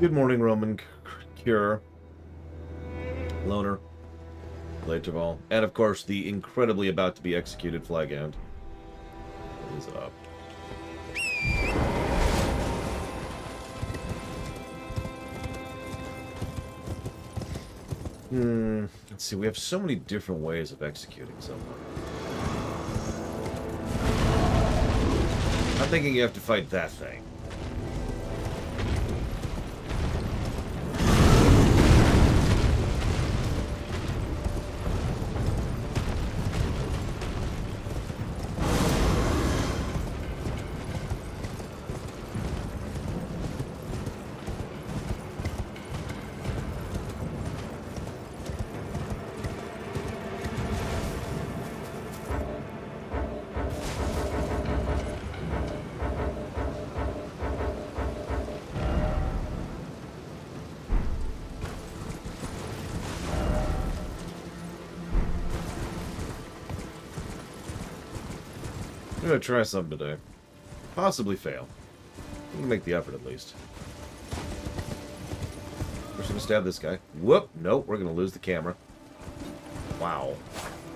Good morning, Roman Cure, Loner, Laterval, and of course the incredibly about to be executed Flaghound. What is up? Let's see, we have so many different ways of executing someone. I'm thinking you have to fight that thing. I'm gonna try something today. Possibly fail. We can make the effort at least. We're just gonna stab this guy. Whoop! Nope, we're gonna lose the camera. Wow.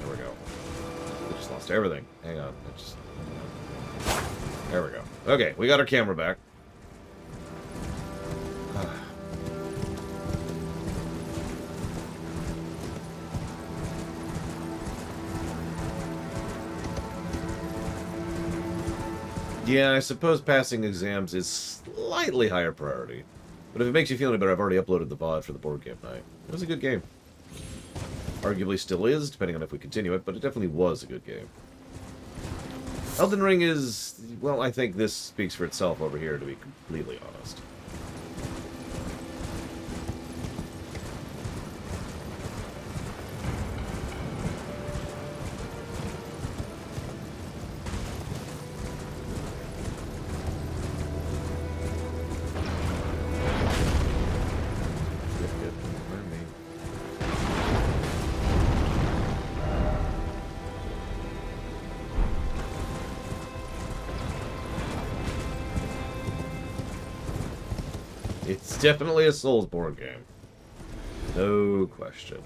There we go. We just lost everything. Hang on. There we go. Okay, we got our camera back. Yeah, I suppose passing exams is slightly higher priority. But if it makes you feel any better, I've already uploaded the VOD for the board game night. It was a good game. Arguably still is, depending on if we continue it, but it definitely was a good game. Elden Ring is... well, I think this speaks for itself over here, to be completely honest. It's definitely a Soulsborne game. No question.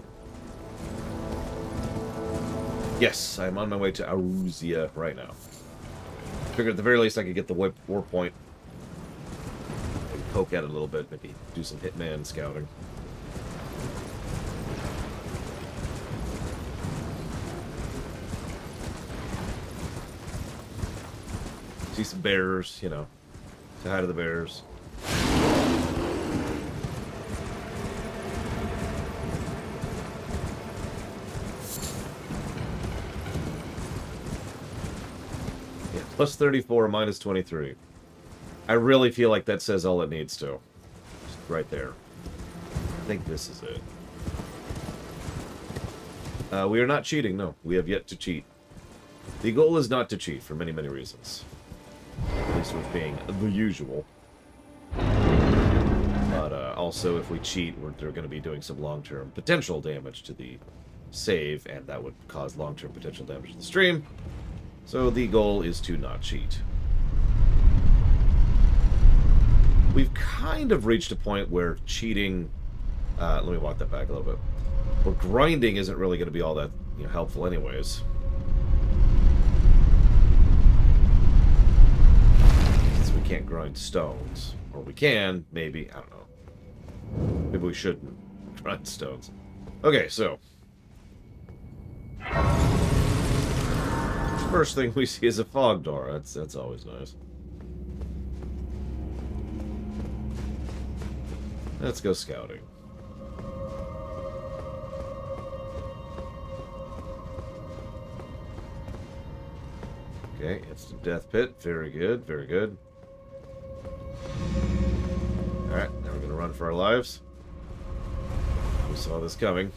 Yes, I'm on my way to Aruzia right now. Figured at the very least I could get the war point. Maybe poke at it a little bit, maybe do some hitman scouting. See some bears, you know. Say hi to the bears. Plus 34, minus 23. I really feel like that says all it needs to. Just right there. I think this is it. We are not cheating, no. We have yet to cheat. The goal is not to cheat, for many, many reasons. At least with being the usual. But also, if we cheat, they're going to be doing some long-term potential damage to the save, and that would cause long-term potential damage to the stream. So the goal is to not cheat. We've kind of reached a point where cheating... let me walk that back a little bit. Where grinding isn't really going to be all that helpful anyways. Since we can't grind stones. Or we can, maybe. I don't know. Maybe we shouldn't grind stones. Okay, so... first thing we see is a fog door. That's always nice. Let's go scouting. Okay, instant death pit. Very good, very good. Alright, now we're gonna run for our lives. We saw this coming.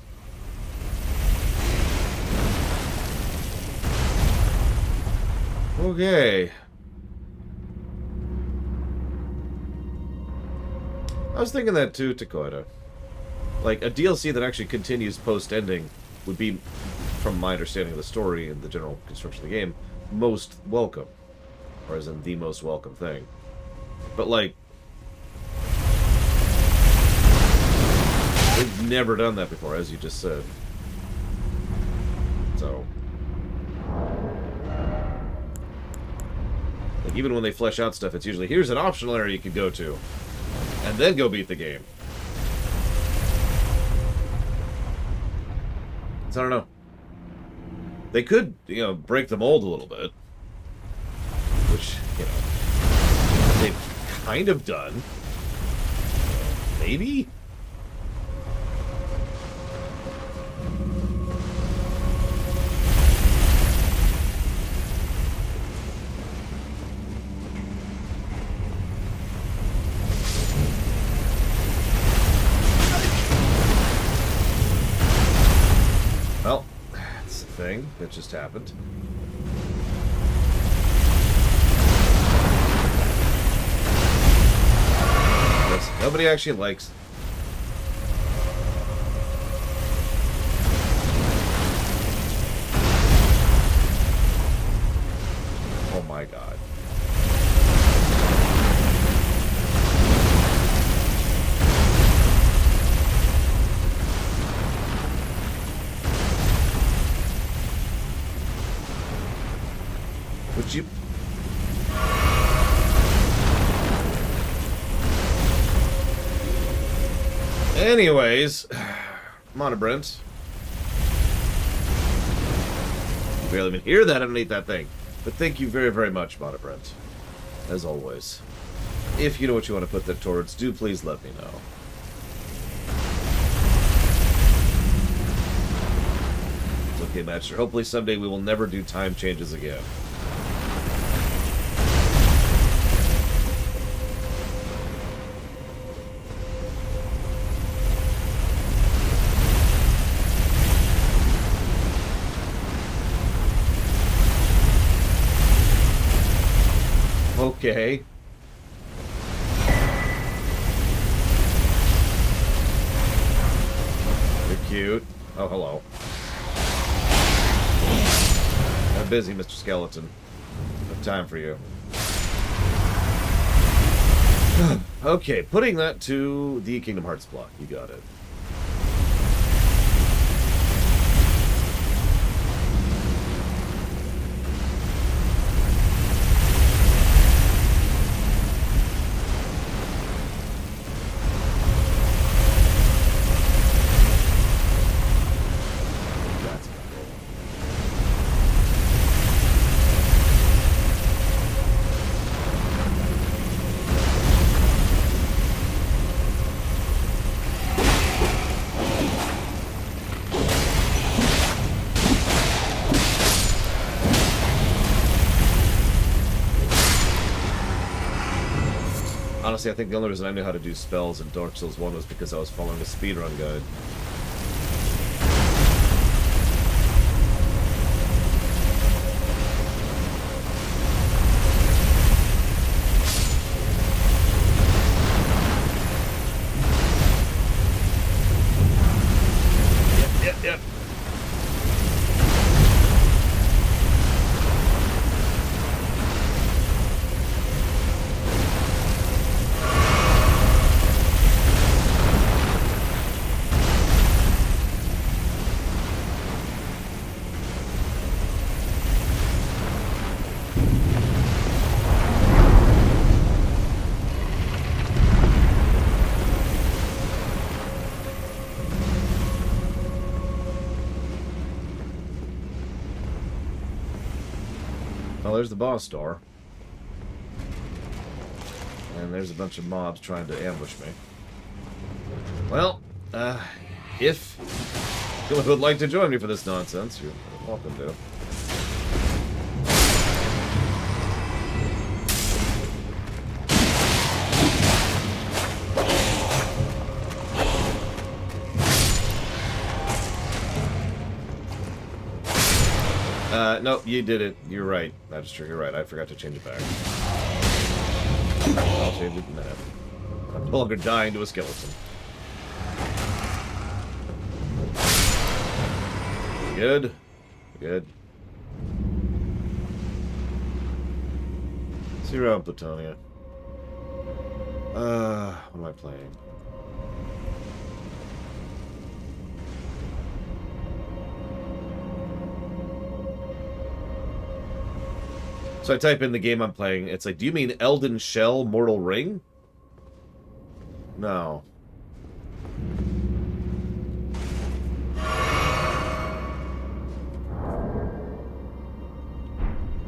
Okay. I was thinking that too, Takoida. Like, a DLC that actually continues post-ending would be, from my understanding of the story and the general construction of the game, most welcome. Or as in, the most welcome thing. But, like... They've never done that before, as you just said. So... like, even when they flesh out stuff, it's usually, here's an optional area you could go to. And then go beat the game. So I don't know. They could, you know, break the mold a little bit. Which, you know, they've kind of done. Maybe? Well, that's the thing that just happened. Nobody actually likes... oh my god. Would you... anyways, Monobrent. You barely even hear that underneath that thing. But thank you very, very much, Monobrent. As always. If you know what you want to put that towards, do please let me know. It's okay, Master. Hopefully someday we will never do time changes again. Okay. You're cute. Oh, hello. I'm busy, Mr. Skeleton. No time for you. Okay, putting that to the Kingdom Hearts block. You got it. Honestly, I think the only reason I knew how to do spells in Dark Souls 1 was because I was following a speedrun guide. Yep. Well, there's the boss door. And there's a bunch of mobs trying to ambush me. Well, if you would like to join me for this nonsense, you're welcome to. No, you did it. You're right. Magister, you're right. I forgot to change it back. I'll change it in a minute. I'm no longer dying to a skeleton. Good. Good. See you around, Platonia. What am I playing? So I type in the game I'm playing. It's like, do you mean Elden Shell Mortal Ring? No.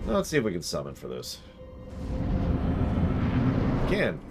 Well, let's see if we can summon for this. We can.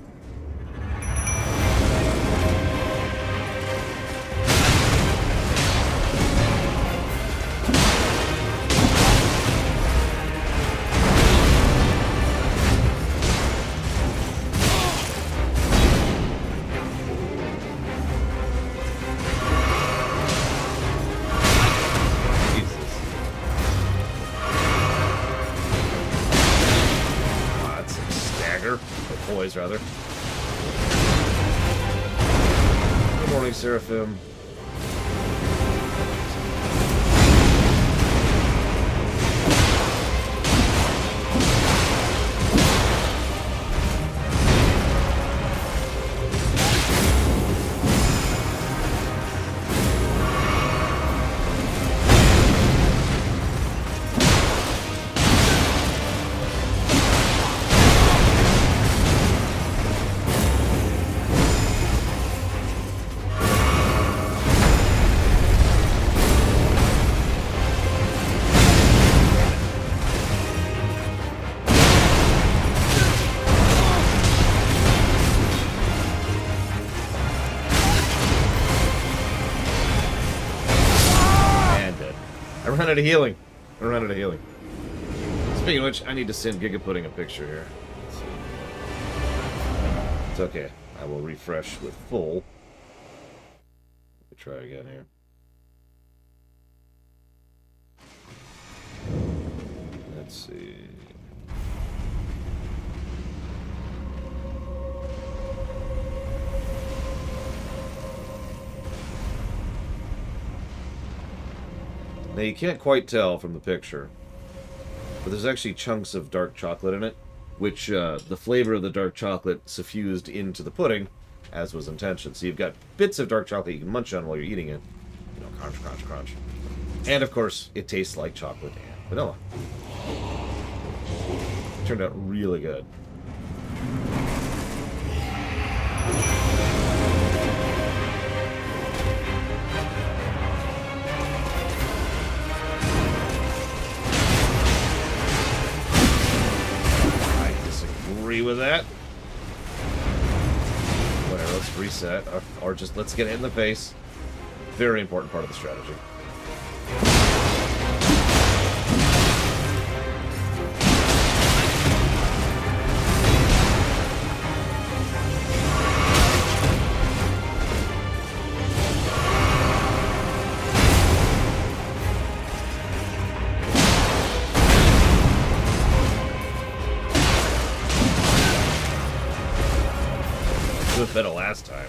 Boys, rather. Good morning, Seraphim. I ran out of healing. Speaking of which, I need to send Gigapudding a picture here. It's okay. I will refresh with full. Let me try again here. Let's see. Now, you can't quite tell from the picture, but there's actually chunks of dark chocolate in it, which the flavor of the dark chocolate suffused into the pudding, as was intention. So you've got bits of dark chocolate you can munch on while you're eating it. You know, crunch, crunch, crunch. And, of course, it tastes like chocolate and vanilla. It turned out really good. With that. Whatever, let's reset. Or just let's get it in the face. Very important part of the strategy. Better last time.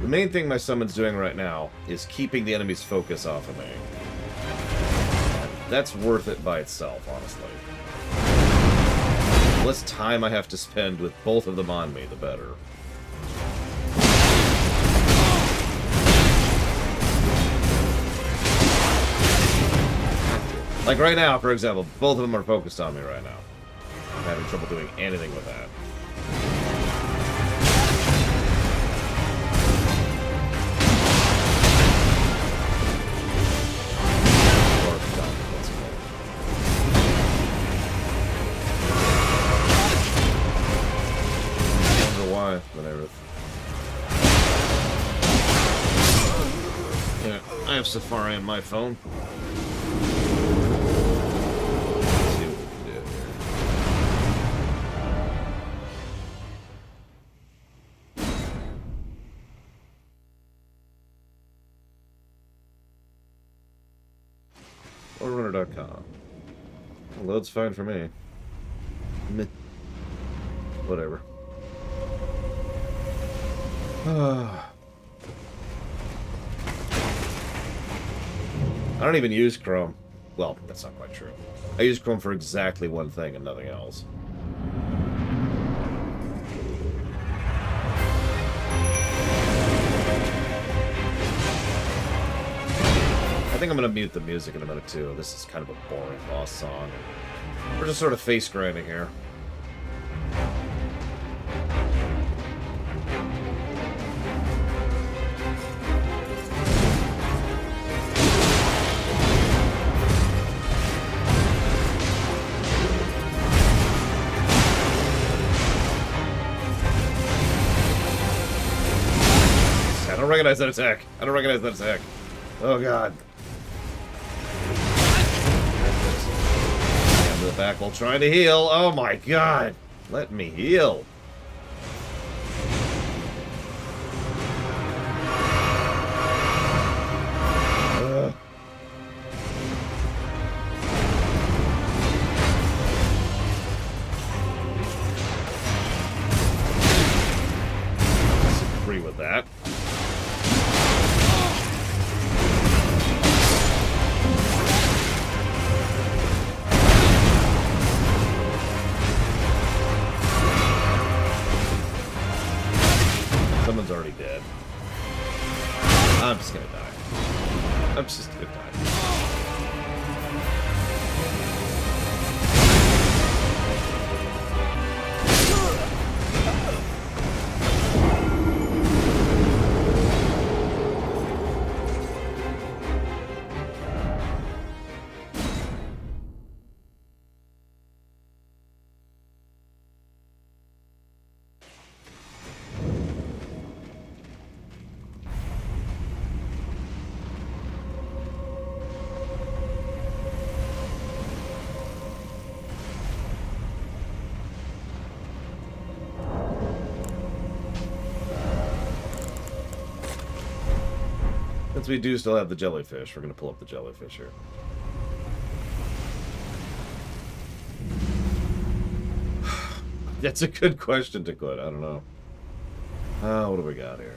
The main thing my summon's doing right now is keeping the enemy's focus off of me. That's worth it by itself, honestly. The less time I have to spend with both of them on me, the better. Like right now, for example, both of them are focused on me right now. I'm having trouble doing anything with that. Yeah, I have Safari on my phone. Let's see what we can do here. or runner.com. Load's fine for me. Meh. Whatever. I don't even use Chrome. Well, that's not quite true. I use Chrome for exactly one thing and nothing else. I think I'm going to mute the music in a minute, too. This is kind of a boring boss song. We're just sort of face grinding here. I don't recognize that attack. I don't recognize that attack. Oh, God. Down to the back while trying to heal. Oh, my God. Let me heal. Disagree with that. Someone's already dead. I'm just gonna die. I'm just gonna die. Since we do still have the jellyfish, we're going to pull up the jellyfish here. That's a good question to quit. I don't know. What do we got here?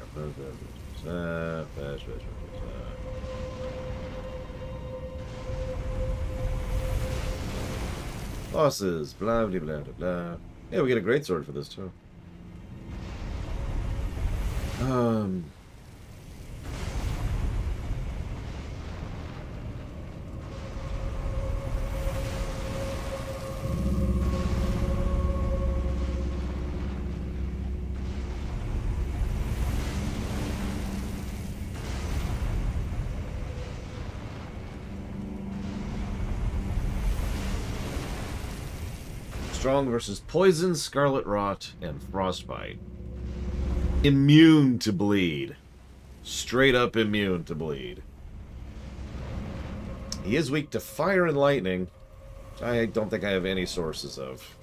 Bosses, blah, blah, blah, blah, blah. Yeah, we get a great sword for this, too. Strong versus poison, scarlet rot, and frostbite. Immune to bleed. Straight up immune to bleed. He is weak to fire and lightning, which I don't think I have any sources of.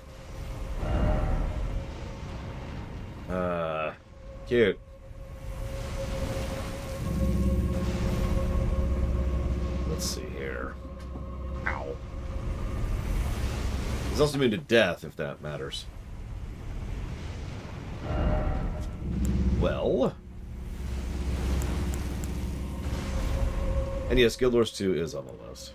Cute. Let's see here. Ow. He's also immune to death, if that matters. Well. And yes, Guild Wars 2 is on the list.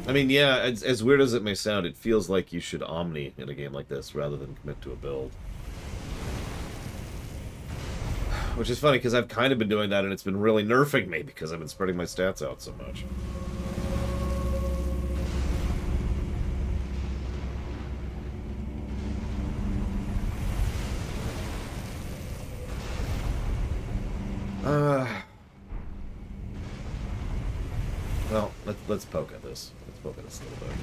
I mean, yeah, as weird as it may sound, it feels like you should Omni in a game like this rather than commit to a build. Which is funny, because I've kind of been doing that, and it's been really nerfing me because I've been spreading my stats out so much. Let's poke at this. Let's poke at this a little bit.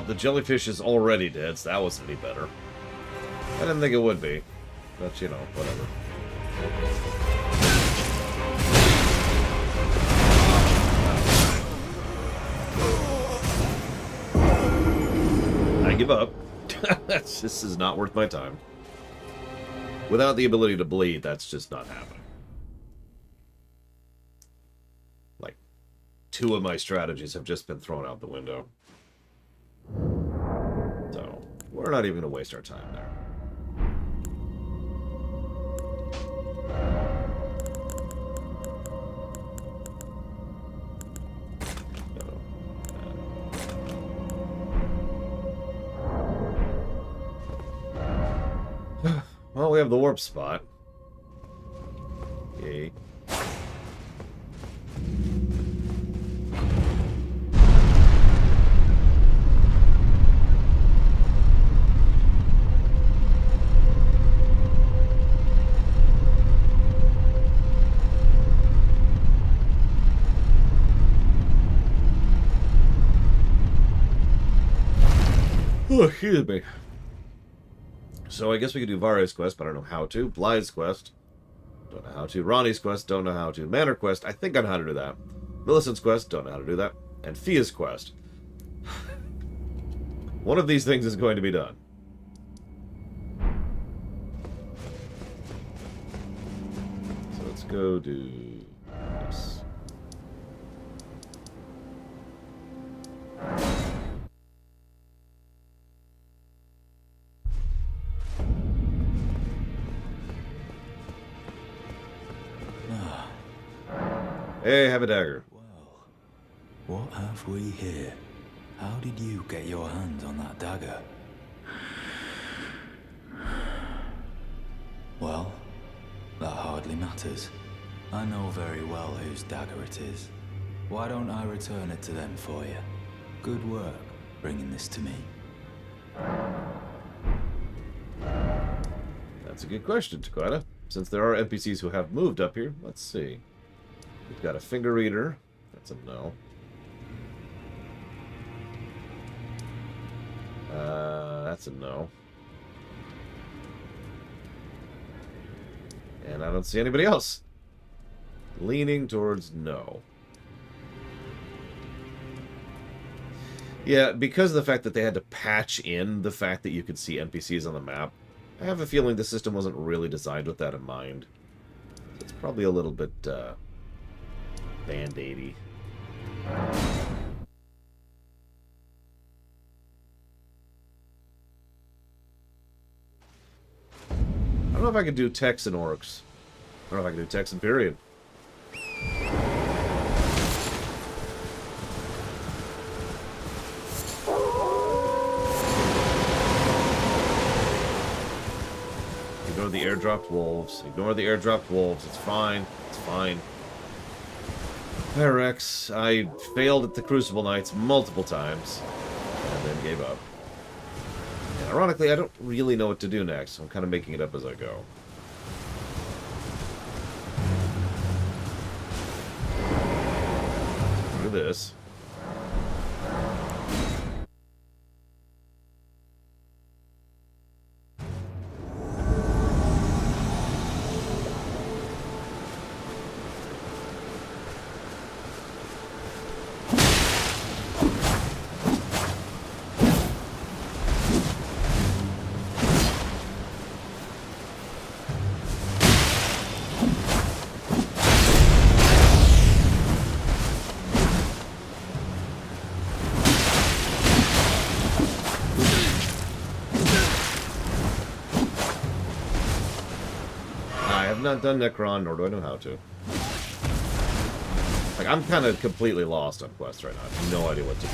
The jellyfish is already dead, so that wasn't any better. I didn't think it would be. But, you know, whatever. I give up. This is not worth my time. Without the ability to bleed, that's just not happening. Like, 2 of my strategies have just been thrown out the window. So, we're not even going to waste our time there. Well, we have the warp spot. Yay. Oh, excuse me. So I guess we could do Vari's quest, but I don't know how to. Blythe's quest, don't know how to. Ronnie's quest, don't know how to. Manor quest, I think I know how to do that. Millicent's quest, don't know how to do that. And Fia's quest. One of these things is going to be done. So let's go do this. Hey, have a dagger. Well, what have we here? How did you get your hands on that dagger? Well, that hardly matters. I know very well whose dagger it is. Why don't I return it to them for you? Good work bringing this to me. That's a good question, Takata. Since there are NPCs who have moved up here, let's see. We've got a finger reader. That's a no. That's a no. And I don't see anybody else. Leaning towards no. Yeah, because of the fact that they had to patch in the fact that you could see NPCs on the map, I have a feeling the system wasn't really designed with that in mind. So it's probably a little bit, Band-Aidy. I don't know if I could do Tex and Orcs. I don't know if I can do Tex and Period. Ignore the airdropped wolves. Ignore the airdropped wolves. It's fine. It's fine. Rex, I failed at the Crucible Knights multiple times, and then gave up. And ironically, I don't really know what to do next, so I'm kind of making it up as I go. Do this. not done Necron, nor do I know how to. Like, I'm kind of completely lost on quests right now. I have no idea what to do.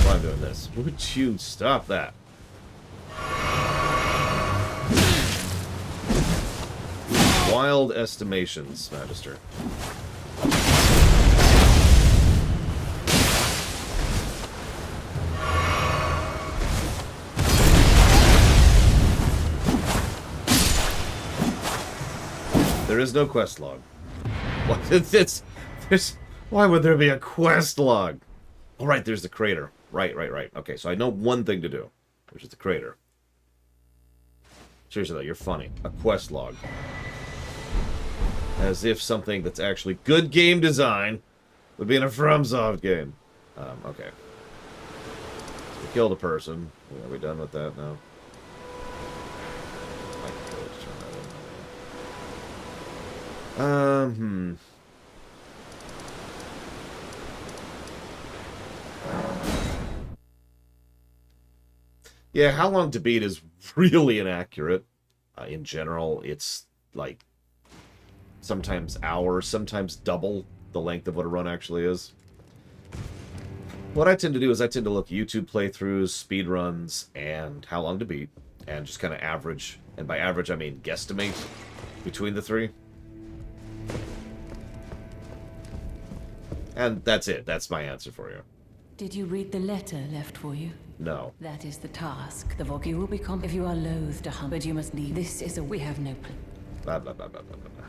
Why I'm doing this. Would you stop that? Wild estimations, Magister. There is no quest log. What? Why would there be a quest log? Oh, right, there's the crater. Right. Okay, so I know one thing to do, which is the crater. Seriously, though, you're funny. A quest log. As if something that's actually good game design would be in a FromSoft game. Okay. So we killed a person. Are we done with that now? I can go to turn that in. Yeah, how long to beat is really inaccurate. In general, it's like sometimes hours, sometimes double the length of what a run actually is. What I tend to do is I tend to look at YouTube playthroughs, speedruns, and how long to beat, and just kind of average, and by average I mean guesstimate between the three. And that's it. That's my answer for you. Did you read the letter left for you? No. That is the task. The Vogue will become if you are loath to hunt, but you must leave. This is a we have no plan. Blah, blah, blah, blah, blah, blah, blah.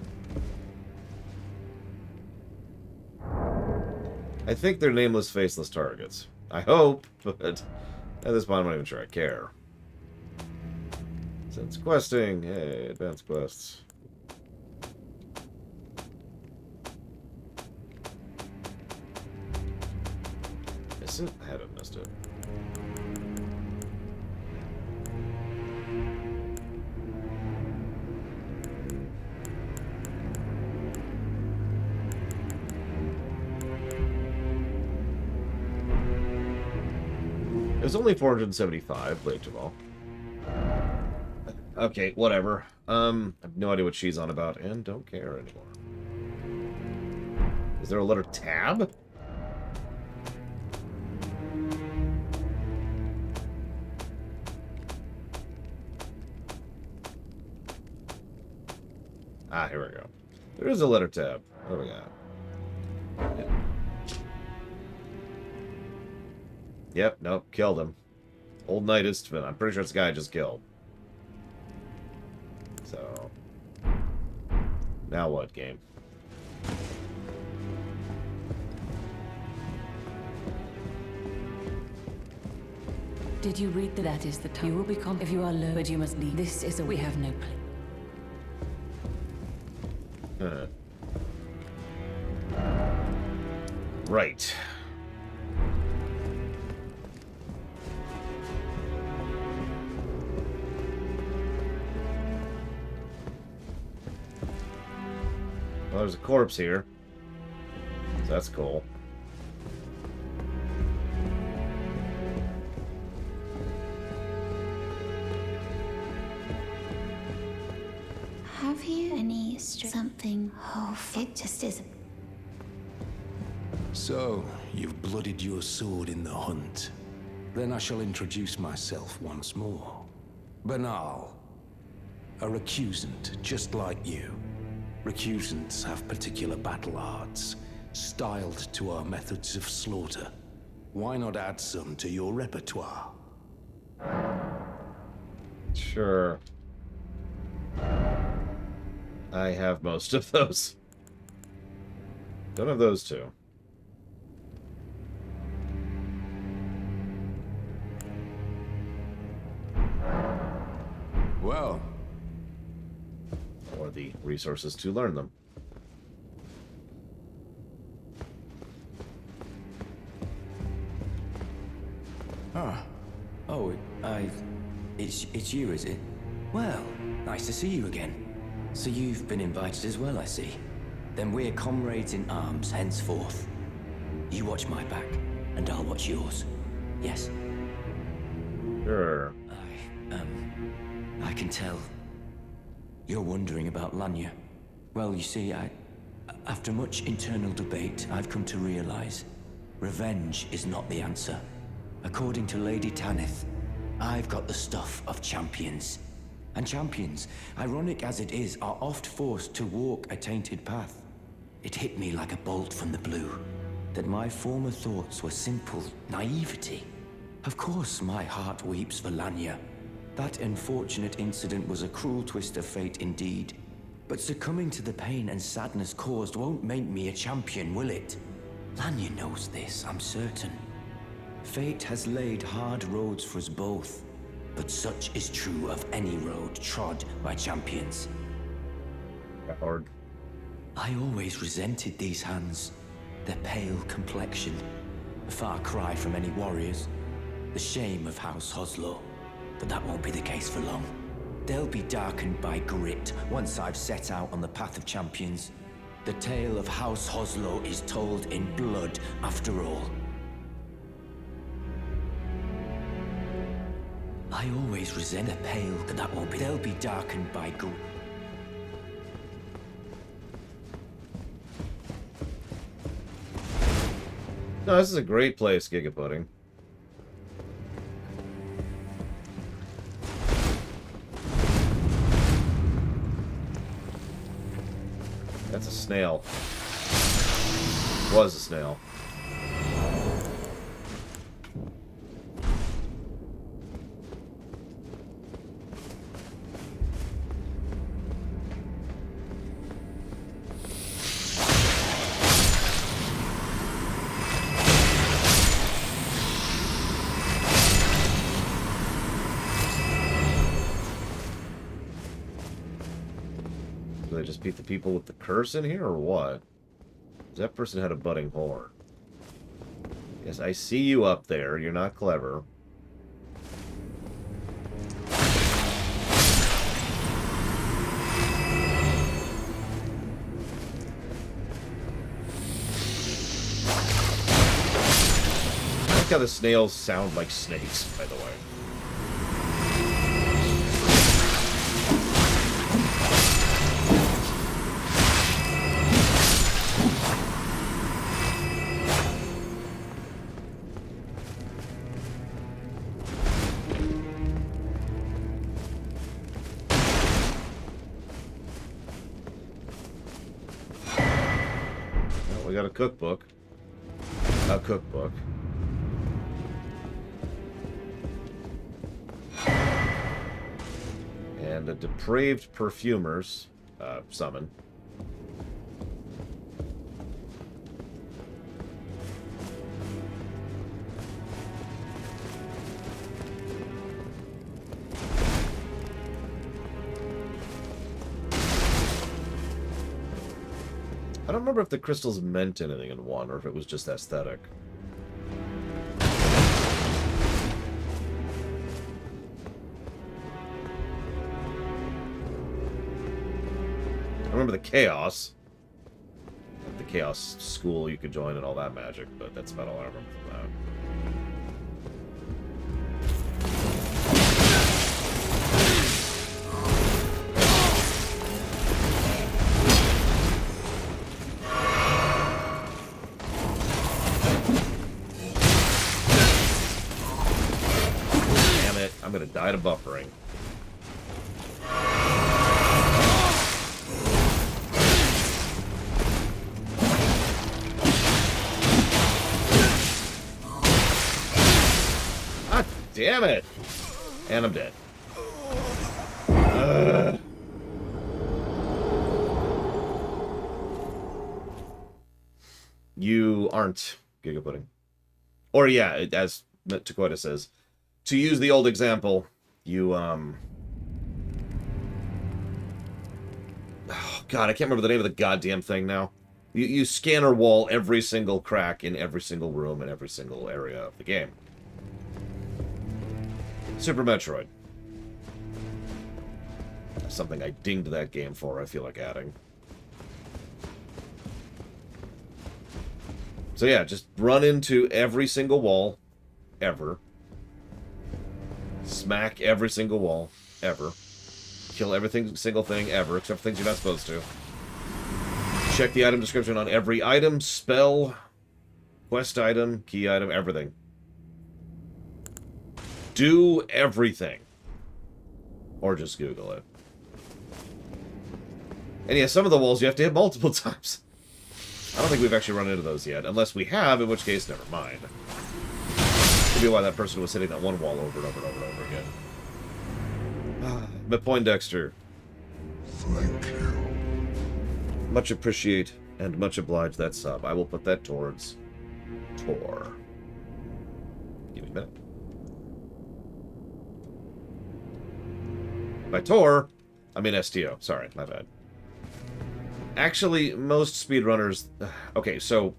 I think they're nameless, faceless targets. I hope, but at this point I'm not even sure I care. Since questing, hey, advanced quests. Is it? I haven't missed it. It was only 475, late to all. Okay, whatever. I have no idea what she's on about, and don't care anymore. Is there a letter tab? Ah, here we go. There is a letter tab. What do we got? Yep, nope, killed him. Old Knight is... I'm pretty sure it's the guy I just killed. So... now what, game? Did you read that is the time? You will become if you are low, but you must leave. This is a we have no plan. Right. Well, there's a corpse here. So that's cool. Have you any something? Oh, it just isn't. So, you've bloodied your sword in the hunt. Then I shall introduce myself once more. Banal. A recusant, just like you. Recusants have particular battle arts, styled to our methods of slaughter. Why not add some to your repertoire? Sure. I have most of those. Don't have those two. Well, Or the resources to learn them. Oh, it's you, is it? Well, nice to see you again. So you've been invited as well, I see. Then we're comrades in arms henceforth. You watch my back, and I'll watch yours. Yes? Sure. I can tell You're wondering about Lanya. Well, you see, after much internal debate, I've come to realize revenge is not the answer. According to Lady Tanith, I've got the stuff of champions. And champions, ironic as it is, are oft forced to walk a tainted path. It hit me like a bolt from the blue, that my former thoughts were simple naivety. Of course my heart weeps for Lanya. That unfortunate incident was a cruel twist of fate indeed. But succumbing to the pain and sadness caused won't make me a champion, will it? Lanya knows this, I'm certain. Fate has laid hard roads for us both. But such is true of any road trod by champions. Hard. I always resented these hands. Their pale complexion. A far cry from any warriors. The shame of House Hoslow. But that won't be the case for long. They'll be darkened by grit once I've set out on the path of champions. The tale of House Hoslow is told in blood, after all. I always resent the pale, but that won't be. They'll be darkened by grit. No, this is a great place, Gigapudding. That's a snail. Was a snail. Do they just beat the people with the curse in here, or what? That person had a budding horn. Yes, I see you up there. You're not clever. I like how the snails sound like snakes, by the way. We got a cookbook. A cookbook. And a depraved perfumer's summon. I don't remember if the crystals meant anything in 1, or if it was just aesthetic. I remember the chaos. The chaos school you could join and all that magic, but that's about all I remember from that. I'm gonna die to buffering. Ah, damn it! And I'm dead. You aren't Gigapudding. Or yeah, as Taquita says, to use the old example, you, oh, God, I can't remember the name of the goddamn thing now. You scanner wall every single crack in every single room in every single area of the game. Super Metroid. That's something I dinged that game for, I feel like adding. So yeah, just run into every single wall, ever. Smack every single wall, ever. Kill everything, single thing ever, except for things you're not supposed to. Check the item description on every item, spell, quest item, key item, everything. Do everything. Or just Google it. And yeah, some of the walls you have to hit multiple times. I don't think we've actually run into those yet. Unless we have, in which case, never mind. Could be why that person was hitting that one wall over and over and over and over again. But Poindexter. Thank you. Much appreciate and much oblige that sub. I will put that towards Tor. Give me a minute. By Tor, I mean STO. Sorry, my bad. Actually, most speedrunners... Okay, so...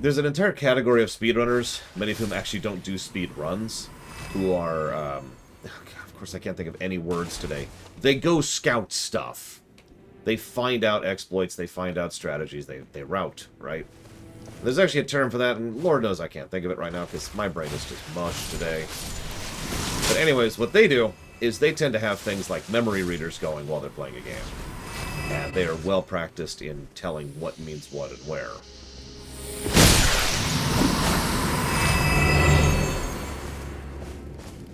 There's an entire category of speedrunners, many of whom actually don't do speed runs, who are... of course, I can't think of any words today. They go scout stuff. They find out exploits, they find out strategies, they route, right? There's actually a term for that, and Lord knows I can't think of it right now, because my brain is just mush today. But anyways, what they do is they tend to have things like memory readers going while they're playing a game. And they are well practiced in telling what means what and where.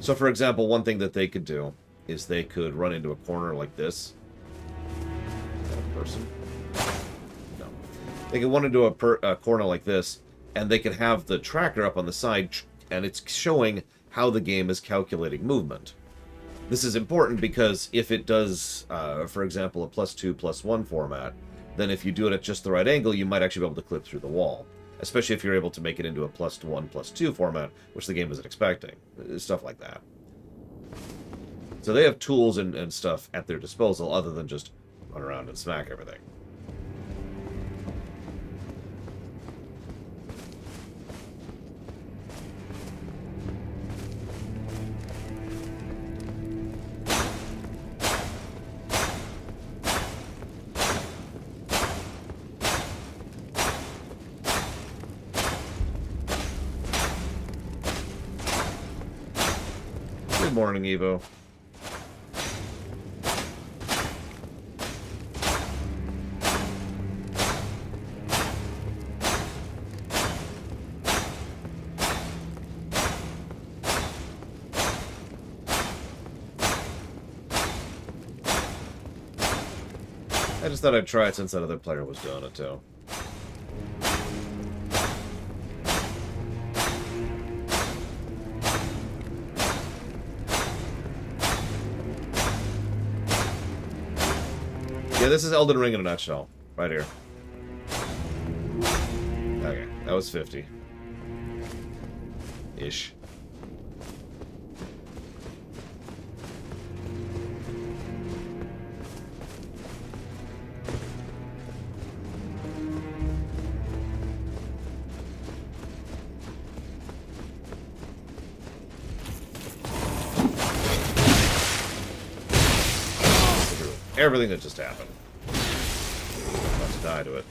So, for example, one thing that they could do is they could run into a corner like this. Is that a person? No. They could run into a corner like this, and they could have the tracker up on the side, and it's showing how the game is calculating movement. This is important because if it does, for example, a +2/+1 format, then if you do it at just the right angle, you might actually be able to clip through the wall. Especially if you're able to make it into a +1/+2 format, which the game isn't expecting. Stuff like that. So they have tools and stuff at their disposal other than just run around and smack everything. Good morning, Evo. I just thought I'd try it since that other player was doing it too. Yeah, this is Elden Ring in a nutshell. Right here. Okay, that was 50. Ish. Everything that just happened. I'm about to die to it.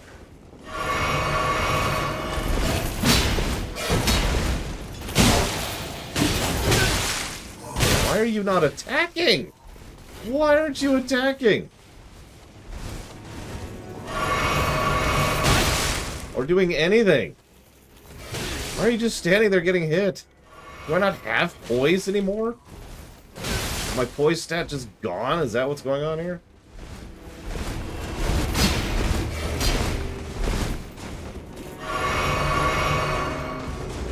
Why are you not attacking? Why aren't you attacking? Or doing anything? Why are you just standing there getting hit? Do I not have poise anymore? Is my poise stat just gone? Is that what's going on here?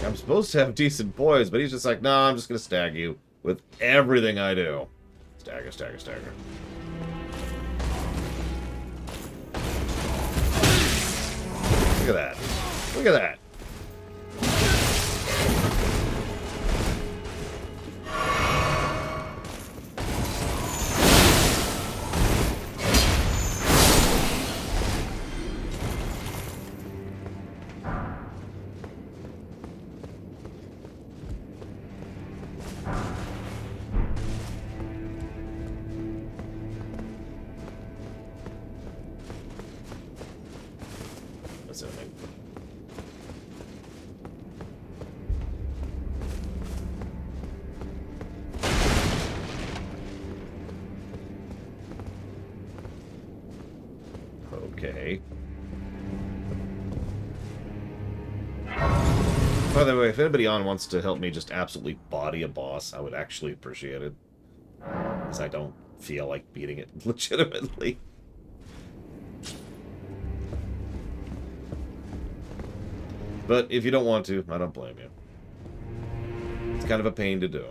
I'm supposed to have decent poise, but he's just like, no, I'm just going to stag you with everything I do. Stagger, stagger, stagger. Look at that. Look at that. Okay. By the way, if anybody on wants to help me just absolutely body a boss, I would actually appreciate it. Because I don't feel like beating it legitimately. But if you don't want to, I don't blame you. It's kind of a pain to do.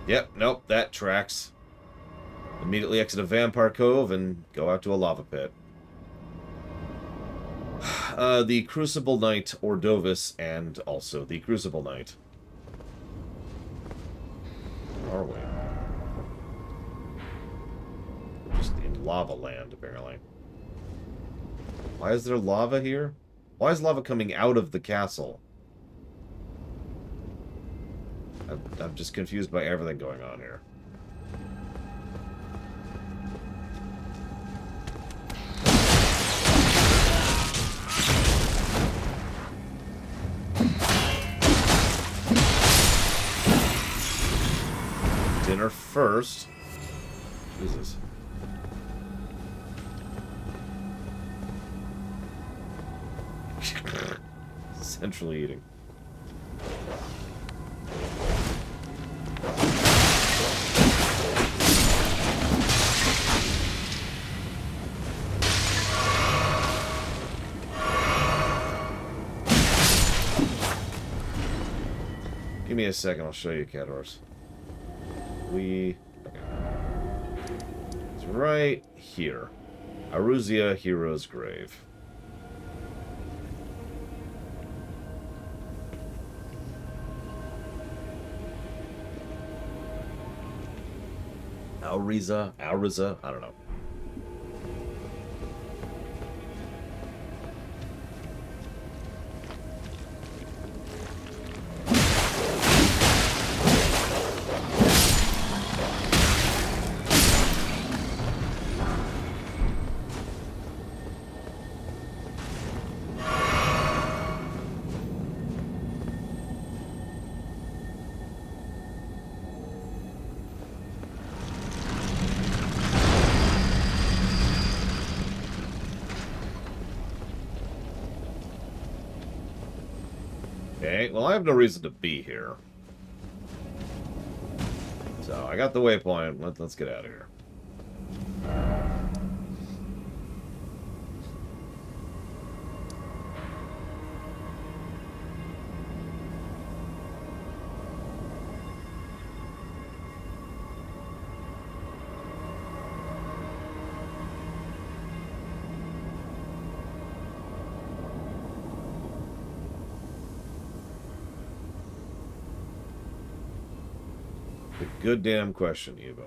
Yep, nope, that tracks. Immediately exit a vampire cove and go out to a lava pit. The Crucible Knight Ordovis and also the Crucible Knight. Where are we? We're just in lava land, apparently. Why is there lava here? Why is lava coming out of the castle? I'm just confused by everything going on here. Dinner first. Jesus. Centrally eating. Give me a second, I'll show you, Cat Horse. Okay. It's right here. Aruzia Hero's Grave. Auriza, I don't know. Okay, well, I have no reason to be here. So, I got the waypoint. Let's get out of here. Good damn question, Evo.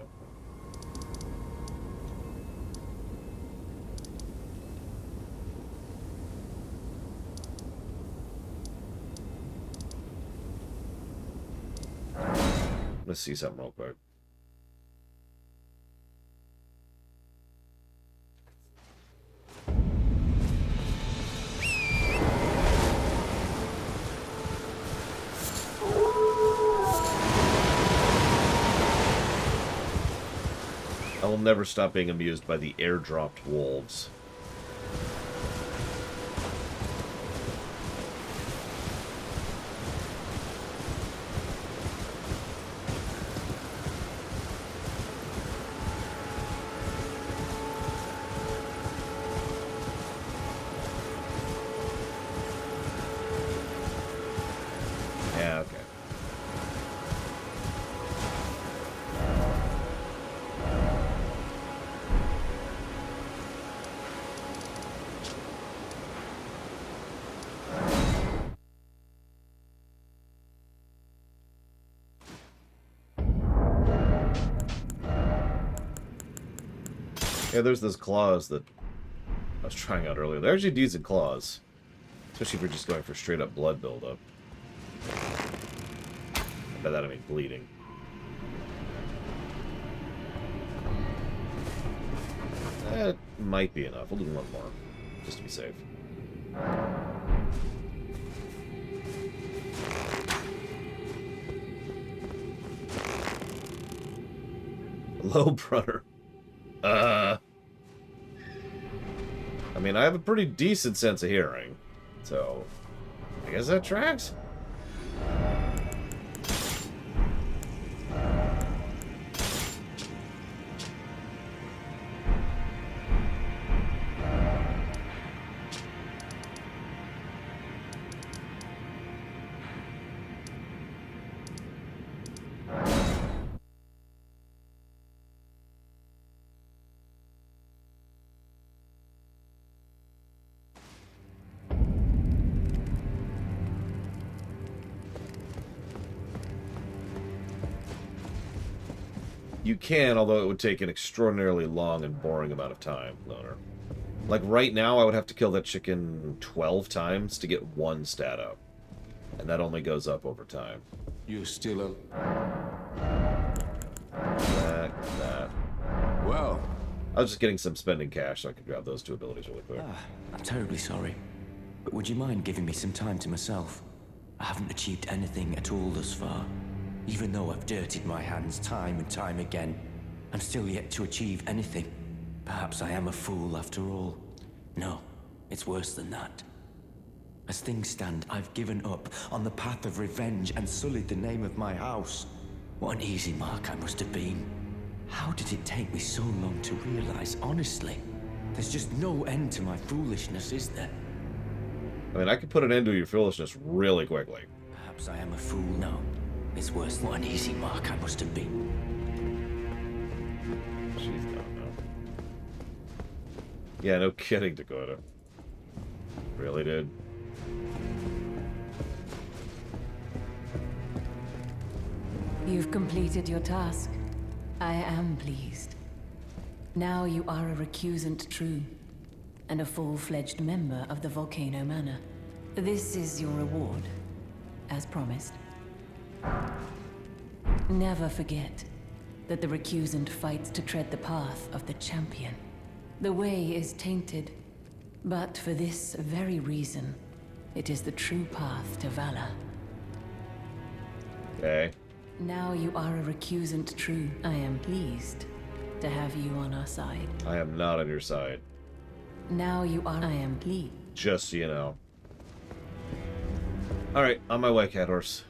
Let's see something real quick. I will never stop being amused by the airdropped wolves. Yeah, okay. Yeah, there's those claws that I was trying out earlier. They're actually decent claws. Especially if you're just going for straight up blood buildup. By that I mean bleeding. That might be enough. We'll do one more. Just to be safe. Low brother. I mean, I have a pretty decent sense of hearing, so I guess that tracks. You can, although it would take an extraordinarily long and boring amount of time, Loner. Like, right now, I would have to kill that chicken 12 times to get one stat up. And that only goes up over time. You're still a... That. Well, I was just getting some spending cash so I could grab those two abilities really quick. I'm terribly sorry. But would you mind giving me some time to myself? I haven't achieved anything at all thus far. Even though I've dirtied my hands time and time again, I'm still yet to achieve anything. Perhaps I am a fool after all. No, it's worse than that. As things stand, I've given up on the path of revenge and sullied the name of my house. What an easy mark I must have been. How did it take me so long to realize, honestly? There's just no end to my foolishness, is there? I mean, I could put an end to your foolishness really quickly. Perhaps I am a fool now. It's worse than what an easy mark I must have been. She's not, no. Yeah, no kidding, Dakota. Really did. You've completed your task. I am pleased. Now you are a recusant true, and a full-fledged member of the Volcano Manor. This is your reward, as promised. Never forget that the recusant fights to tread the path of the champion. The way is tainted, but for this very reason, it is the true path to valor. Okay. Now you are a recusant true. I am pleased to have you on our side. I am not on your side. Now you are. I am pleased. Just so you know. Alright, on my way, cat horse.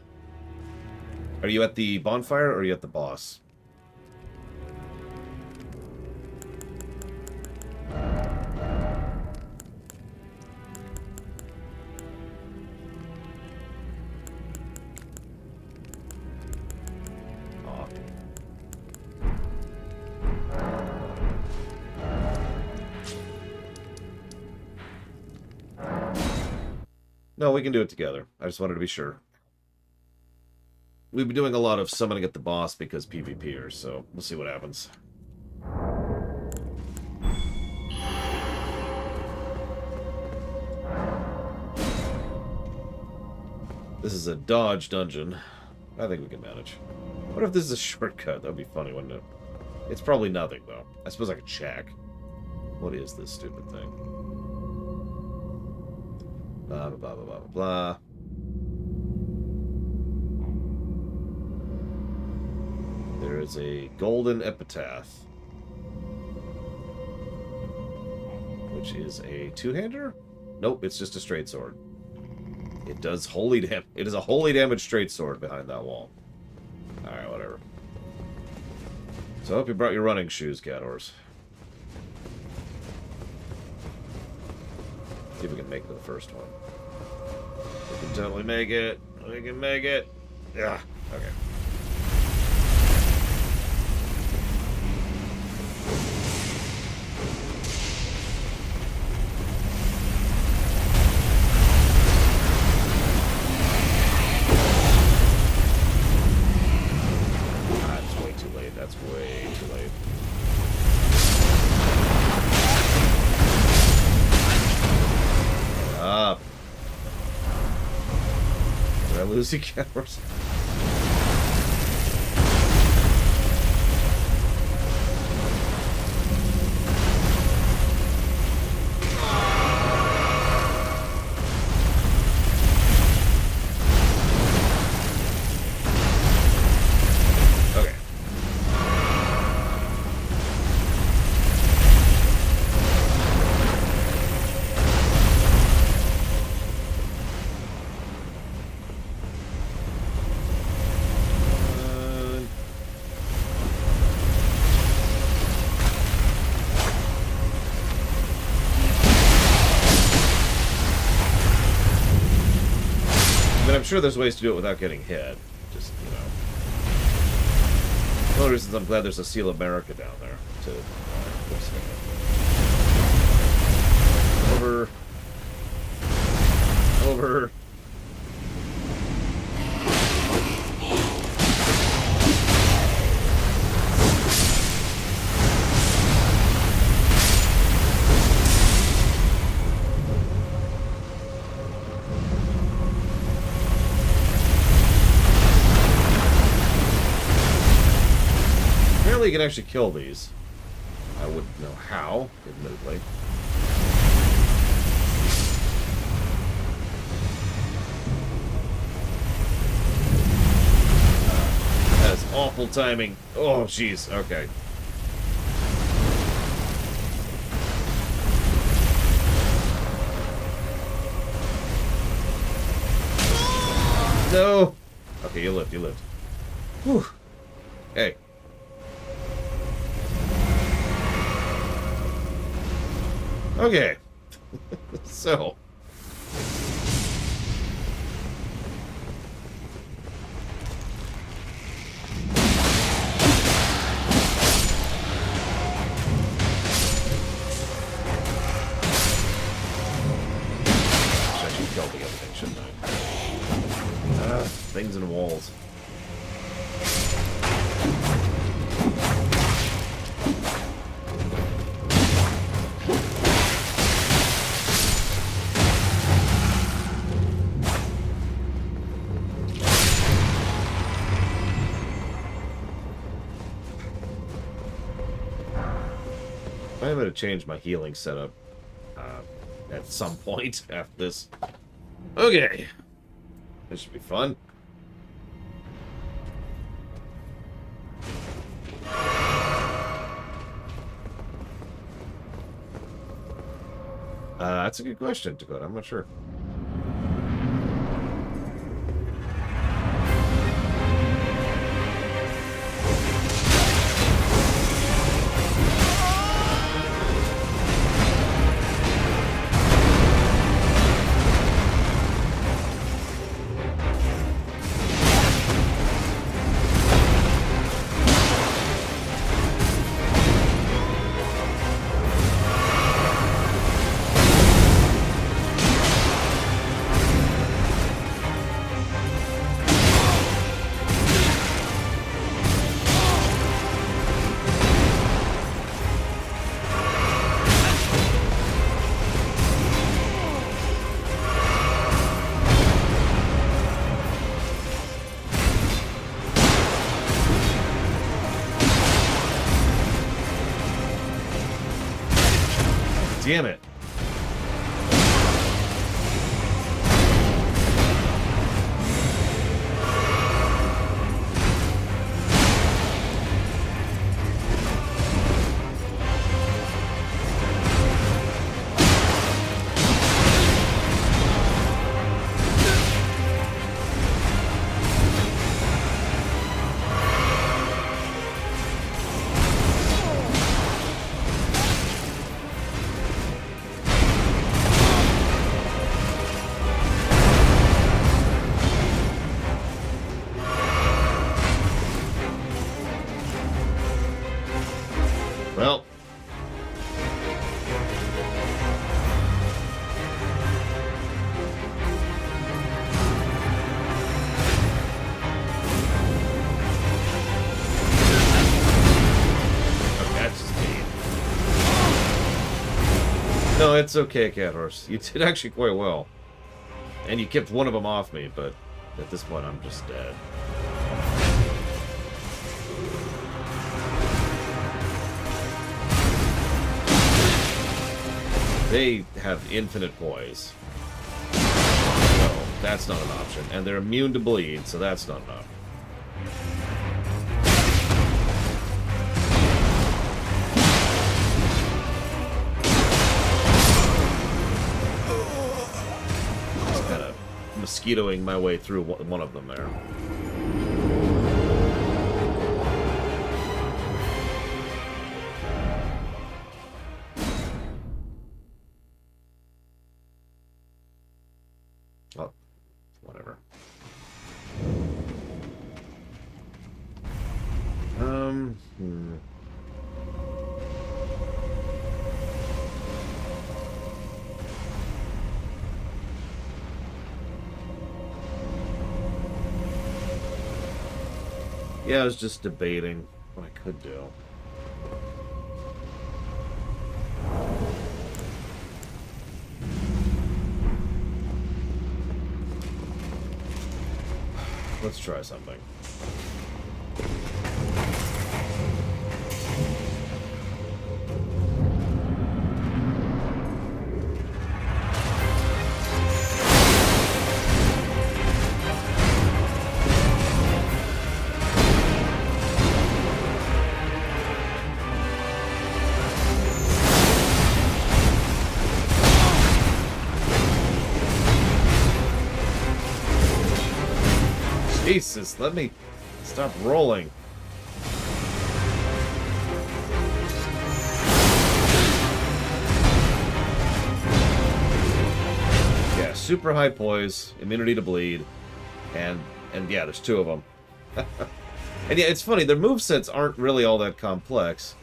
Are you at the bonfire or are you at the boss? Aw. No, we can do it together. I just wanted to be sure. We've been doing a lot of summoning at the boss because PvPers, so we'll see what happens. This is a dodge dungeon. I think we can manage. What if this is a shortcut? That would be funny, wouldn't it? It's probably nothing, though. I suppose I could check. What is this stupid thing? Blah, blah, blah, blah, blah, blah. There is a golden epitaph, which is a two-hander? Nope, it's just a straight sword. It does holy damage. It is a holy damage straight sword behind that wall. Alright, whatever. So I hope you brought your running shoes, cat horse. See if we can make it to the first one. We can totally make it. We can make it. Yeah, okay. That's way too late. Up. Did I lose the cameras? I mean, I'm sure there's ways to do it without getting hit. Just, you know. One of the reasons I'm glad there's a Seal America down there to over. Over. Apparently you can actually kill these. I wouldn't know how, admittedly. That is awful timing. Oh, jeez. Okay. No! Okay, you lived, you lived. Whew. Hey. Okay. So. I should kill the other thing, shouldn't I? Things and walls. I'm going to change my healing setup at some point after this. Okay. This should be fun. That's a good question, Dakota. I'm not sure. Damn it. Well. That's just me. No, it's okay, Cat Horse. You did actually quite well. And you kept one of them off me, but at this point I'm just dead. They have infinite poise. So that's not an option. And they're immune to bleed, so that's not enough. Just kind of mosquitoing my way through one of them there. Oh, whatever. Yeah, I was just debating what I could do. Let's try something. Jesus, let me stop rolling. Yeah, super high poise, immunity to bleed, and yeah, there's two of them. And yeah, it's funny, their movesets aren't really all that complex,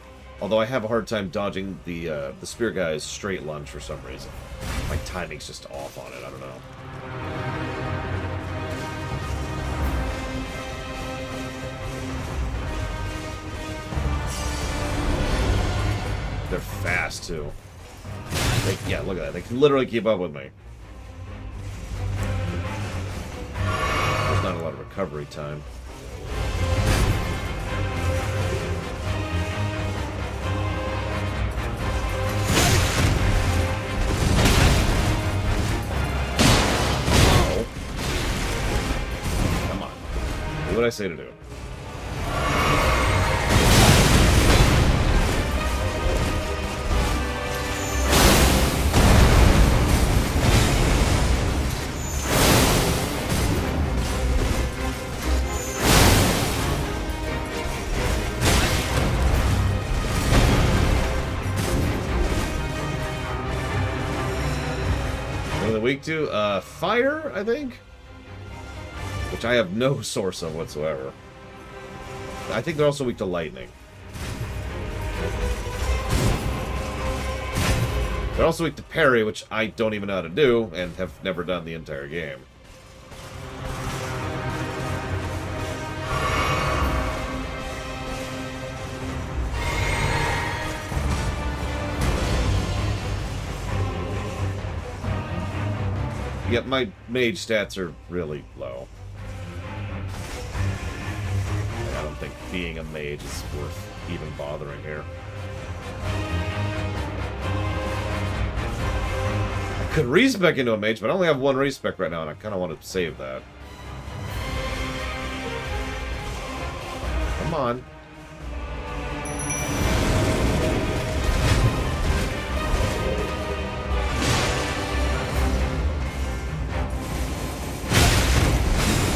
although I have a hard time dodging the spear guy's straight lunge for some reason. My timing's just off on it, I don't know. They're fast, too. Yeah, look at that. They can literally keep up with me. There's not a lot of recovery time. Oh. Come on. Do what I say to do. Weak to fire, I think, which I have no source of whatsoever. I think they're also weak to lightning. They're also weak to parry, which I don't even know how to do and have never done the entire game. Yep, my mage stats are really low. I don't think being a mage is worth even bothering here. I could respec into a mage, but I only have one respec right now, and I kind of want to save that. Come on.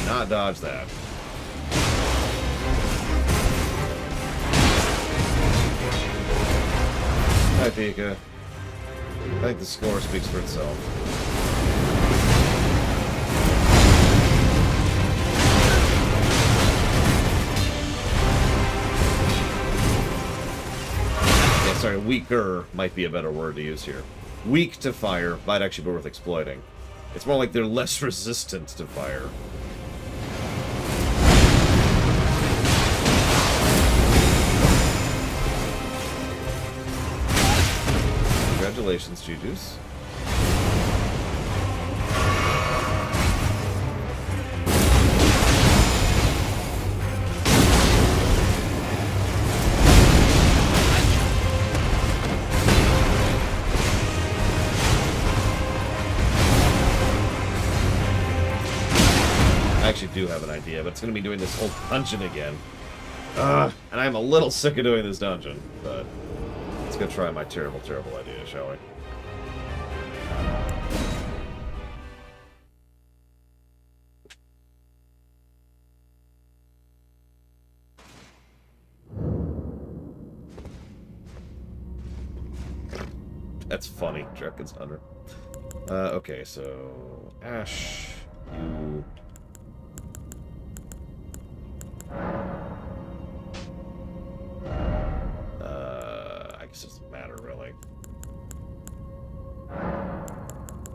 Not dodge that. Hi, Pika. I think the score speaks for itself. Yeah, sorry, weaker might be a better word to use here. Weak to fire might actually be worth exploiting. It's more like they're less resistant to fire. Congratulations, Juju's. I actually do have an idea, but it's going to be doing this whole dungeon again. And I'm a little sick of doing this dungeon, but let's go try my terrible, terrible idea, shall we? That's funny, Dragon's Hunter. Okay, so Ash, you...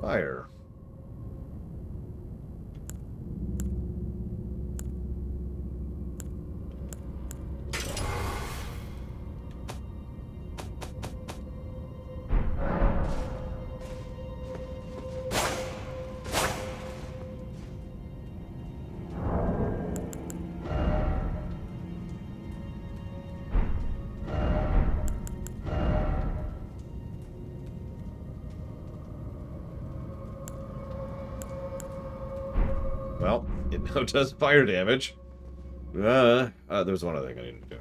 Fire. Well, it now does fire damage. There's one other thing I need to do.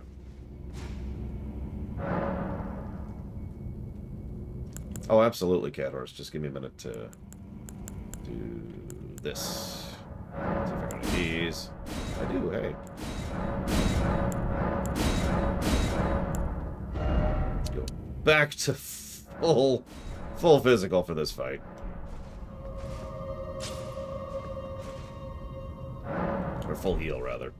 Oh, absolutely, Cat Horse. Just give me a minute to do this. See if I got any of these. I do, hey. Let's go back to full physical for this fight. Or full heal, rather.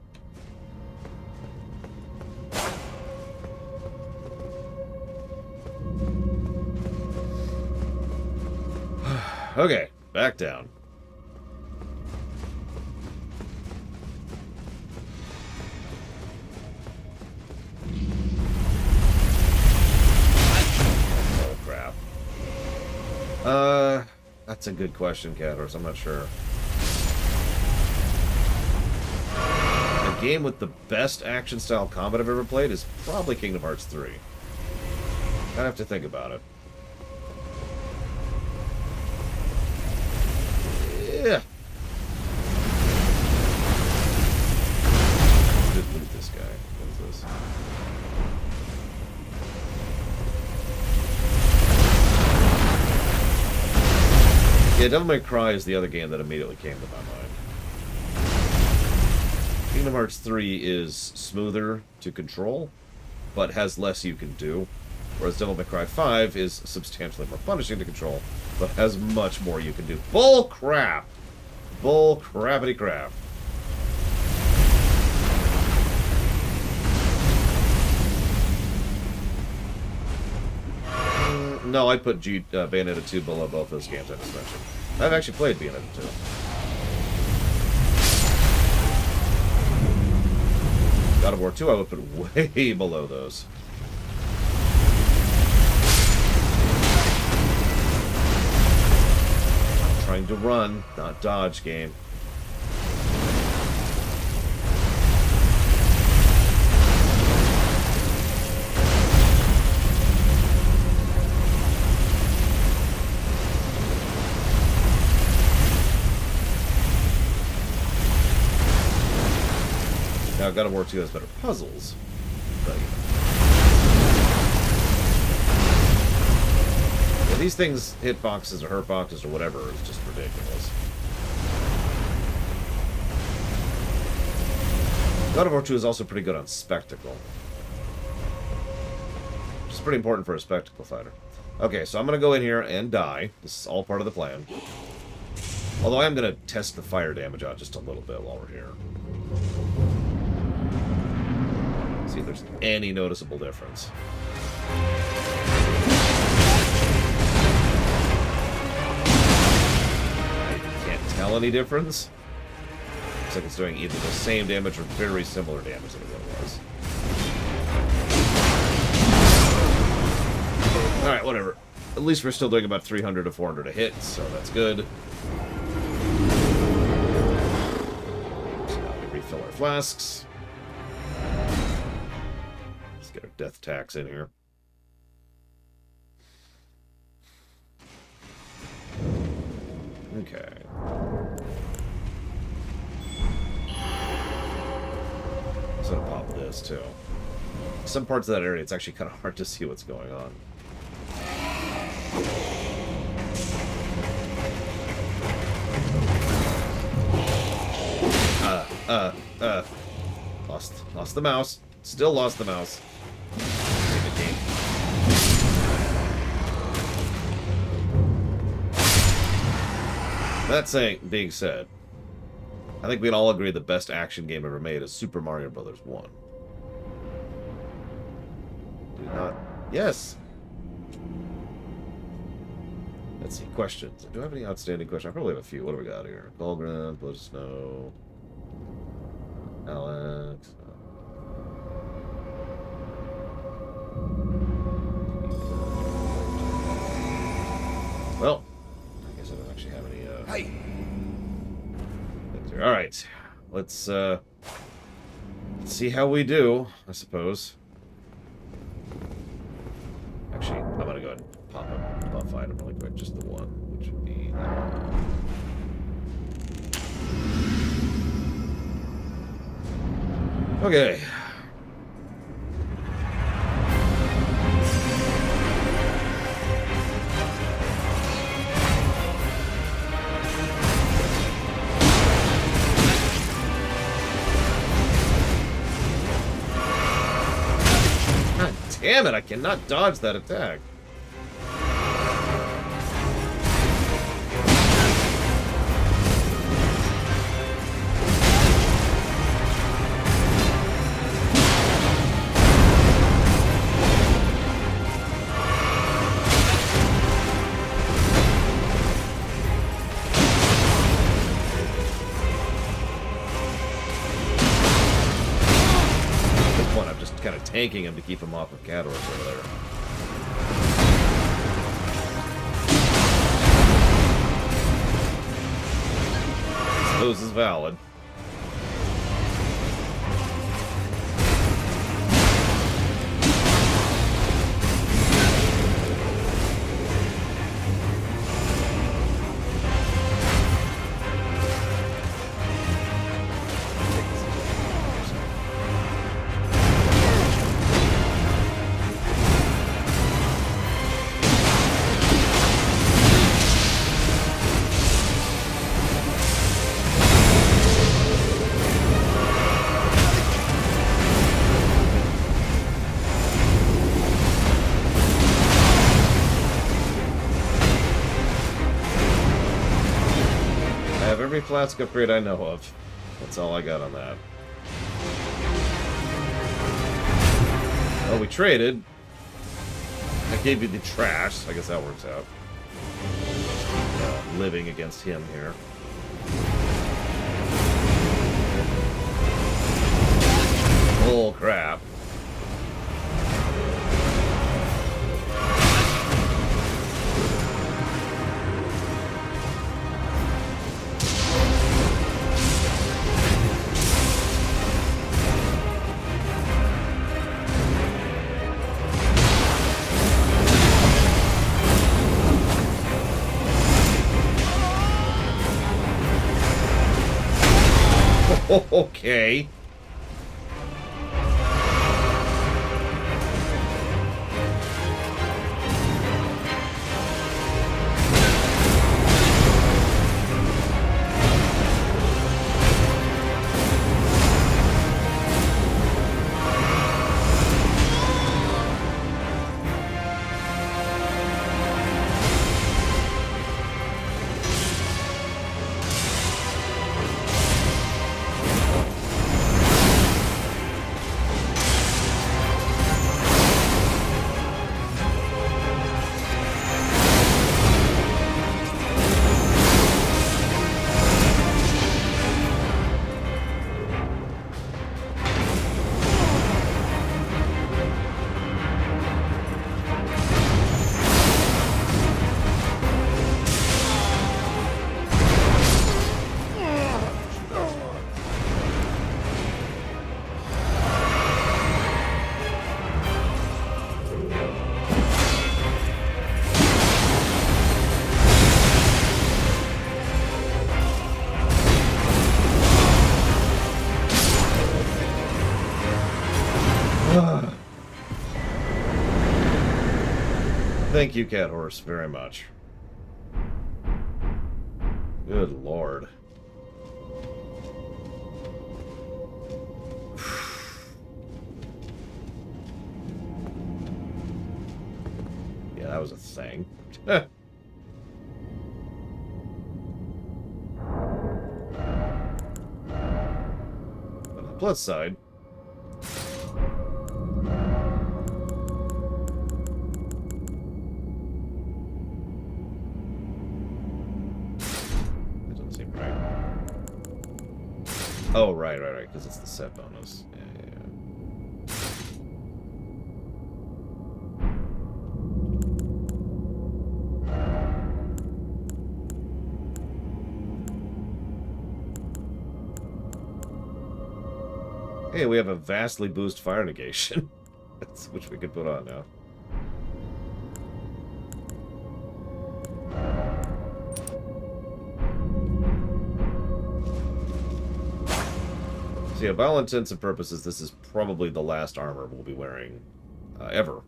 Okay, back down. Oh, crap. That's a good question, Cat Horse. I'm not sure. Game with the best action style combat I've ever played is probably Kingdom Hearts 3. I'd have to think about it. Yeah. Look at this guy. What is this? Yeah, Devil May Cry is the other game that immediately came to my mind. Kingdom Hearts 3 is smoother to control, but has less you can do, whereas Devil May Cry 5 is substantially more punishing to control, but has much more you can do. Bull crap! Bull crappity crap. No, I'd put Bayonetta 2 below both those games I just mentioned. I've actually played Bayonetta 2. God of War 2 I would put way below those. I'm trying to run, not dodge game. Now, God of War 2 has better puzzles, but yeah, these things, hitboxes or hurt boxes or whatever, is just ridiculous. God of War 2 is also pretty good on spectacle, which is pretty important for a spectacle fighter. Okay, so I'm going to go in here and die. This is all part of the plan. Although I am going to test the fire damage out just a little bit while we're here. See if there's any noticeable difference. I can't tell any difference. Looks like it's doing either the same damage or very similar damage than it was. Alright, whatever. At least we're still doing about 300 to 400 a hit, so that's good. So now we refill our flasks. Get our death tax in here. Okay. So to pop this too. Some parts of that area, it's actually kind of hard to see what's going on. Lost the mouse. Still lost the mouse. That being said, I think we'd all agree the best action game ever made is Super Mario Bros. 1. Do not... Yes! Let's see, questions. Do I have any outstanding questions? I probably have a few. What do we got here? Golgren, Blood of Snow, Alex. Well, I guess I don't actually have any. Hey! All right, let's see how we do. I suppose. Actually, I'm gonna go ahead and pop up a buff item really quick, just the one, which would be. Okay. God damn it, I cannot dodge that attack. Kind of tanking him to keep him off of Cadorus over there. I suppose is valid. Every flask upgrade I know of. That's all I got on that. Well, we traded. I gave you the trash, so I guess that works out. Living against him here. Oh, crap. Okay. Thank you, Cat Horse, very much. Good lord. Yeah, that was a thing. On the plus side, Oh, right, because it's the set bonus. Yeah. Hey, we have a vastly boost fire negation, which we could put on now. So yeah, by all intents and purposes, this is probably the last armor we'll be wearing ever.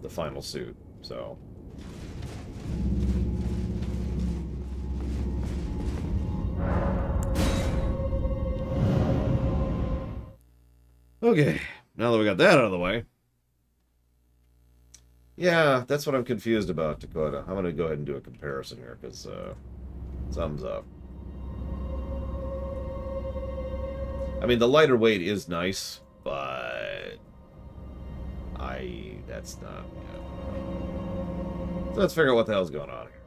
The final suit, so... Okay, now that we got that out of the way. Yeah, that's what I'm confused about, Dakota. I'm going to go ahead and do a comparison here, because thumbs up. I mean, the lighter weight is nice, but... that's not... Yeah. So let's figure out what the hell's going on here.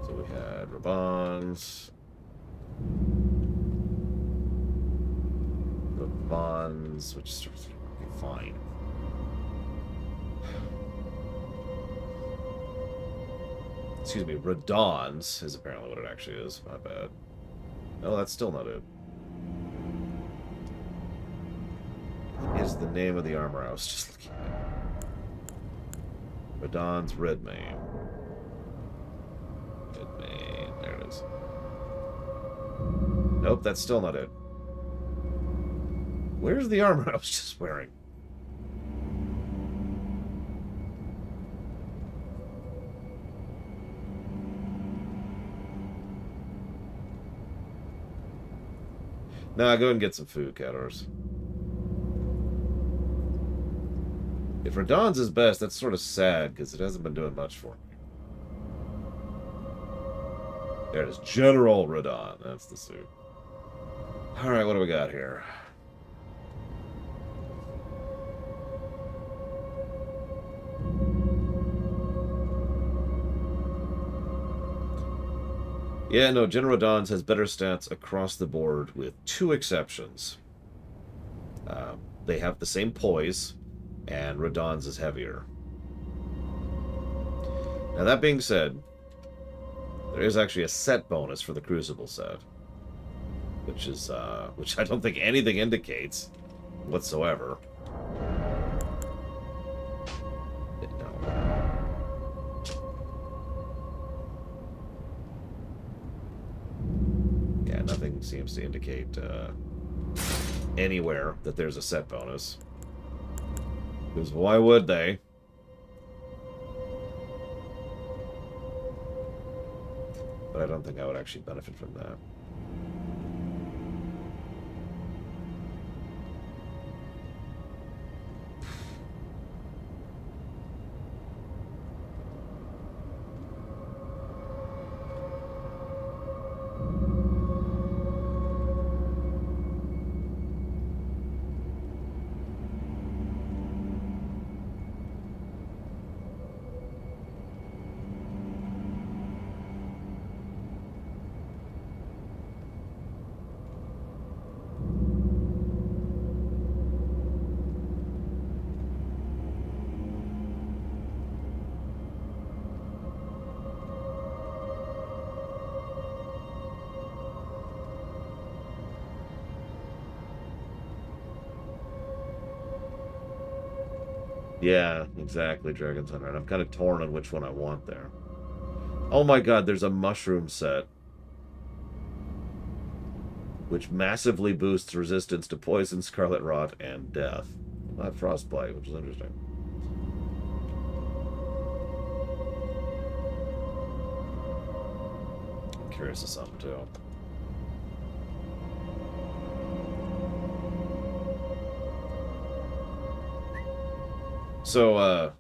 So we had Rabans... The bonds, which starts okay, fine. Excuse me, Radons is apparently what it actually is. My bad. No, that's still not it. What is the name of the armor I was just looking at? Radon's Red Mane. Red Mane, there it is. Nope, that's still not it. Where's the armor I was just wearing? Nah, go ahead and get some food, Cators. If Radon's is best, that's sort of sad, because it hasn't been doing much for me. There it is. General Radon. That's the suit. Alright, what do we got here? Yeah, no, General Radon's has better stats across the board with two exceptions. They have the same poise, and Radon's is heavier. Now, that being said, there is actually a set bonus for the Crucible set, which is, which I don't think anything indicates whatsoever. Nothing seems to indicate anywhere that there's a set bonus. Because why would they? But I don't think I would actually benefit from that. Yeah, exactly, Dragon's Hunter. And I'm kind of torn on which one I want there. Oh my god, there's a mushroom set. Which massively boosts resistance to poison, scarlet rot, and death. Not frostbite, which is interesting. I'm curious of something, too. So,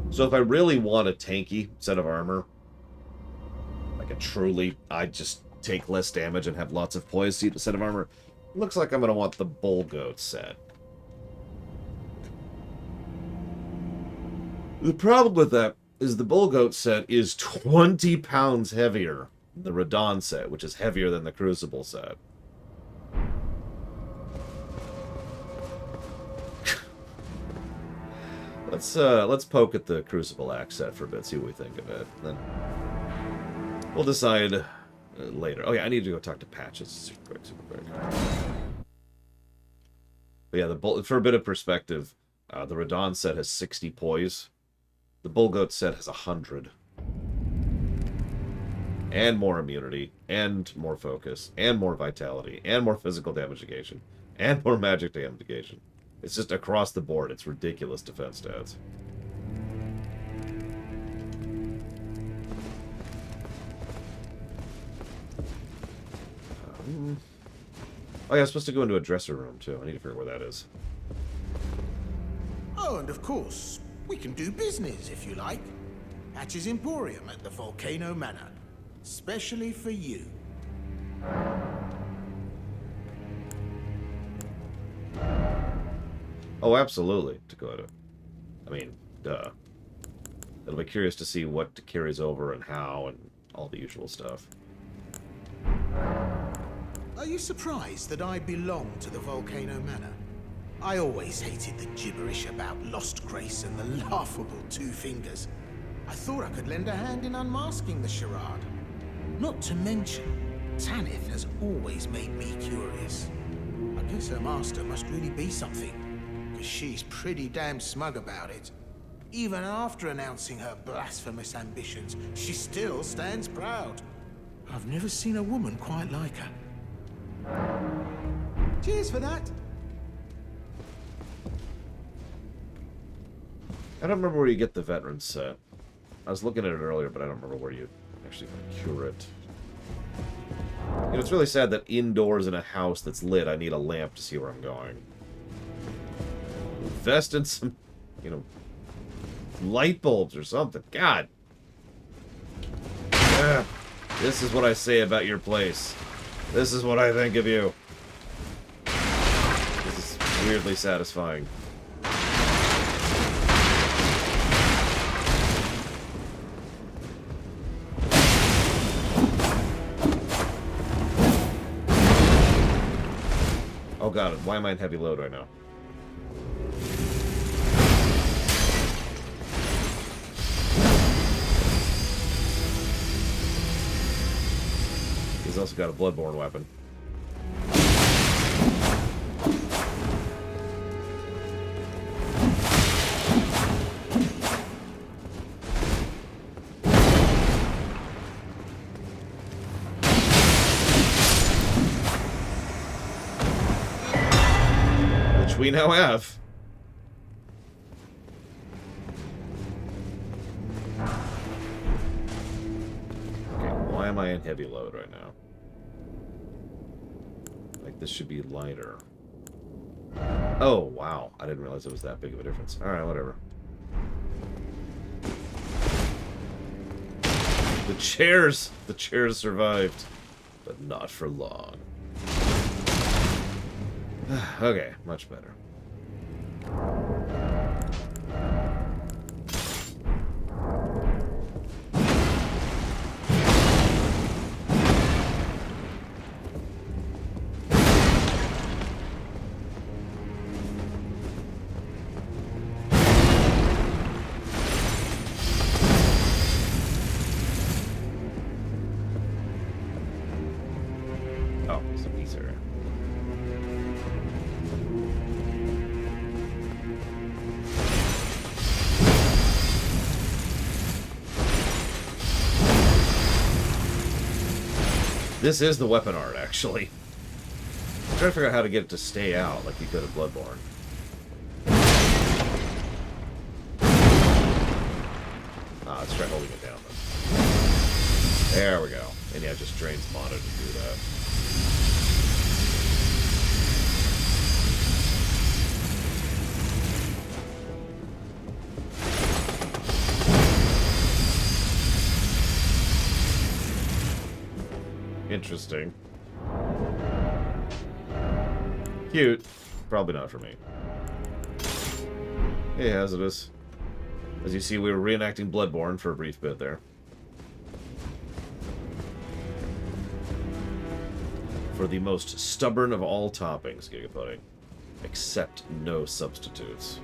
so if I really want a tanky set of armor, like a truly, I just take less damage and have lots of poise set of armor, it looks like I'm going to want the Bull Goat set. The problem with that is the Bull Goat set is 20 pounds heavier than the Radon set, which is heavier than the Crucible set. Let's poke at the Crucible Axe set for a bit, see what we think of it. Then we'll decide later. Oh yeah, I need to go talk to Patches super quick. But yeah, for a bit of perspective, the Radon set has 60 poise. The Bull Goat set has 100. And more immunity, and more focus, and more vitality, and more physical damage negation, and more magic damage negation. It's just across the board. It's ridiculous defense stats. Oh yeah, I'm supposed to go into a dresser room too. I need to figure out where that is. Oh, and of course, we can do business if you like. Patch's Emporium at the Volcano Manor. Specially for you. Oh, absolutely, Dakota. I mean, duh. It'll be curious to see what carries over and how and all the usual stuff. Are you surprised that I belong to the Volcano Manor? I always hated the gibberish about Lost Grace and the laughable Two Fingers. I thought I could lend a hand in unmasking the charade. Not to mention, Tanith has always made me curious. I guess her master must really be something, because she's pretty damn smug about it. Even after announcing her blasphemous ambitions, she still stands proud. I've never seen a woman quite like her. Cheers for that. I don't remember where you get the veteran set. I was looking at it earlier, but I don't remember where you actually procure it. You know, it's really sad that indoors in a house that's lit, I need a lamp to see where I'm going. Invest in some, you know, light bulbs or something. God. Ugh. This is what I say about your place. This is what I think of you. This is weirdly satisfying. Oh god, why am I in heavy load right now? He's also got a bloodborne weapon. Which we now have. Okay, why am I in heavy load right now? Like, this should be lighter. Oh, wow. I didn't realize it was that big of a difference. Alright, whatever. The chairs survived. But not for long. Okay, much better. Oh, it's a piece area. This is the weapon art, actually. I'm trying to figure out how to get it to stay out like you could have Bloodborne. Let's try holding it down then. There we go. And yeah, it just drains mana to do that. Interesting. Cute. Probably not for me. Hey, hazardous. As you see, we were reenacting Bloodborne for a brief bit there. For the most stubborn of all toppings, Gigaputty. Accept no substitutes.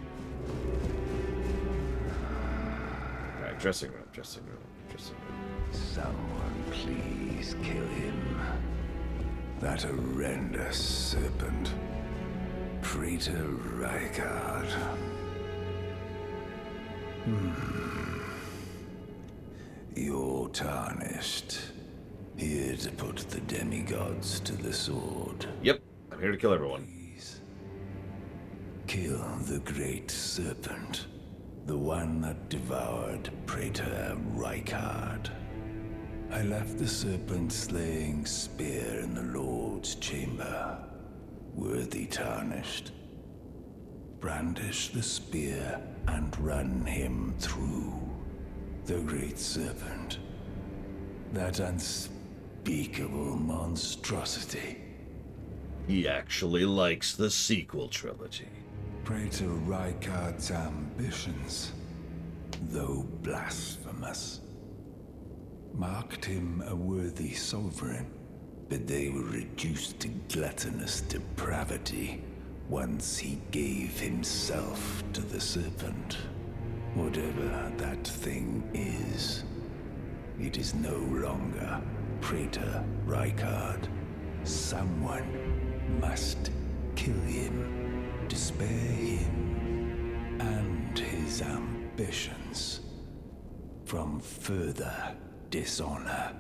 Alright, dressing room, dressing room, dressing room. Someone please kill him. That horrendous serpent. Praetor Rykard. You're tarnished. Here to put the demigods to the sword. Yep, I'm here to kill everyone. Please. Kill the great serpent. The one that devoured Praetor Rykard. I left the serpent-slaying spear in the Lord's chamber. Worthy tarnished. Brandish the spear and run him through. The great serpent. That unspeakable monstrosity. He actually likes the sequel trilogy. Praetor Rykard's ambitions, though blasphemous, marked him a worthy sovereign, but they were reduced to gluttonous depravity once he gave himself to the serpent. Whatever that thing is, it is no longer Praetor Rykard. Someone must kill him to spare him and his ambitions from further dishonor.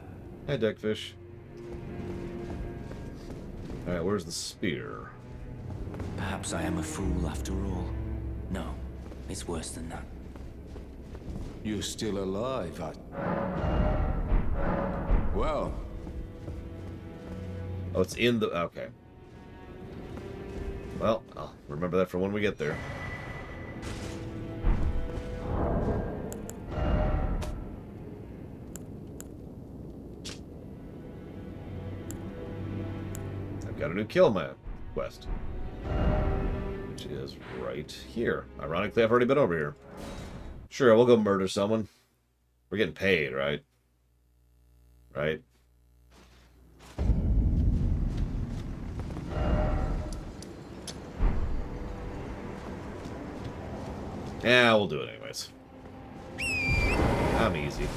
Hi, Deckfish. Alright, where's the spear? Perhaps I am a fool after all. No, it's worse than that. You're still alive, Well, Oh, it's in the... Okay. Well, I'll remember that for when we get there. I've got a new kill in my quest. Which is right here. Ironically, I've already been over here. Sure, we'll go murder someone. We're getting paid, right? Right? Yeah, we'll do it anyways. I'm easy.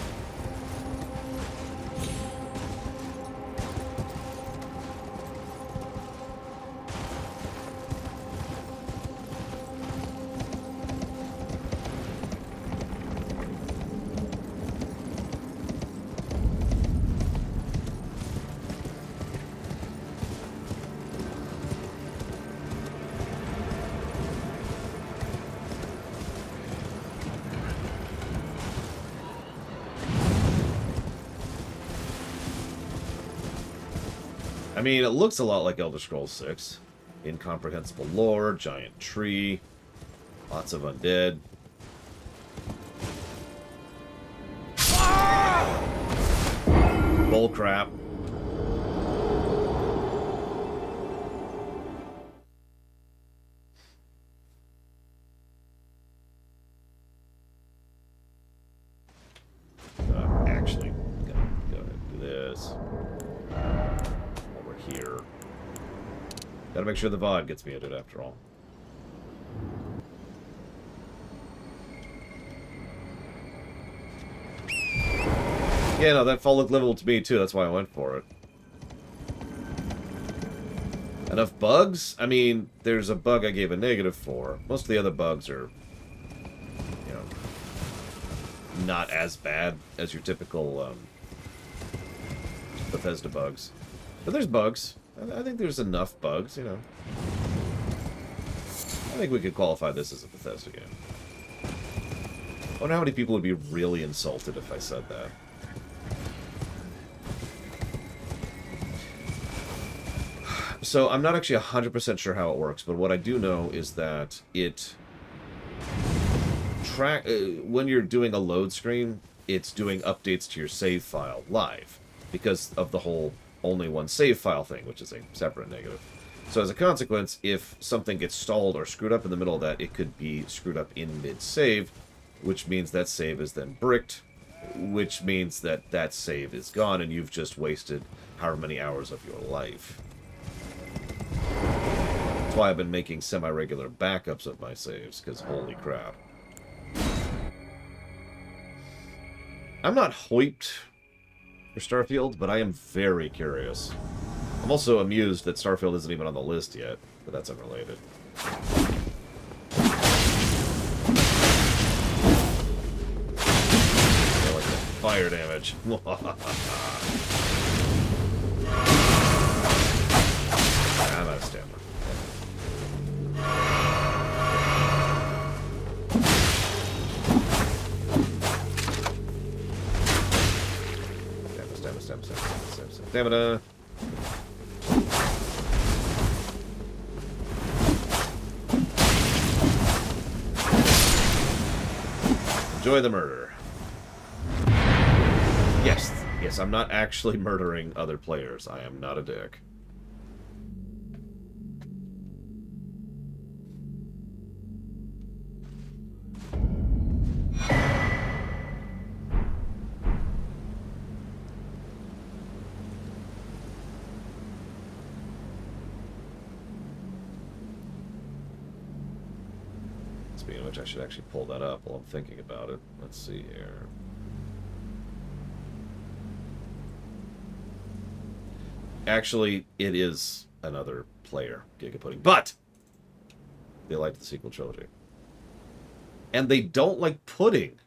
I mean, it looks a lot like Elder Scrolls 6. Incomprehensible lore, giant tree, lots of undead. Bull crap. Actually, gotta go ahead and do this. Over here. Gotta make sure the VOD gets muted after all. Yeah, no, that fall looked livable to me too, that's why I went for it. Enough bugs? I mean, there's a bug I gave a negative for. Most of the other bugs are, you know, not as bad as your typical Bethesda bugs. But there's bugs. I think there's enough bugs, you know. I think we could qualify this as a Bethesda game. I wonder how many people would be really insulted if I said that. So I'm not actually 100% sure how it works, but what I do know is that it when you're doing a load screen, it's doing updates to your save file live because of the whole only one save file thing, which is a separate negative. So as a consequence, if something gets stalled or screwed up in the middle of that, it could be screwed up in mid-save, which means that save is then bricked, which means that that save is gone and you've just wasted however many hours of your life. That's why I've been making semi-regular backups of my saves, because holy crap. I'm not hyped for Starfield, but I am very curious. I'm also amused that Starfield isn't even on the list yet, but that's unrelated. I like that fire damage. I'm out of stamina. Stamina. Enjoy the murder. Yes, I'm not actually murdering other players. I am not a dick. Speaking of which, I should actually pull that up while I'm thinking about it. Let's see here. Actually, it is another player, Gigapudding, but they liked the sequel trilogy. And they don't like pudding.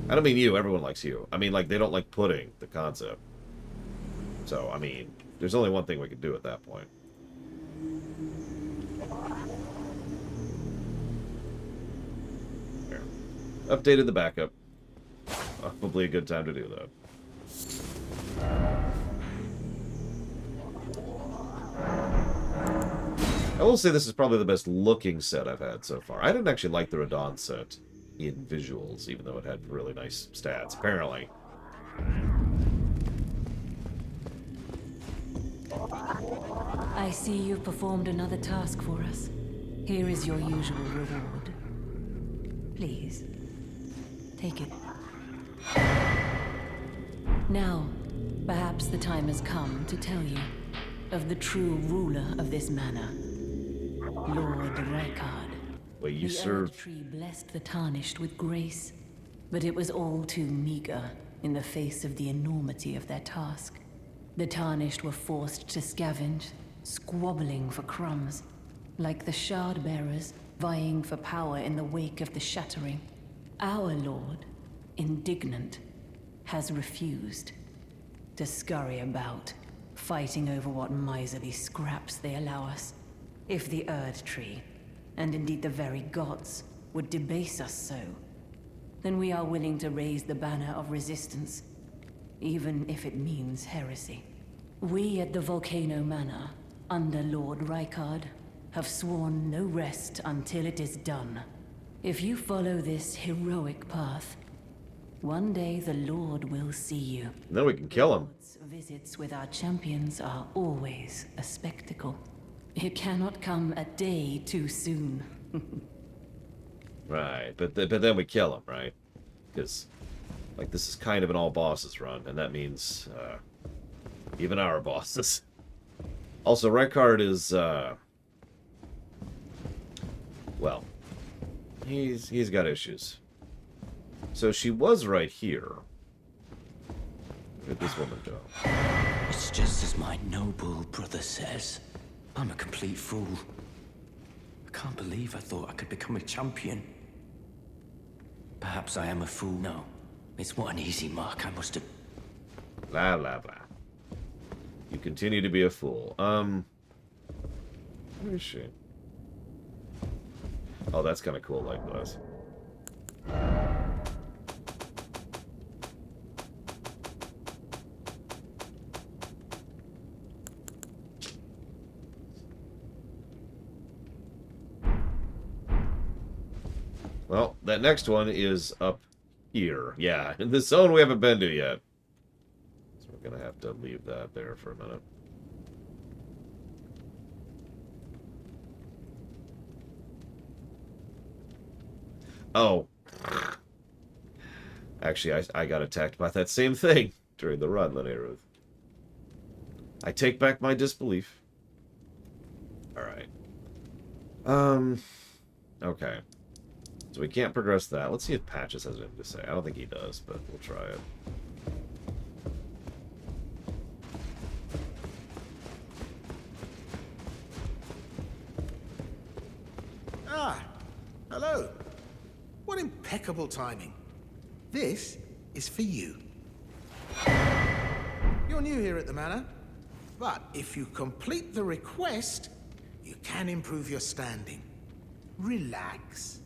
I don't mean you, everyone likes you. I mean, like, they don't like pudding, the concept. So, I mean, there's only one thing we can do at that point. Here. Updated the backup. Probably a good time to do that. I will say this is probably the best looking set I've had so far. I didn't actually like the Radon set in visuals, even though it had really nice stats, apparently. I see you've performed another task for us. Here is your usual reward. Please, take it. Now, perhaps the time has come to tell you of the true ruler of this manor, Lord Rykard. Wait, you The serve... Erd Tree blessed the Tarnished with grace, but it was all too meager in the face of the enormity of their task. The Tarnished were forced to scavenge, squabbling for crumbs, like the Shard Bearers vying for power in the wake of the Shattering. Our Lord, indignant, has refused to scurry about, fighting over what miserly scraps they allow us. If the Erd Tree, and indeed the very gods, would debase us so, then we are willing to raise the banner of resistance, even if it means heresy. We at the Volcano Manor, under Lord Rykard, have sworn no rest until it is done. If you follow this heroic path, one day the Lord will see you. Then we can kill him. Visits with our champions are always a spectacle. It cannot come a day too soon. Right, but then we kill him, right? Because, like, this is kind of an all-bosses run, and that means, even our bosses. Also, Rykard is, well, he's got issues. So she was right here. Where did this woman go? It's just as my noble brother says. I'm a complete fool. I can't believe I thought I could become a champion. Perhaps I am a fool. No, it's what an easy mark I must have... Blah, blah, blah. You continue to be a fool. Where is she? Oh, that's kind of cool, likewise. Well, that next one is up here. Yeah, in this zone we haven't been to yet. So we're gonna have to leave that there for a minute. Oh. Actually, I got attacked by that same thing during the run, Linear. I take back my disbelief. Alright. Okay. So we can't progress that. Let's see if Patches has anything to say. I don't think he does, but we'll try it. Ah, hello. What impeccable timing. This is for you. You're new here at the manor, but if you complete the request, you can improve your standing. Relax.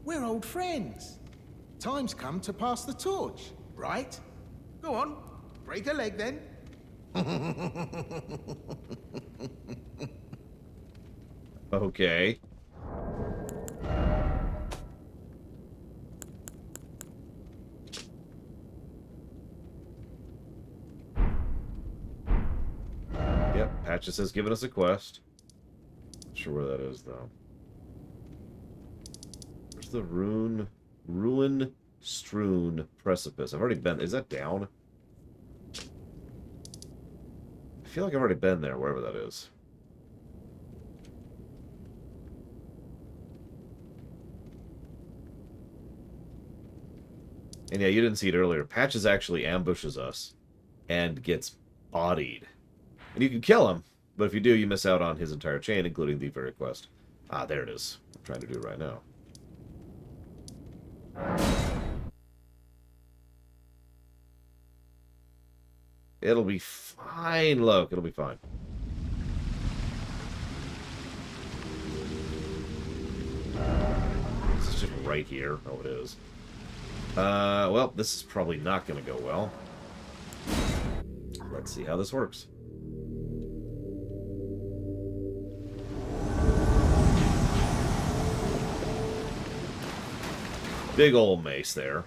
We're old friends. Time's come to pass the torch, right? Go on, break a leg then. Okay. Yep, Patches has given us a quest. Not sure where that is, though. Where's the ruin-strewn precipice? I've already been... Is that down? I feel like I've already been there, wherever that is. And yeah, you didn't see it earlier. Patches actually ambushes us and gets bodied. And you can kill him, but if you do, you miss out on his entire chain, including the very quest. Ah, there it is. I'm trying to do it right now. It'll be fine, Loke. It'll be fine. This is just right here. Oh, it is. Well, this is probably not going to go well. Let's see how this works. Big old mace there.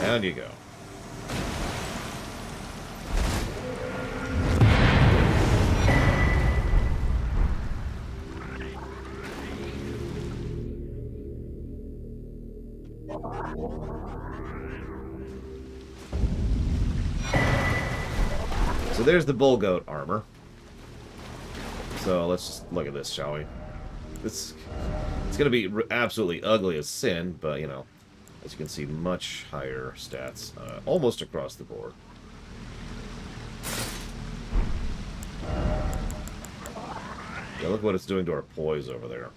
Down you go. So there's the bull goat armor. So let's just look at this, shall we? It's going to be absolutely ugly as sin, but you know. As you can see, much higher stats, almost across the board. Yeah, look what it's doing to our poise over there. Up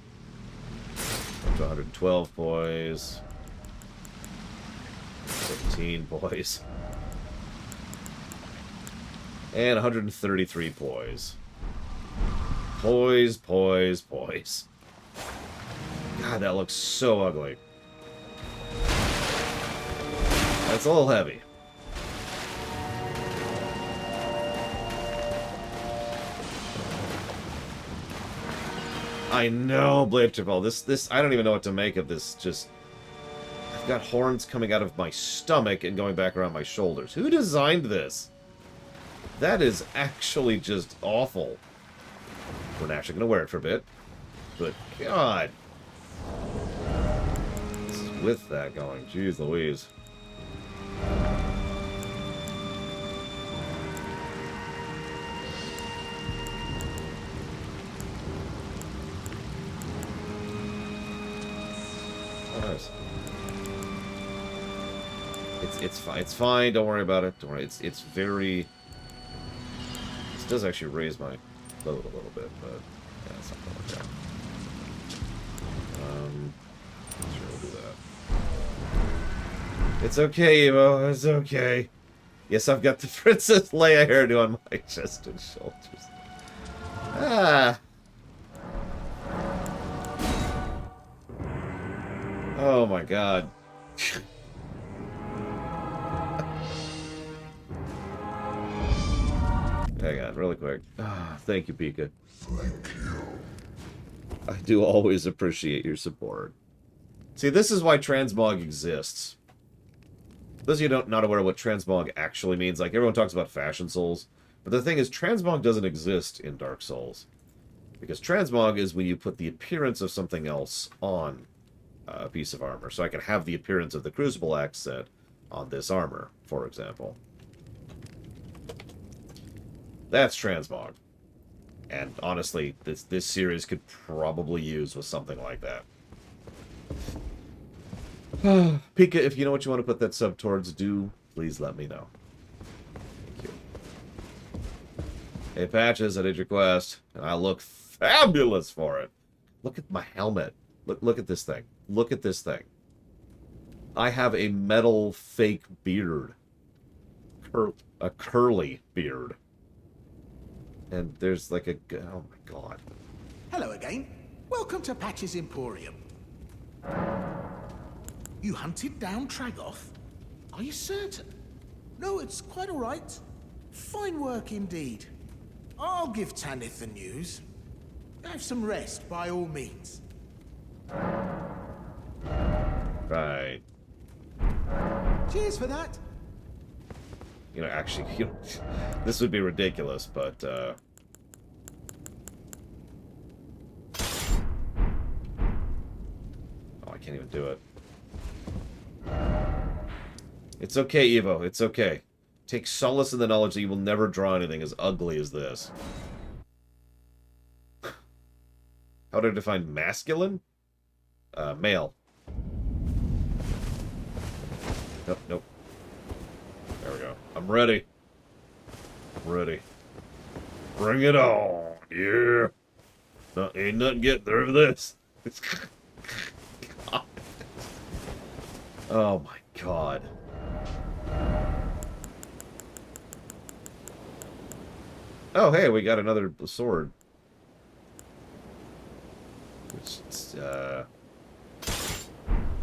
to 112 poise. 15 poise. And 133 poise. Poise, poise, poise. God, that looks so ugly. That's a little heavy. I know, Blade Triple. This, I don't even know what to make of this. Just, I've got horns coming out of my stomach and going back around my shoulders. Who designed this? That is actually just awful. We're naturally going to wear it for a bit. But, God. This is with that going. Jeez Louise. It's fine. It's fine. Don't worry about it. Don't worry. It's very. This does actually raise my load a little bit, but yeah, it's not gonna work It's okay, Evo. It's okay. Yes, I've got the Princess Leia hairdo on my chest and shoulders. Ah. Oh my god. Hang on, really quick. Ah, thank you, Pika. Thank you. I do always appreciate your support. See, this is why transmog exists. Those of you not aware of what transmog actually means, like everyone talks about fashion souls, but the thing is, transmog doesn't exist in Dark Souls. Because transmog is when you put the appearance of something else on a piece of armor. So I can have the appearance of the Crucible Axe set on this armor, for example. That's transmog. And honestly, this series could probably use with something like that. Pika, if you know what you want to put that sub towards, do please let me know. Thank you. Hey, Patches, I did your quest, and I look fabulous for it. Look at my helmet. Look at this thing. Look at this thing. I have a metal fake beard. A curly beard. And there's like a... Oh my god. Hello again. Welcome to Patch's Emporium. You hunted down Tragoth? Are you certain? No, it's quite all right. Fine work indeed. I'll give Tanith the news. Have some rest, by all means. Right. Cheers for that. You know, actually, this would be ridiculous, but, oh, I can't even do it. It's okay, Evo. It's okay. Take solace in the knowledge that you will never draw anything as ugly as this. How to define masculine? Male. Nope, nope. There we go. I'm ready. I'm ready. Bring it on. Yeah. Ain't nothing getting through this. God. Oh my god. Oh, hey, we got another sword. Which,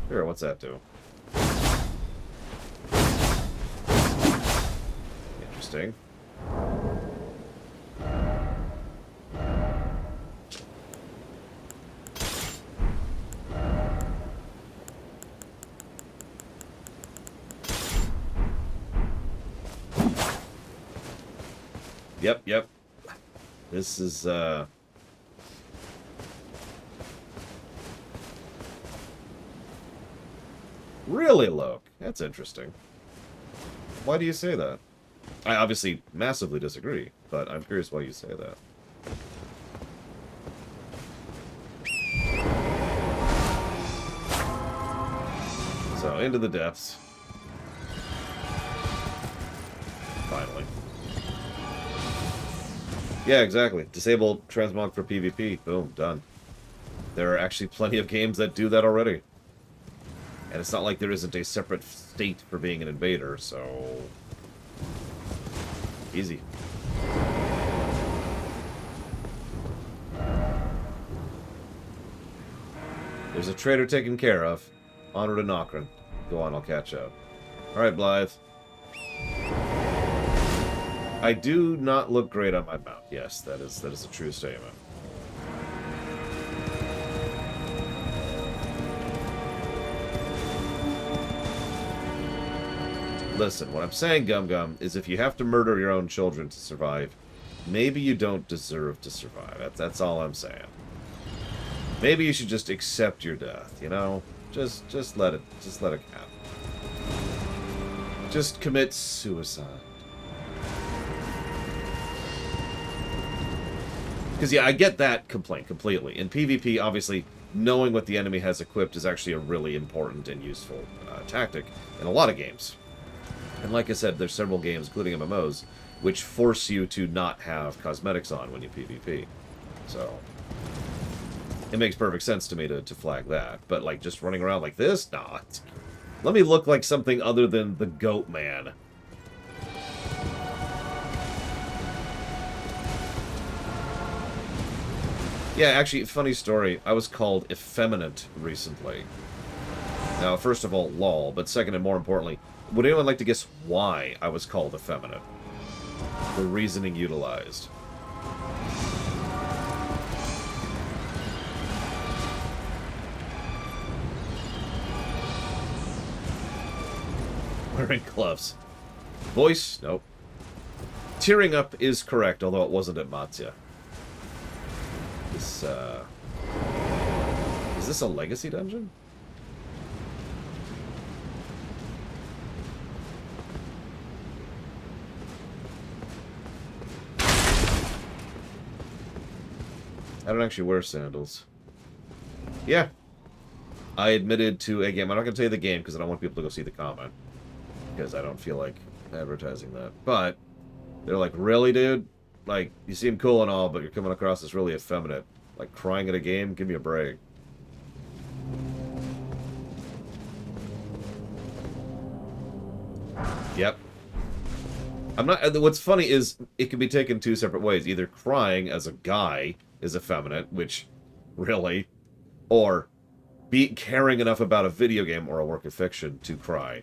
here, what's that do? Interesting. Yep. This is, really low. That's interesting. Why do you say that? I obviously massively disagree, but I'm curious why you say that. So, into the depths. Finally. Yeah, exactly. Disable transmog for PvP. Boom, done. There are actually plenty of games that do that already. And it's not like there isn't a separate state for being an invader, so... Easy. There's a traitor taken care of. Onward to Nokrin. Go on, I'll catch up. Alright, Blythe. I do not look great on my mount. Yes, that is a true statement. Listen, what I'm saying, Gum Gum, is if you have to murder your own children to survive, maybe you don't deserve to survive. That's all I'm saying. Maybe you should just accept your death, you know? Just let it happen. Just commit suicide. Because, yeah, I get that complaint completely. In PvP, obviously, knowing what the enemy has equipped is actually a really important and useful tactic in a lot of games. And like I said, there's several games, including MMOs, which force you to not have cosmetics on when you PvP. So, it makes perfect sense to me to flag that. But, like, just running around like this? Nah. Let me look like something other than the Goat Man. Yeah, actually, funny story. I was called effeminate recently. Now, first of all, lol, but second and more importantly, would anyone like to guess why I was called effeminate? The reasoning utilized. Wearing gloves. Voice? Nope. Tearing up is correct, although it wasn't at Matsya. This, is this a legacy dungeon? I don't actually wear sandals. Yeah. I admitted to a game. I'm not going to tell you the game because I don't want people to go see the comment. Because I don't feel like advertising that. But they're like, really, dude? Like, you seem cool and all, but you're coming across as really effeminate. Like, crying at a game? Give me a break. Yep. I'm not... What's funny is, it can be taken two separate ways. Either crying as a guy is effeminate, which, really, or caring enough about a video game or a work of fiction to cry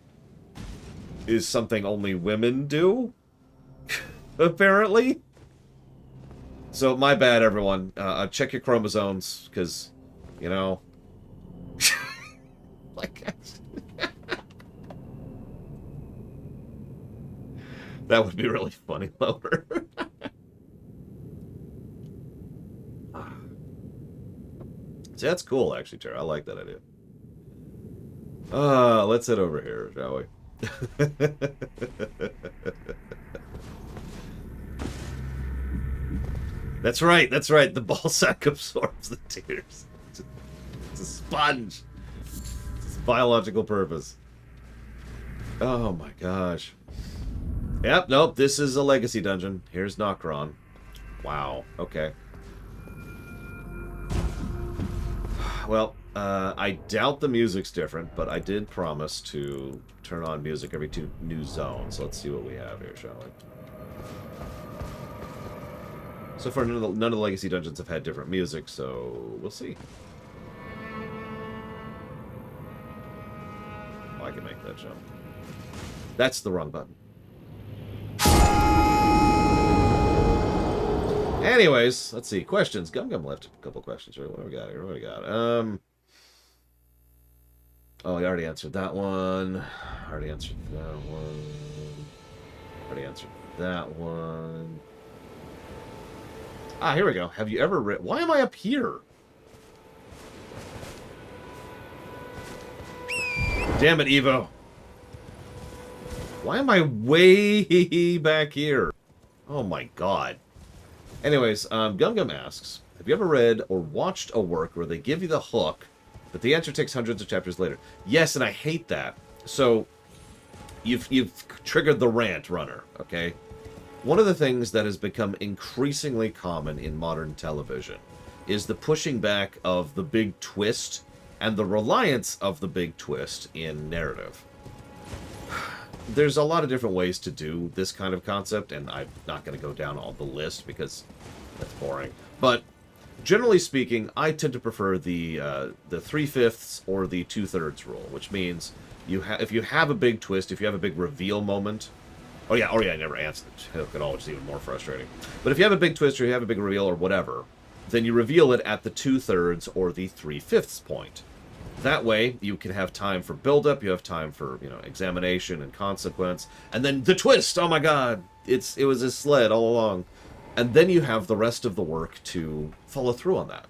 is something only women do, apparently. So, my bad, everyone. Check your chromosomes, because, you know... like... that would be really funny, Lower. See, that's cool, actually, Tara. I like that idea. Let's head over here, shall we? That's right, that's right. The ball sack absorbs the tears. It's a sponge. It's a biological purpose. Oh my gosh. Yep, nope, this is a legacy dungeon. Here's Nokron. Wow, okay. Well, I doubt the music's different, but I did promise to turn on music every 2 new zones. Let's see what we have here, shall we? So far, none of the legacy dungeons have had different music, so we'll see. Oh, I can make that jump. That's the wrong button. Anyways, let's see. Questions. Gum left a couple questions. Right? What do we got here? What do we got? Oh, I already answered that one. Already answered that one. Already answered that one. Ah, here we go. Have you ever read... Why am I up here? Damn it, Evo. Why am I way back here? Oh my god. Anyways, Gum asks, have you ever read or watched a work where they give you the hook, but the answer takes hundreds of chapters later? Yes, and I hate that. So, you've triggered the rant runner, okay? One of the things that has become increasingly common in modern television is the pushing back of the big twist and the reliance of the big twist in narrative. There's a lot of different ways to do this kind of concept, and I'm not going to go down all the list because that's boring. But generally speaking, I tend to prefer the 3/5 or the 2/3 rule, which means if you have a big twist, if you have a big reveal moment. Oh yeah, I never answered it. Hook at all, which is even more frustrating. But if you have a big twist or you have a big reveal or whatever, then you reveal it at the 2/3 or the 3/5 point. That way, you can have time for build-up, you have time for, examination and consequence, and then the twist! Oh my god! It was a sled all along. And then you have the rest of the work to follow through on that,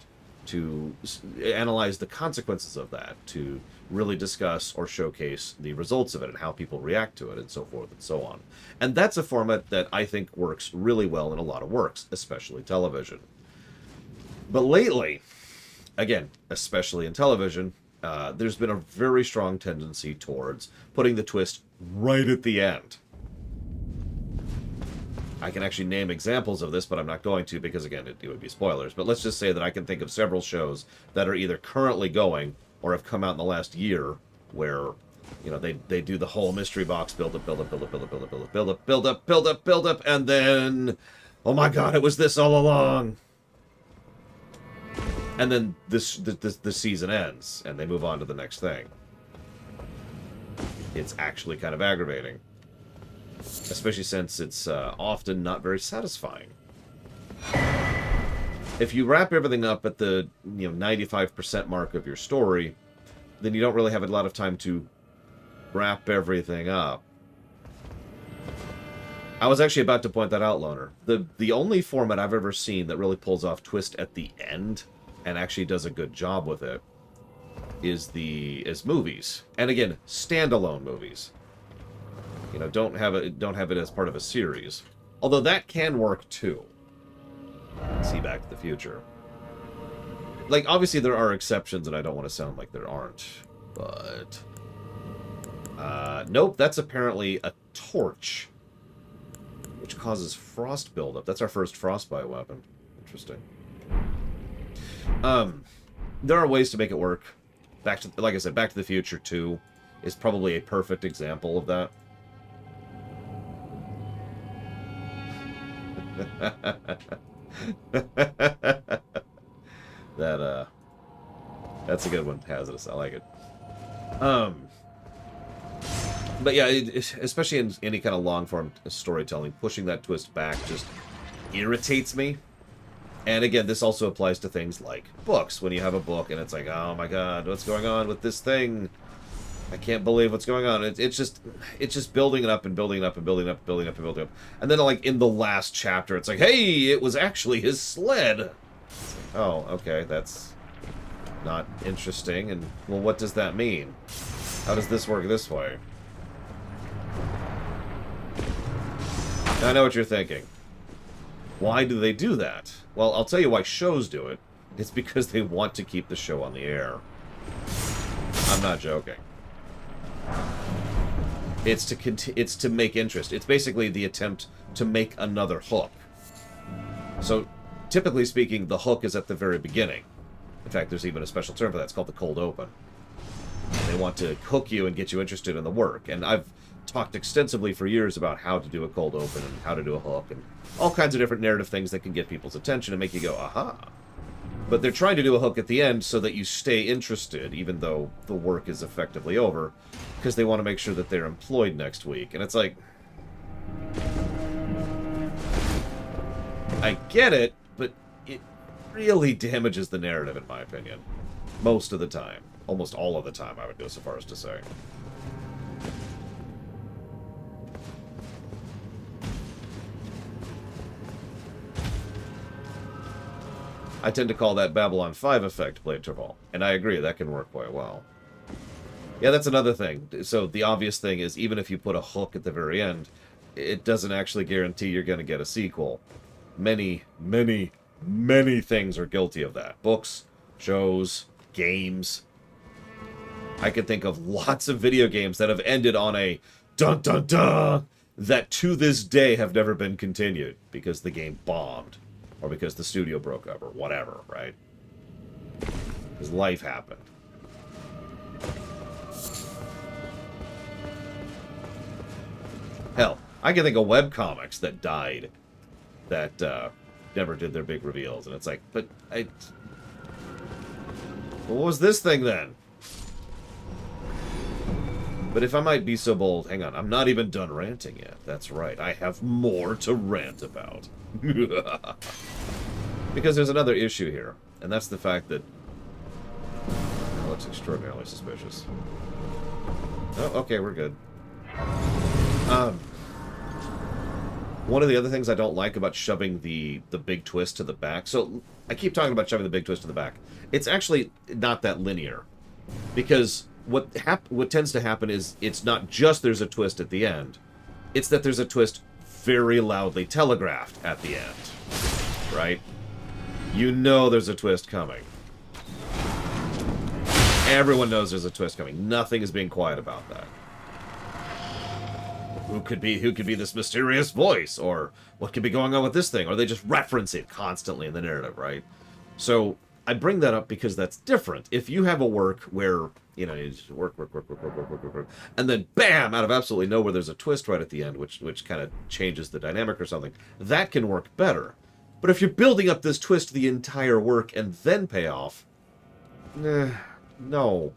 to analyze the consequences of that, to really discuss or showcase the results of it and how people react to it, and so forth and so on. And that's a format that I think works really well in a lot of works, especially television. But lately, again, especially in television, there's been a very strong tendency towards putting the twist right at the end. I can actually name examples of this, but I'm not going to because, again, it would be spoilers. But let's just say that I can think of several shows that are either currently going or have come out in the last year where You know, they do the whole mystery box build up, build up, build up, build up, build up, build up, build up, build up, build up, build up, and then, oh my god, it was this all along. And then the season ends, and they move on to the next thing. It's actually kind of aggravating. Especially since it's often not very satisfying. If you wrap everything up at the 95% mark of your story, then you don't really have a lot of time to wrap everything up. I was actually about to point that out, Loner. The only format I've ever seen that really pulls off twist at the end and actually does a good job with it is movies. And again, standalone movies. You know, don't have it as part of a series. Although that can work too. See Back to the Future. Like, obviously there are exceptions, and I don't want to sound like there aren't. But nope, that's apparently a torch, which causes frost buildup. That's our first frostbite weapon. Interesting. There are ways to make it work. Like I said, Back to the Future 2 is probably a perfect example of that. That's a good one, Hazardous. I like it. But yeah, especially in any kind of long-form storytelling, pushing that twist back just irritates me. And again, this also applies to things like books. When you have a book and it's like, oh my god, what's going on with this thing? I can't believe what's going on. It's just building it up and building it up and building it up and building it up and building it up. And then like in the last chapter, it's like, hey, it was actually his sled. Oh, okay, that's not interesting. And well, what does that mean? How does this work this way? Now, I know what you're thinking. Why do they do that? Well, I'll tell you why shows do it. It's because they want to keep the show on the air. I'm not joking. It's to make interest. It's basically the attempt to make another hook. So, typically speaking, the hook is at the very beginning. In fact, there's even a special term for that. It's called the cold open. They want to hook you and get you interested in the work. And I've talked extensively for years about how to do a cold open and how to do a hook and all kinds of different narrative things that can get people's attention and make you go, aha. But they're trying to do a hook at the end so that you stay interested, even though the work is effectively over, because they want to make sure that they're employed next week. And it's like, I get it, but it really damages the narrative, in my opinion. Most of the time. Almost all of the time, I would go so far as to say. I tend to call that Babylon 5 effect, Blade Travel. And I agree, that can work quite well. Yeah, that's another thing. So the obvious thing is, even if you put a hook at the very end, it doesn't actually guarantee you're going to get a sequel. Many, many, many things are guilty of that. Books, shows, games. I can think of lots of video games that have ended on a dun-dun-dun that to this day have never been continued because the game bombed. Or because the studio broke up, or whatever, right? Because life happened. Hell, I can think of webcomics that died, that never did their big reveals, and it's like, but what was this thing then? But if I might be so bold, hang on, I'm not even done ranting yet. That's right, I have more to rant about. Because there's another issue here, and that's the fact that that looks extraordinarily suspicious. Oh, okay, we're good. One of the other things I don't like about shoving the big twist to the back, so I keep talking about shoving the big twist to the back. It's actually not that linear, because what tends to happen is it's not just there's a twist at the end, it's that there's a twist very loudly telegraphed at the end, right? You know there's a twist coming. Everyone knows there's a twist coming. Nothing is being quiet about that. Who could be this mysterious voice? Or what could be going on with this thing? Or they just reference it constantly in the narrative, right? So I bring that up because that's different. If you have a work where You know, you just work, and then bam, out of absolutely nowhere, there's a twist right at the end, which kind of changes the dynamic or something. That can work better. But if you're building up this twist the entire work and then pay off, no.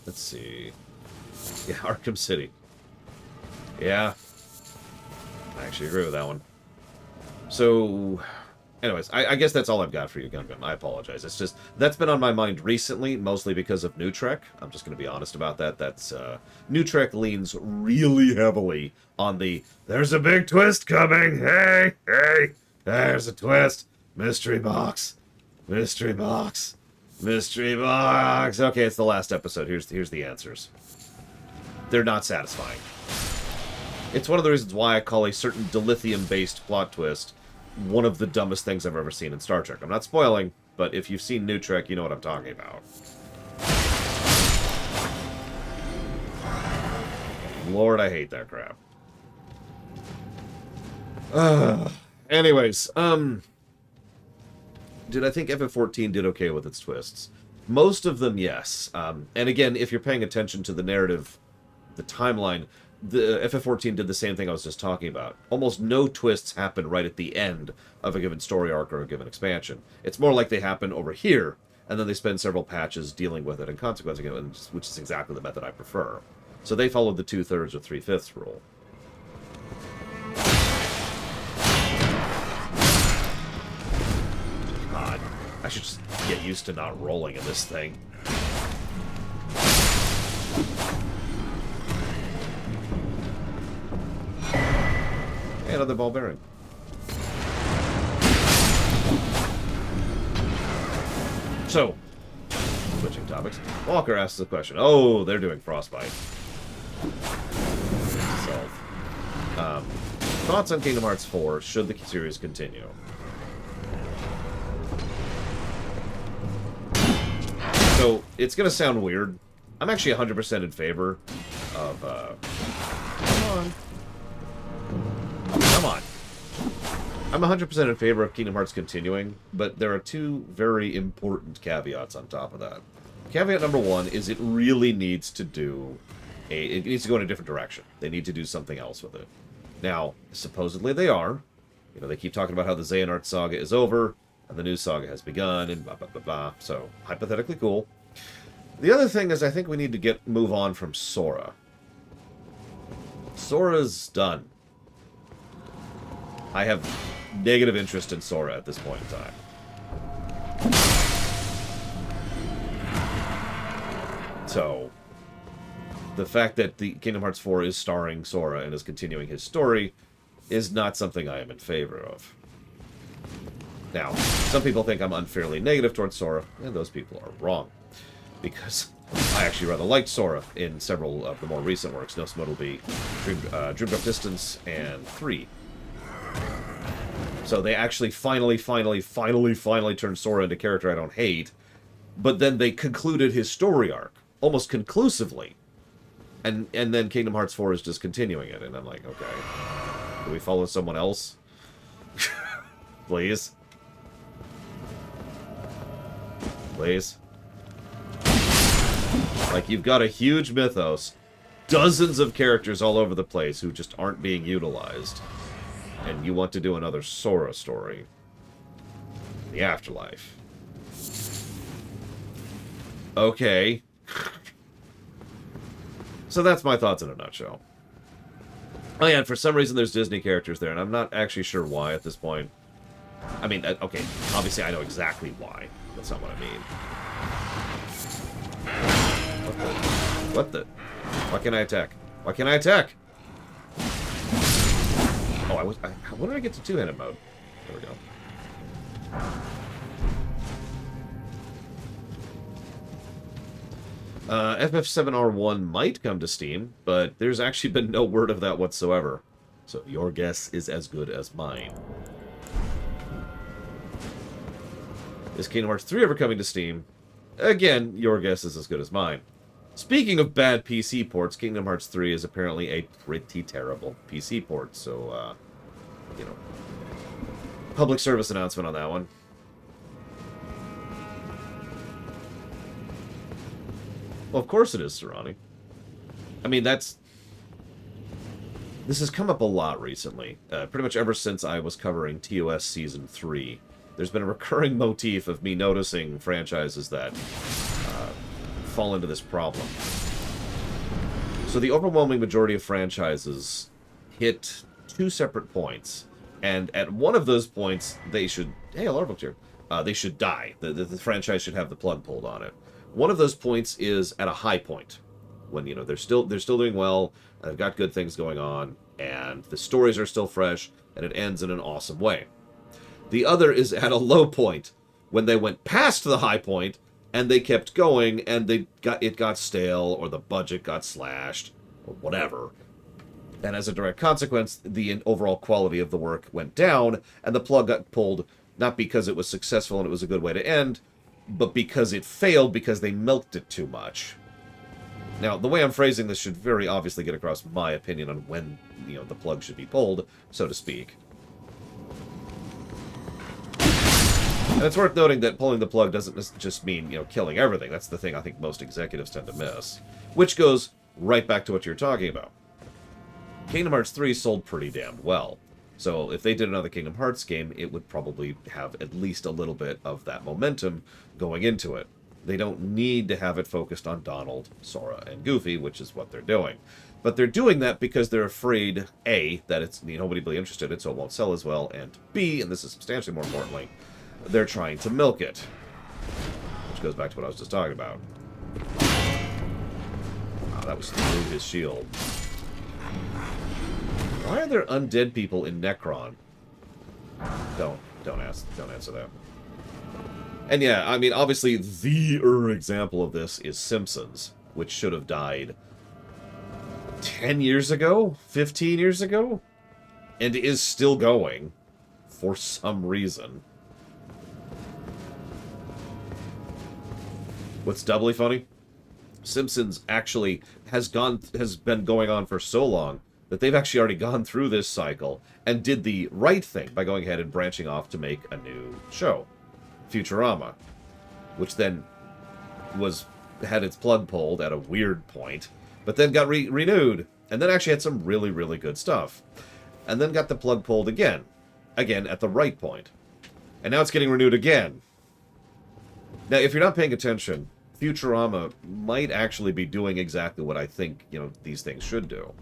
Let's see. Yeah, Arkham City. Yeah. I actually agree with that one. So, anyways, I guess that's all I've got for you, Gungun. I apologize. It's just, that's been on my mind recently, mostly because of New Trek. I'm just going to be honest about that. That's, New Trek leans really heavily on the, there's a big twist coming, hey, there's a twist, mystery box, mystery box, mystery box. Okay, it's the last episode. Here's the answers. They're not satisfying. It's one of the reasons why I call a certain dilithium-based plot twist one of the dumbest things I've ever seen in Star Trek. I'm not spoiling, but if you've seen New Trek, you know what I'm talking about. Lord, I hate that crap. Anyways, did I think FF14 did okay with its twists? Most of them, yes. And again, if you're paying attention to the narrative, the timeline, the FF14 did the same thing I was just talking about. Almost no twists happen right at the end of a given story arc or a given expansion. It's more like they happen over here, and then they spend several patches dealing with it and consequencing it, which is exactly the method I prefer. So they followed the 2/3 or 3/5 rule. God, I should just get used to not rolling in this thing. Hey, another ball bearing. So, switching topics. Walker asks a question. Oh, they're doing Frostbite. Thoughts on Kingdom Hearts 4? Should the series continue? So, it's going to sound weird. I'm actually 100% in favor of... Come on. I'm 100% in favor of Kingdom Hearts continuing, but there are two very important caveats on top of that. Caveat number one is it really needs to do it needs to go in a different direction. They need to do something else with it. Now, supposedly they are. You know, they keep talking about how the Xehanort saga is over, and the new saga has begun, and blah, blah, blah, blah. So, hypothetically cool. The other thing is I think we need to move on from Sora. Sora's done. I have negative interest in Sora at this point in time. So, the fact that the Kingdom Hearts 4 is starring Sora and is continuing his story is not something I am in favor of. Now, some people think I'm unfairly negative towards Sora, and those people are wrong. Because I actually rather liked Sora in several of the more recent works, most notably Dream Drop Distance and 3. So they actually finally turned Sora into a character I don't hate, but then they concluded his story arc, almost conclusively. And then Kingdom Hearts 4 is just continuing it, and I'm like, okay. Do we follow someone else? Please? Please? Like, you've got a huge mythos, dozens of characters all over the place who just aren't being utilized, and you want to do another Sora story. The Afterlife. Okay. So that's my thoughts in a nutshell. Oh yeah, and for some reason there's Disney characters there, and I'm not actually sure why at this point. I mean, okay, obviously I know exactly why. That's not what I mean. What the? Why can't I attack? Why can't I attack? Oh, when did I get to two-handed mode? There we go. FF7R1 might come to Steam, but there's actually been no word of that whatsoever. So your guess is as good as mine. Is Kingdom Hearts 3 ever coming to Steam? Again, your guess is as good as mine. Speaking of bad PC ports, Kingdom Hearts 3 is apparently a pretty terrible PC port, so, you know, public service announcement on that one. Well, of course it is, Serrani. I mean, this has come up a lot recently. Pretty much ever since I was covering TOS Season 3. There's been a recurring motif of me noticing franchises that fall into this problem. So the overwhelming majority of franchises hit two separate points. And at one of those points, they should... Hey, Alarvook's here. They should die. The franchise should have the plug pulled on it. One of those points is at a high point. When, you know, they're still doing well, they've got good things going on, and the stories are still fresh, and it ends in an awesome way. The other is at a low point, when they went past the high point, and they kept going, and it got stale, or the budget got slashed, or whatever. And as a direct consequence, the overall quality of the work went down, and the plug got pulled, not because it was successful and it was a good way to end, but because it failed because they milked it too much. Now, the way I'm phrasing this should very obviously get across my opinion on when, you know, the plug should be pulled, so to speak. And it's worth noting that pulling the plug doesn't just mean, you know, killing everything. That's the thing I think most executives tend to miss. Which goes right back to what you're talking about. Kingdom Hearts 3 sold pretty damn well. So if they did another Kingdom Hearts game, it would probably have at least a little bit of that momentum going into it. They don't need to have it focused on Donald, Sora, and Goofy, which is what they're doing. But they're doing that because they're afraid, A, that it's nobody will be interested in it, so it won't sell as well, and B, and this is substantially more importantly, they're trying to milk it. Which goes back to what I was just talking about. Wow, that was through his shield. Why are there undead people in Necron? Don't answer that. And yeah, I mean, obviously, the example of this is Simpsons, which should have died 10 years ago? 15 years ago? And is still going, for some reason. What's doubly funny? Simpsons actually has been going on for so long that they've actually already gone through this cycle and did the right thing by going ahead and branching off to make a new show. Futurama, which then had its plug pulled at a weird point, but then got renewed, and then actually had some really, really good stuff. And then got the plug pulled again at the right point. And now it's getting renewed again. Now, if you're not paying attention, Futurama might actually be doing exactly what I think, you know, these things should do.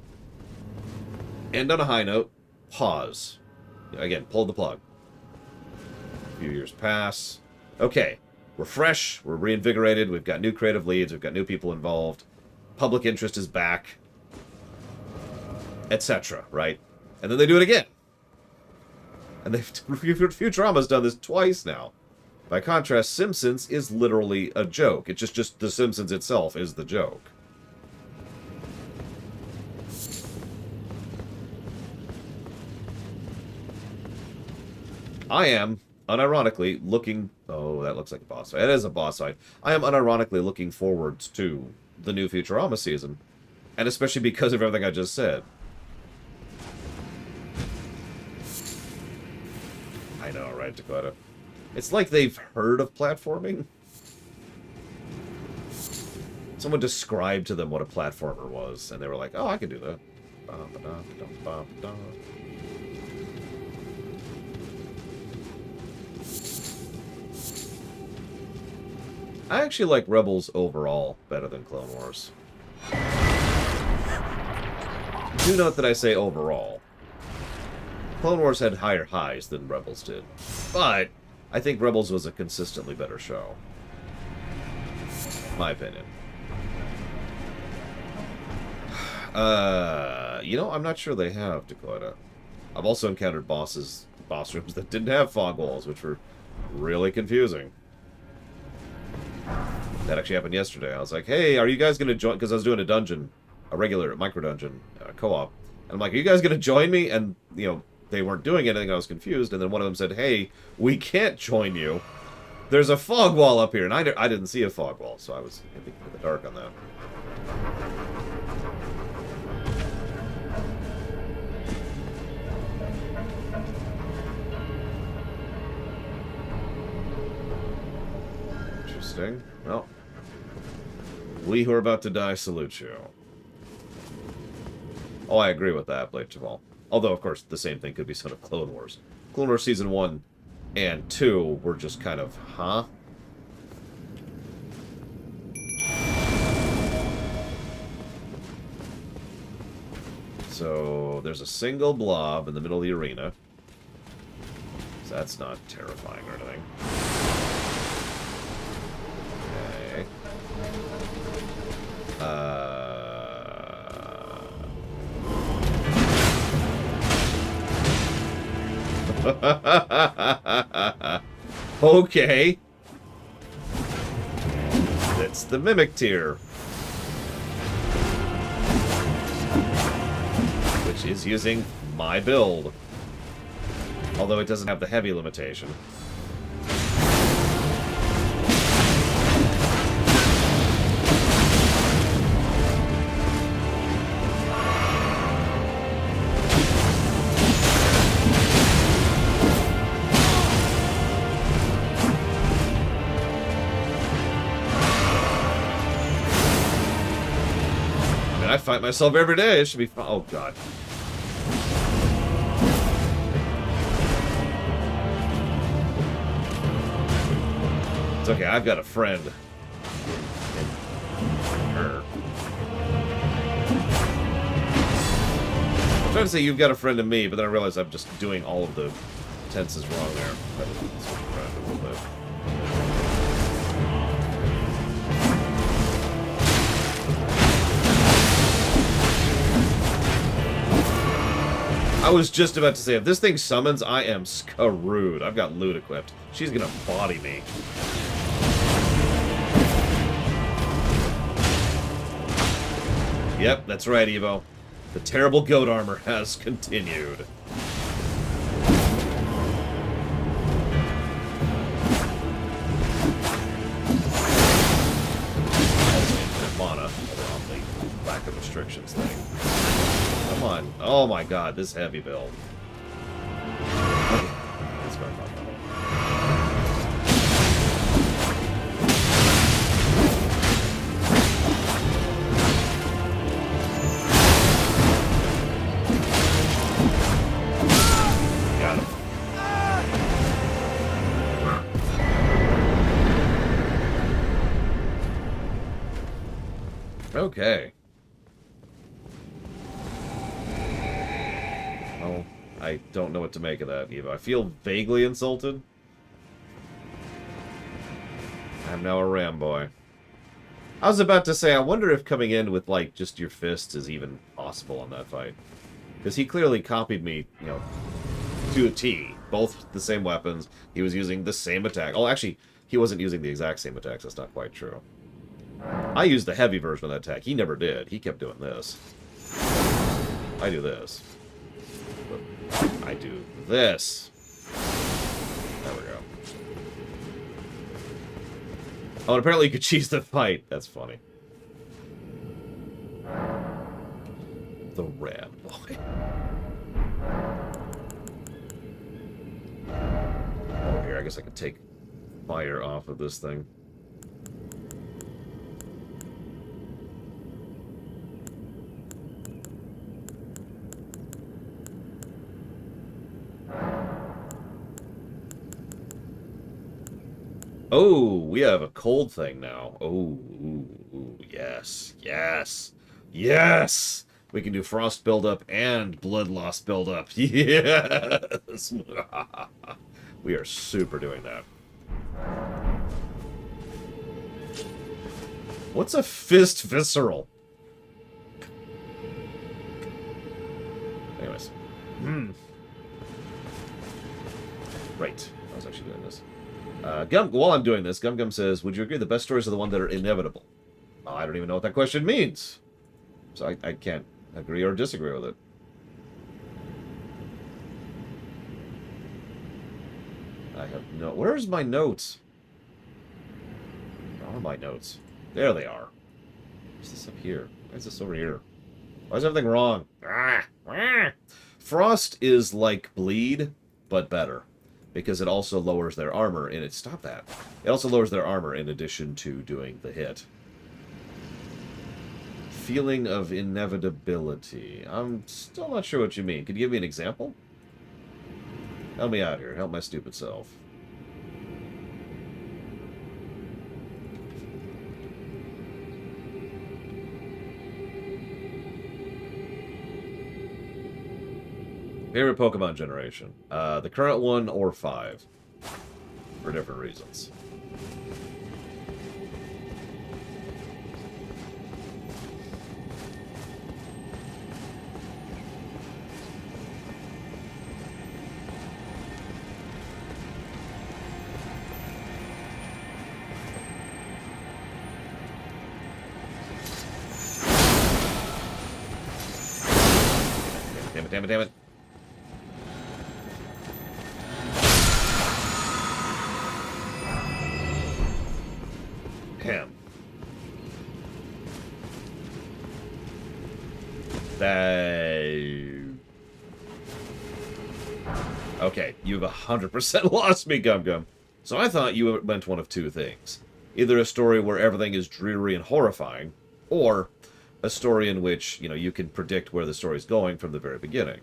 End on a high note, pause. Again, pull the plug. A few years pass. Okay, we're fresh, we're reinvigorated, we've got new creative leads, we've got new people involved, public interest is back, etc., right? And then they do it again. And Futurama's done this twice now. By contrast, Simpsons is literally a joke. It's just The Simpsons itself is the joke. I am, unironically, looking... Oh, that looks like a boss fight. It is a boss fight. I am unironically looking forward to the new Futurama season. And especially because of everything I just said. I know, right, Dakota? It's like they've heard of platforming. Someone described to them what a platformer was, and they were like, oh, I can do that. I actually like Rebels overall better than Clone Wars. Do note that I say overall. Clone Wars had higher highs than Rebels did, but I think Rebels was a consistently better show. My opinion. You know, I'm not sure they have, Dakota. I've also encountered boss rooms that didn't have fog walls, which were really confusing. That actually happened yesterday. I was like, hey, are you guys going to join? Because I was doing a dungeon, a regular micro-dungeon, co-op. And I'm like, are you guys going to join me? And, you know, they weren't doing anything. I was confused. And then one of them said, hey, we can't join you. There's a fog wall up here. And I didn't see a fog wall, so I was in the dark on that. Interesting. Well, we who are about to die salute you. Oh, I agree with that, Blade Jamal. Although, of course, the same thing could be said of Clone Wars. Clone Wars Season 1 and 2 were just kind of, huh? So, there's a single blob in the middle of the arena. So that's not terrifying or anything. Okay. Okay. That's the Mimic tier. Which is using my build. Although it doesn't have the heavy limitation. I fight myself every day. It should be fun. Oh, God. It's okay. I've got a friend. In her. I'm trying to say you've got a friend in me, but then I realize I'm just doing all of the tenses wrong there. Switch around a little bit. I was just about to say, if this thing summons, I am screwed. I've got loot equipped. She's gonna body me. Yep, that's right, Evo. The terrible goat armor has continued. Also infinite mana on the lack of restrictions thing. Come on. Oh my god, this heavy build. Okay. Let's go. Got him. Okay. Well, I don't know what to make of that, Eva. I feel vaguely insulted. I'm now a Ramboy. I was about to say, I wonder if coming in with, like, just your fists is even possible on that fight. Because he clearly copied me, you know, to a T. Both the same weapons. He was using the same attack. Oh, actually, he wasn't using the exact same attacks. That's not quite true. I used the heavy version of that attack. He never did. He kept doing this. I do this. But I do this. There we go. Oh, and apparently you could cheese the fight. That's funny. The Ram Boy. Oh, here, I guess I could take fire off of this thing. Oh, we have a cold thing now. Oh, ooh, yes, yes, yes! We can do frost buildup and blood loss buildup. Yes! We are super doing that. What's a fist visceral? Anyways. Right. I was actually doing this. While I'm doing this, Gum Gum says, would you agree the best stories are the ones that are inevitable? Well, I don't even know what that question means. So I can't agree or disagree with it. I have no... Where's my notes? Where are my notes? There they are. What's this up here? Why is this over here? Why is everything wrong? Frost is like Bleed, but better. because it also lowers their armor in it. Stop that. It also lowers their armor in addition to doing the hit. Feeling of inevitability. I'm still not sure what you mean. Could you give me an example? Help me out here. Help my stupid self. Favorite Pokemon generation? The current one or 5. For different reasons. Damn it, damn it, damn it. Damn. Okay, you've 100% lost me, Gum Gum. So I thought you meant one of two things. Either a story where everything is dreary and horrifying, or a story in which, you know, you can predict where the story's going from the very beginning.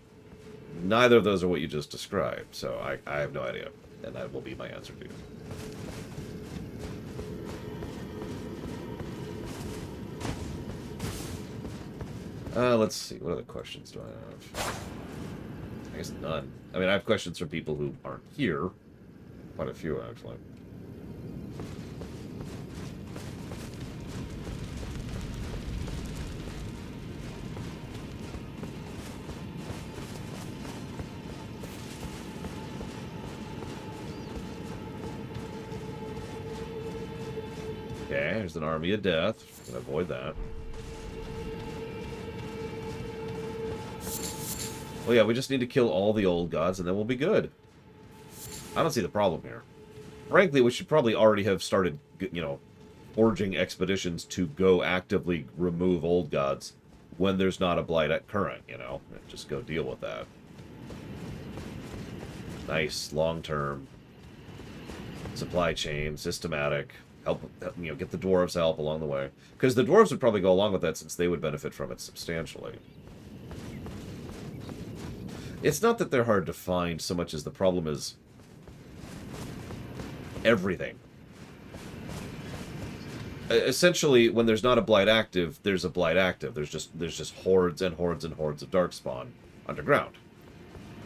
Neither of those are what you just described, so I have no idea. And that will be my answer to you. Let's see. What other questions do I have? I guess none. I mean, I have questions from people who aren't here. Quite a few, actually. Okay, there's an army of death. Can avoid that. Well, yeah, we just need to kill all the old gods, and then we'll be good. I don't see the problem here. Frankly, we should probably already have started, you know, forging expeditions to go actively remove old gods when there's not a blight at current, you know? Just go deal with that. Nice, long-term, supply chain, systematic, help, you know, get the dwarves help along the way. Because the dwarves would probably go along with that since they would benefit from it substantially. It's not that they're hard to find so much as the problem is everything. Essentially, when there's not a blight active, there's a blight active. There's just hordes and hordes and hordes of darkspawn underground.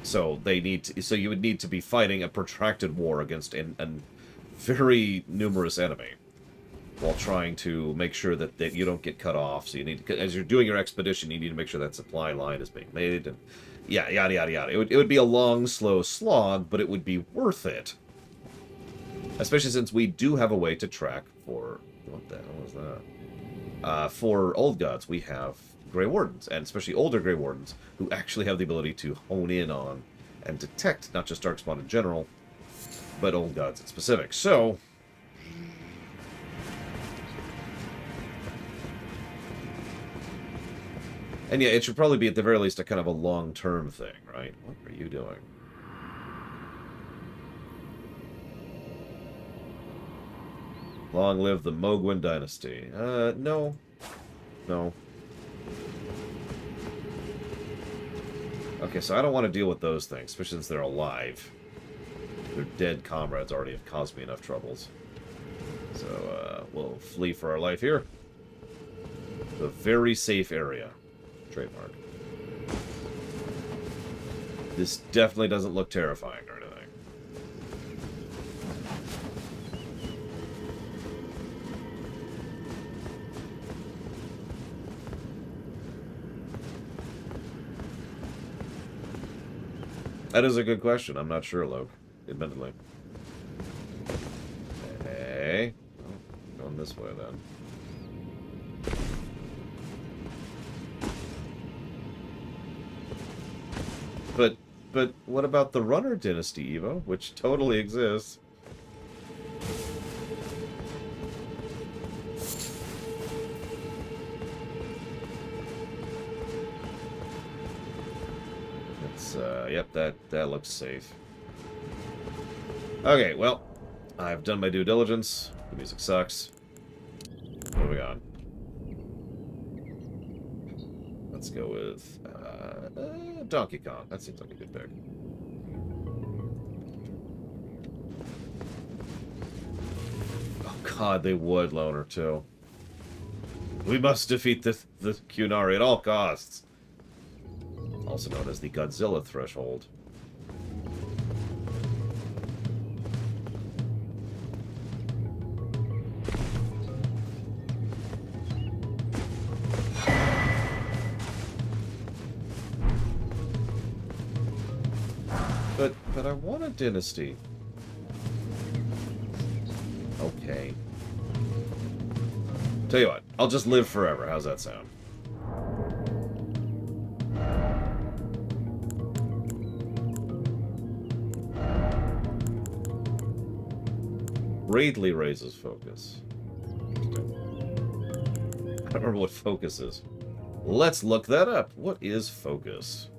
So they need to, so you would need to be fighting a protracted war against a very numerous enemy while trying to make sure that you don't get cut off. So you need to, as you're doing your expedition, you need to make sure that supply line is being made, and yeah, yada yada yada. It would be a long, slow slog, but it would be worth it. Especially since we do have a way to track for... What the hell is that? For old gods, we have Grey Wardens, and especially older Grey Wardens, who actually have the ability to hone in on and detect not just Darkspawn in general, but old gods in specific. So... And yeah, it should probably be at the very least a kind of a long-term thing, right? What are you doing? Long live the Mogwin dynasty. No. No. Okay, so I don't want to deal with those things, especially since they're alive. Their dead comrades already have caused me enough troubles. So, we'll flee for our life here. The very safe area. Trademark. This definitely doesn't look terrifying or anything. That is a good question. I'm not sure, Loke, admittedly. Hey. Oh, going this way, then. But what about the Runner Dynasty, Evo? Which totally exists. It's, yep, that looks safe. Okay, well, I've done my due diligence. The music sucks. Moving on. Let's go with Donkey Kong. That seems like a good pick. Oh god, they would loner too. We must defeat the Qunari at all costs. Also known as the Godzilla threshold. But I want a dynasty. Okay. Tell you what, I'll just live forever. How's that sound? Greatly raises focus. I don't remember what focus is. Let's look that up. What is focus?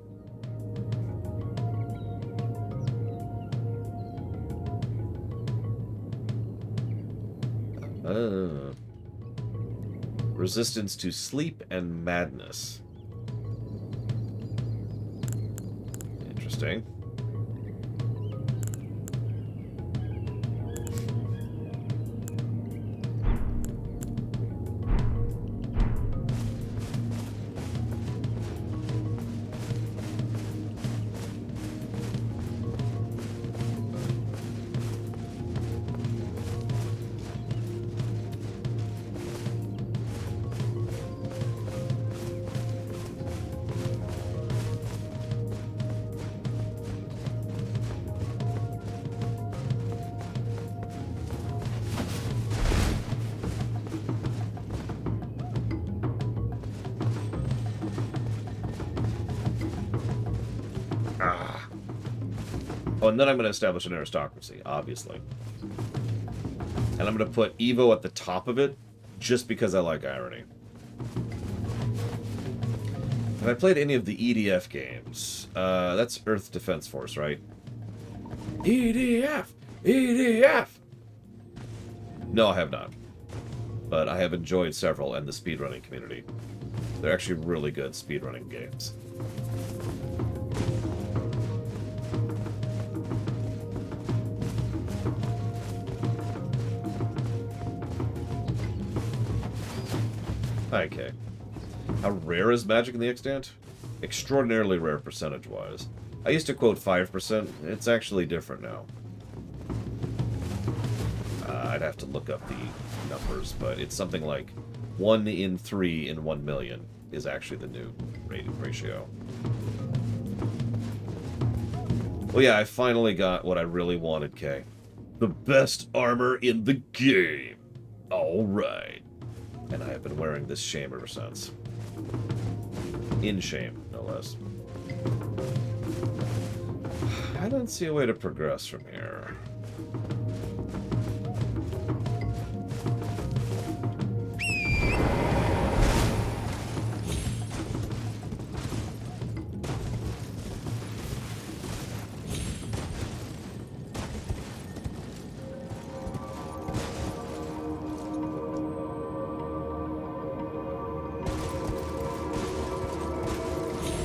Resistance to sleep and madness. Interesting. Oh, and then I'm going to establish an aristocracy, obviously. And I'm going to put Evo at the top of it, just because I like irony. Have I played any of the EDF games? That's Earth Defense Force, right? EDF! EDF! No, I have not. But I have enjoyed several and the speedrunning community. They're actually really good speedrunning games. Okay. How rare is magic in the extant? Extraordinarily rare percentage-wise. I used to quote 5%. It's actually different now. I'd have to look up the numbers, but it's something like 1 in 3 in 1 million is actually the new rating ratio. Well, yeah, I finally got what I really wanted, Kay. The best armor in the game. Alright. And I have been wearing this shame ever since. In shame, no less. I don't see a way to progress from here.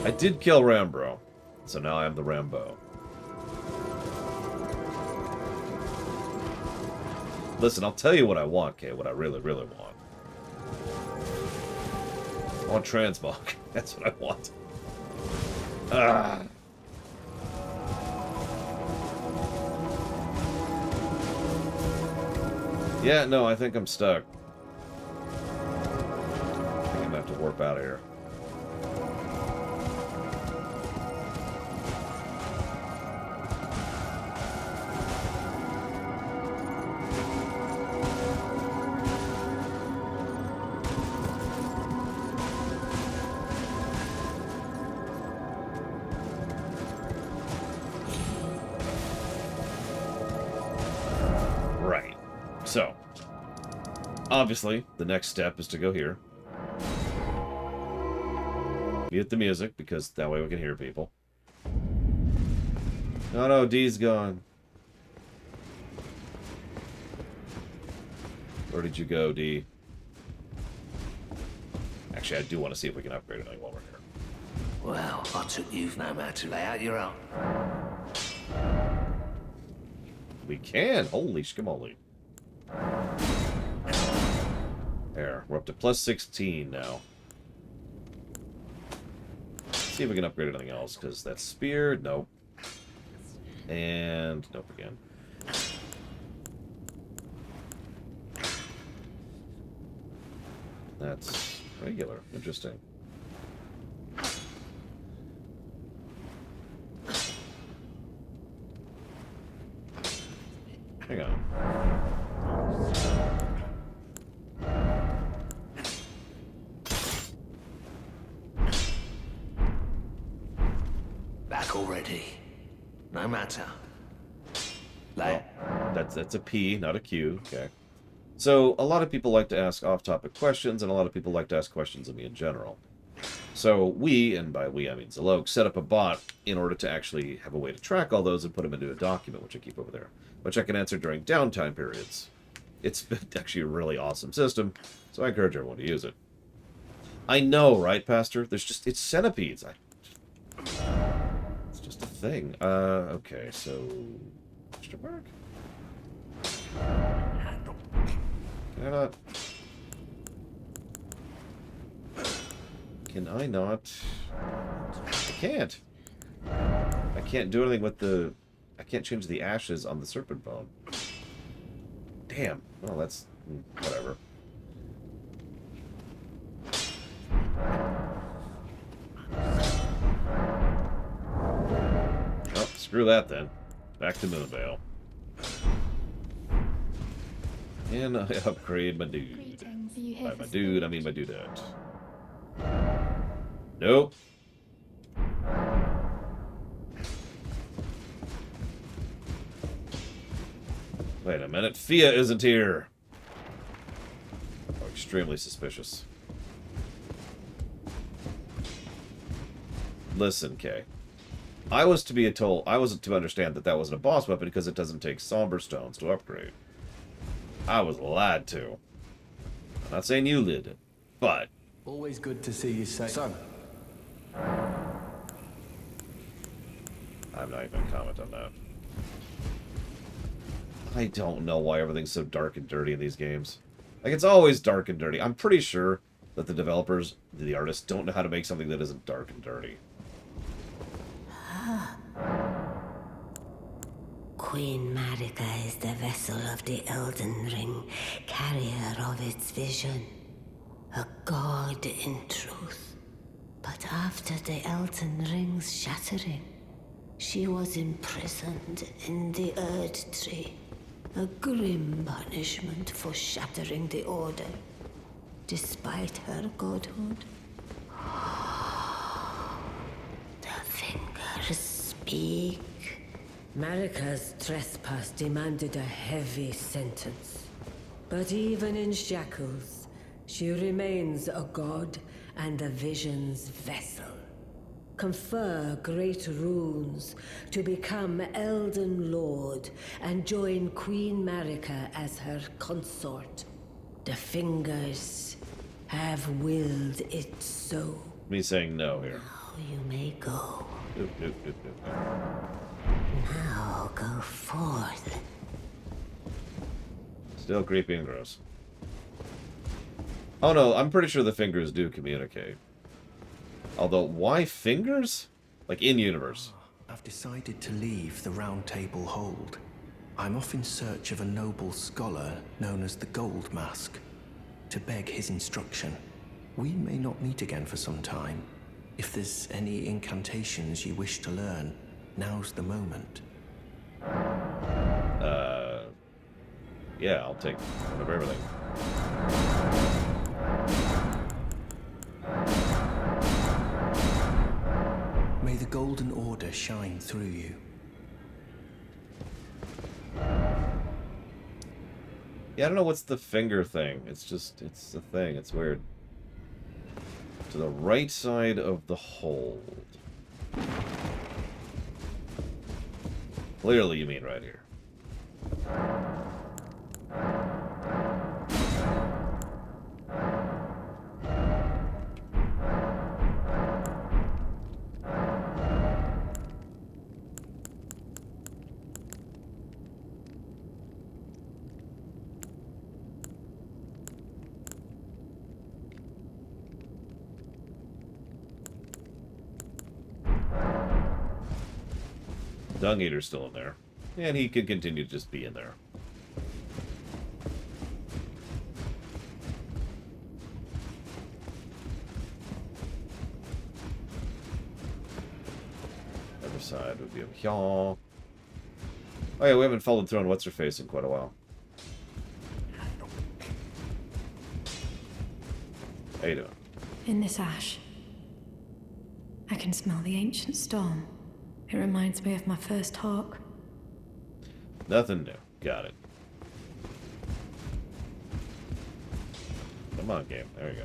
I did kill Rambro, so now I am the Rambo. Listen, I'll tell you what I want, Kay, what I really, really want. I want transmog. That's what I want. Ah. Yeah, no, I think I'm stuck. I think I'm gonna have to warp out of here. So, obviously, the next step is to go here. Mute the music, because that way we can hear people. Oh no, D's gone. Where did you go, D? Actually, I do want to see if we can upgrade anything while we're here. Well, I took you've no man to lay out your own. We can! Holy schmoly. There, we're up to plus 16 now. Let's see if we can upgrade anything else, because that spear, nope. And nope again. That's regular. Interesting. Hang on. Back already. No matter. Well, that's a P, not a Q. Okay. So, a lot of people like to ask off-topic questions, and a lot of people like to ask questions of me in general. So, we, and by we I mean Zalok, set up a bot in order to actually have a way to track all those and put them into a document, which I keep over there, which I can answer during downtime periods. It's actually a really awesome system, so I encourage everyone to use it. I know, right, Pastor? It's centipedes. It's just a thing. Okay, so... Question mark? Can I not... Can I not... I can't. I can't do anything with the... I can't change the ashes on the serpent bone. Damn. Well, that's... whatever. Oh, screw that then. Back to Moonvale. And I upgrade my dude. Greetings. Are you here By for my dude, I mean my dudette. Nope. Wait a minute. Fia isn't here. Oh, extremely suspicious. Listen, Kay. I was to understand that that wasn't a boss weapon because it doesn't take somber stones to upgrade. I was lied to. I'm not saying you did it, but... Always good to see you safe. Son. I'm not even going to comment on that. I don't know why everything's so dark and dirty in these games. Like, it's always dark and dirty. I'm pretty sure that the developers, the artists, don't know how to make something that isn't dark and dirty. Queen Marika is the vessel of the Elden Ring, carrier of its vision. A god in truth. But after the Elden Ring's shattering, she was imprisoned in the Erd Tree. A grim punishment for shattering the Order, despite her godhood. The fingers speak. Marika's trespass demanded a heavy sentence. But even in shackles, she remains a god and the vision's vessel. Confer great runes to become Elden Lord and join Queen Marika as her consort. The fingers have willed it so. Me saying no here. Now you may go. Nope, nope, nope, nope, nope. Now go forth. Still creepy and gross. Oh no, I'm pretty sure the fingers do communicate. Although, why fingers? Like, in-universe. I've decided to leave the Round Table Hold. I'm off in search of a noble scholar known as the Gold Mask, to beg his instruction. We may not meet again for some time. If there's any incantations you wish to learn, now's the moment. Yeah, I'll take one of everything. May the Golden Order shine through you. Yeah, I don't know what's the finger thing. It's a thing. It's weird. To the right side of the hold. Clearly you mean right here. Dung Eater's still in there. And he can continue to just be in there. Other side would be over here. Oh yeah, we haven't followed through on What's-Her-Face in quite a while. How you doing? In this ash, I can smell the ancient storm. It reminds me of my first hawk. Nothing new. Got it. Come on, game. There we go.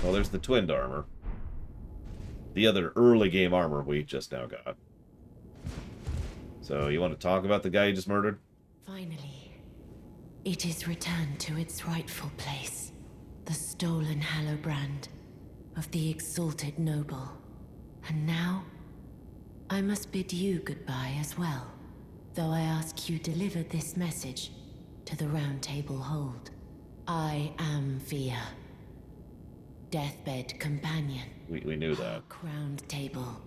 Well, there's the twinned armor. The other early game armor we just now got. So, you want to talk about the guy you just murdered? Finally, it is returned to its rightful place. The stolen Hallowbrand of the exalted noble. And now, I must bid you goodbye as well. Though I ask you deliver this message to the Round Table Hold. I am Via. Deathbed companion. We knew that. Round Table.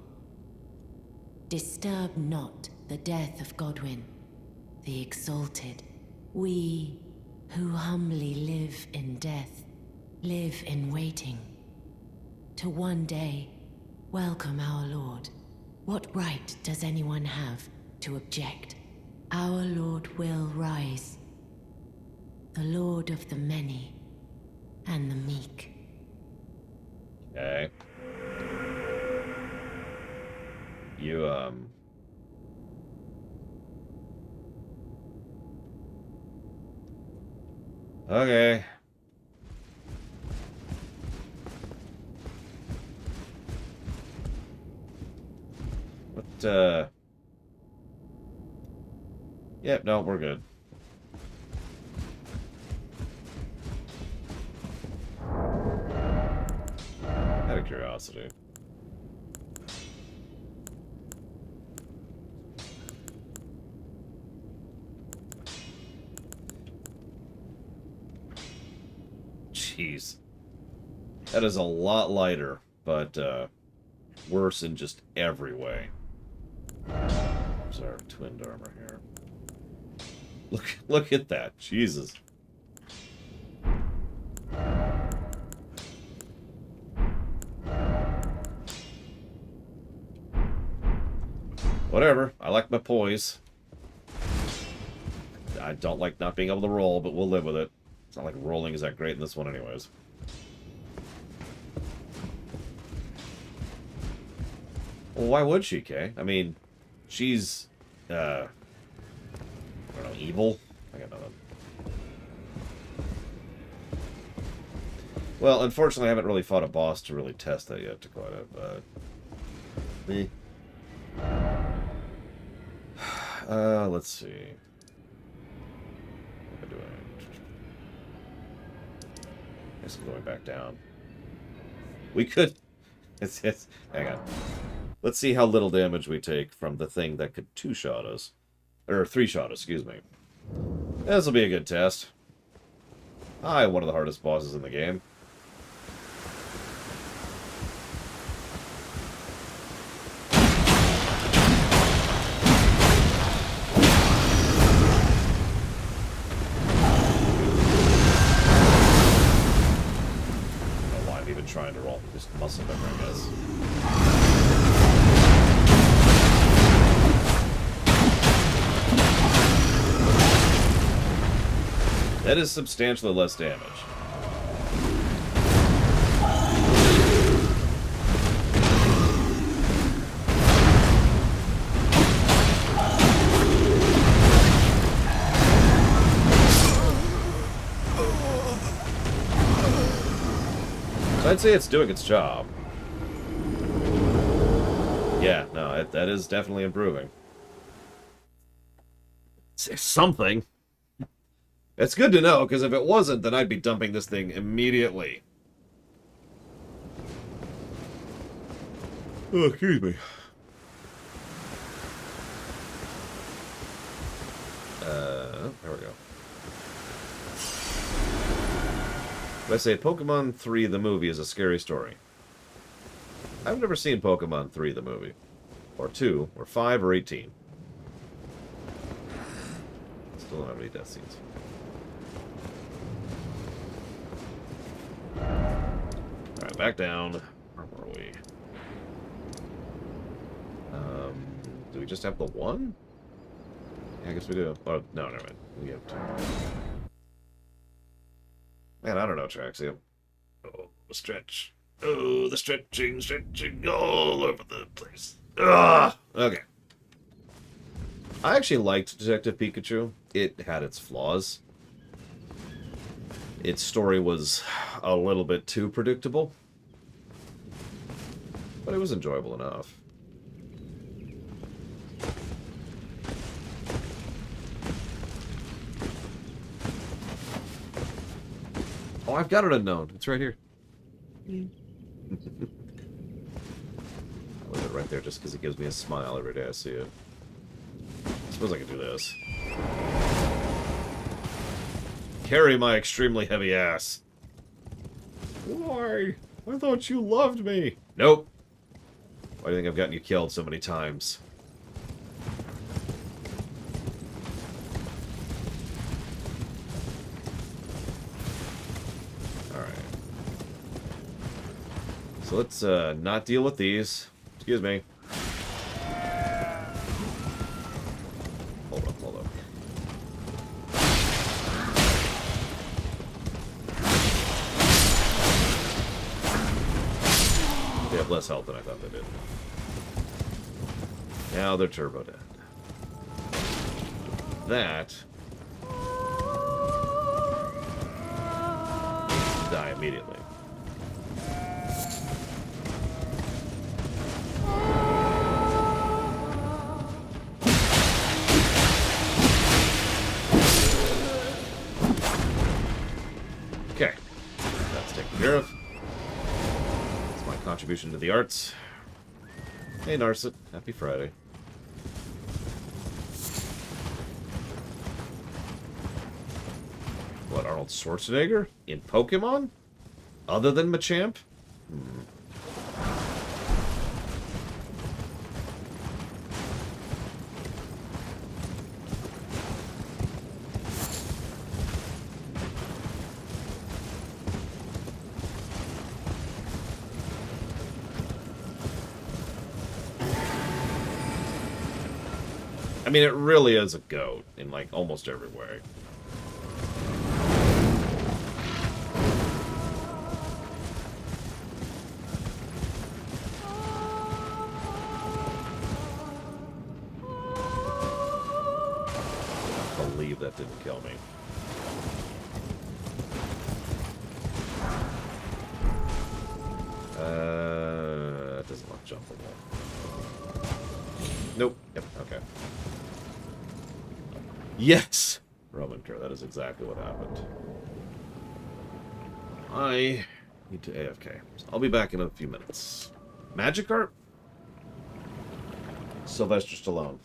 Disturb not the death of Godwyn, the exalted. We who humbly live in death, live in waiting. To one day, welcome our Lord. What right does anyone have to object? Our Lord will rise. The Lord of the many and the meek. Okay. You, Okay. What, Yep, no, we're good. Out of curiosity. Jeez. That is a lot lighter, but worse in just every way. Sorry, twinned armor here. Look at that. Jesus. Whatever. I like my poise. I don't like not being able to roll, but we'll live with it. It's not like rolling is that great in this one anyways. Well, why would she, Kay? I mean, she's, I don't know, evil? I got nothing. Well, unfortunately, I haven't really fought a boss to really test that yet, Dakota, but... let's see. What am I doing? I guess I'm going back down. We could... Hang on. Let's see how little damage we take from the thing that could two-shot us. Or three-shot us, excuse me. This will be a good test. One of the hardest bosses in the game. Trying to roll. Just muscle memory, I guess. That is substantially less damage. I'd say it's doing its job. Yeah, no, that is definitely improving. It's something. It's good to know, because if it wasn't, then I'd be dumping this thing immediately. Oh, excuse me. There we go. I say Pokemon 3 the movie is a scary story. I've never seen Pokemon 3 the movie. Or 2, or 5, or 18. Still don't have any death scenes. Alright, back down. Where were we? Do we just have the one? Yeah, I guess we do. Oh, no, never mind. We have two. Man, I don't know, Traxium. Oh, the stretch. Oh, the stretching all over the place. Ugh! Okay. I actually liked Detective Pikachu. It had its flaws. Its story was a little bit too predictable. But it was enjoyable enough. Oh, I've got it unknown. It's right here. I leave it right there just because it gives me a smile every day I see it. I suppose I could do this. Carry my extremely heavy ass. Why? I thought you loved me. Nope. Why do you think I've gotten you killed so many times? So let's not deal with these. Excuse me. Hold up, hold up. They have less health than I thought they did. Now they're turbo dead. That die immediately. Okay, that's taken care of. That's my contribution to the arts. Hey Narset, happy Friday. What, Arnold Schwarzenegger? In Pokemon? Other than Machamp? I mean, it really is a goat in, like, almost every way. I can't believe that didn't kill me. It doesn't look jumpable. Nope. Yep, okay. Yes! Roman Cure, that is exactly what happened. I need to AFK. So I'll be back in a few minutes. Magikarp? Sylvester Stallone.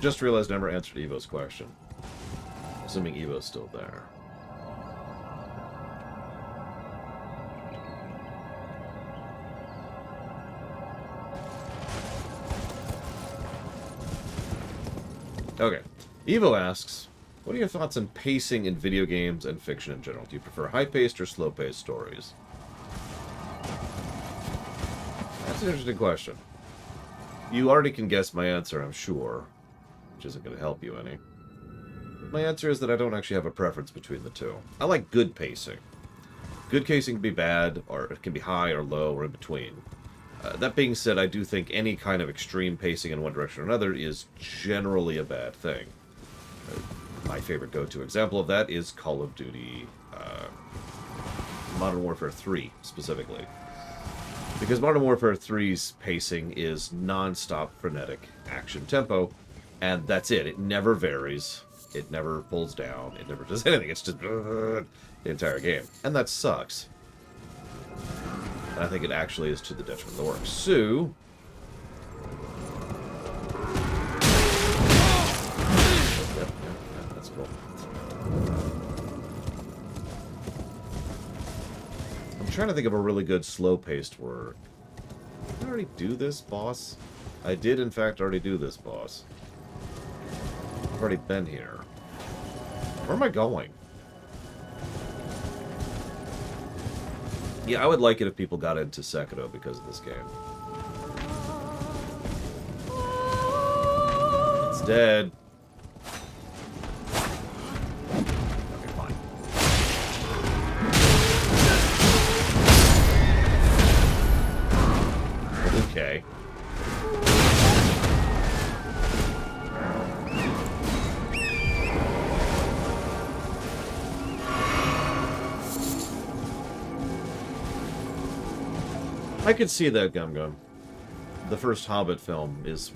Just realized I never answered Evo's question. Assuming Evo's still there. Okay. Evo asks, what are your thoughts on pacing in video games and fiction in general? Do you prefer high-paced or slow-paced stories? That's an interesting question. You already can guess my answer, I'm sure, which isn't going to help you any. But my answer is that I don't actually have a preference between the two. I like good pacing. Good pacing can be bad, or it can be high or low or in between. That being said, I do think any kind of extreme pacing in one direction or another is generally a bad thing. My favorite go-to example of that is Call of Duty Modern Warfare 3, specifically. Because Modern Warfare 3's pacing is non-stop frenetic action tempo, and that's it. It never varies. It never pulls down. It never does anything. It's just the entire game. And that sucks. And I think it actually is to the detriment of the work. So... Yep, that's cool. I'm trying to think of a really good slow-paced work. Did I already do this, boss? I did, in fact, already do this, boss. I've already been here. Where am I going? Yeah, I would like it if people got into Sekiro because of this game. It's dead. Okay, fine. Okay. I could see that, Gum Gum. The first Hobbit film is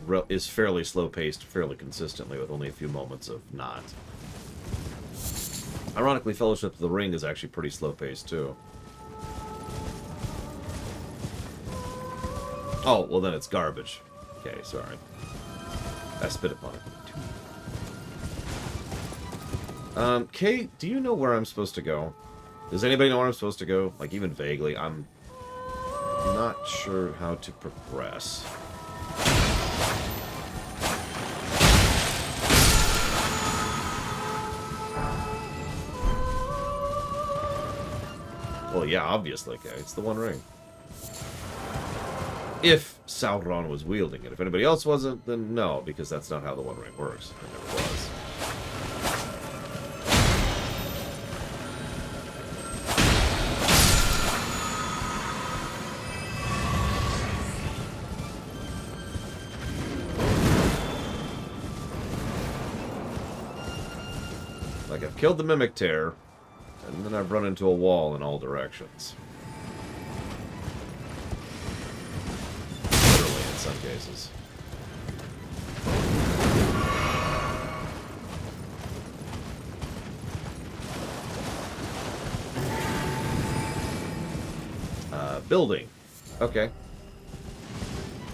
fairly slow-paced, fairly consistently, with only a few moments of not. Ironically, Fellowship of the Ring is actually pretty slow-paced, too. Oh, well then it's garbage. Okay, sorry. I spit upon it. Kate, do you know where I'm supposed to go? Does anybody know where I'm supposed to go? Like, even vaguely. I'm not sure how to progress. Well, yeah, obviously, okay. It's the One Ring. If Sauron was wielding it. If anybody else wasn't, then no, because that's not how the One Ring works. It never was. Like, I've killed the Mimic Tear, and then I've run into a wall in all directions. Literally, in some cases. Building. Okay.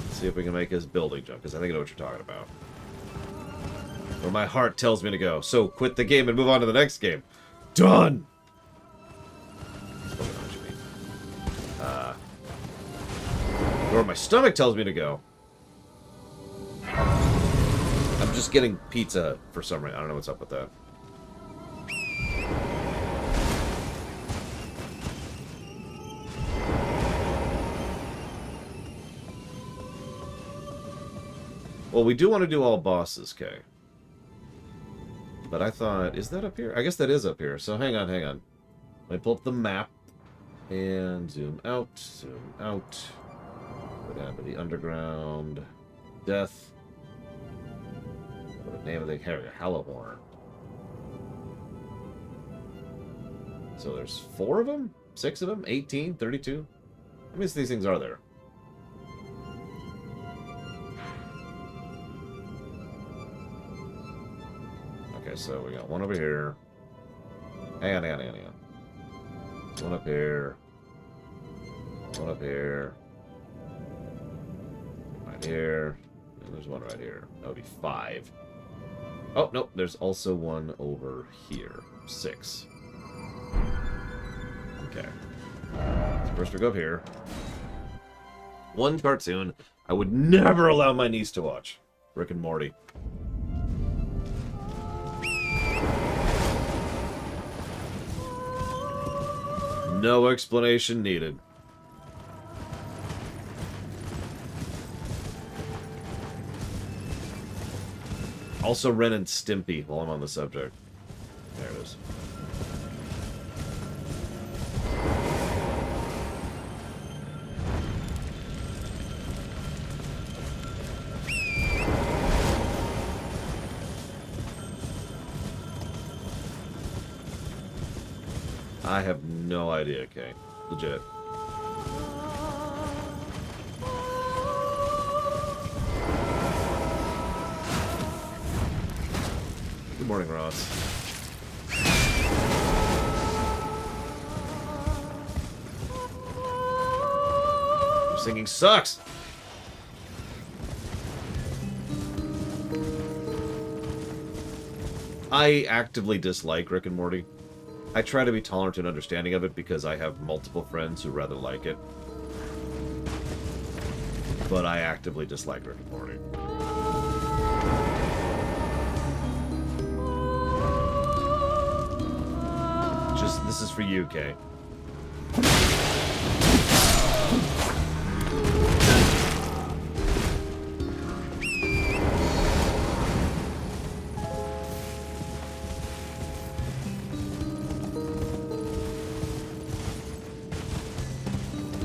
Let's see if we can make his building jump, because I think I know what you're talking about. Where my heart tells me to go. So quit the game and move on to the next game. Done! Where my stomach tells me to go. I'm just getting pizza for some reason. I don't know what's up with that. Well, we do want to do all bosses, Kay. But I thought, is that up here? I guess that is up here. So hang on, hang on. Let me pull up the map. And zoom out, zoom out. Go down to the underground. Death. What the name of the carrier? Hellahorn. So there's 4 of them? 6 of them? 18? 32? How many of these things are there? Okay, so we got one over here. Hang on, hang on, hang on, hang on. One up here. One up here. Right here. And there's one right here. That would be 5. Oh, no, there's also one over here. 6. Okay. So first we go up here. One cartoon I would never allow my niece to watch. Rick and Morty. No explanation needed. Also Ren and Stimpy while I'm on the subject. There it is. I have no idea, Kay. Legit. Good morning, Ross. Your singing sucks! I actively dislike Rick and Morty. I try to be tolerant and understanding of it because I have multiple friends who rather like it. But I actively dislike Rick and Morty. Just, this is for you, Kay.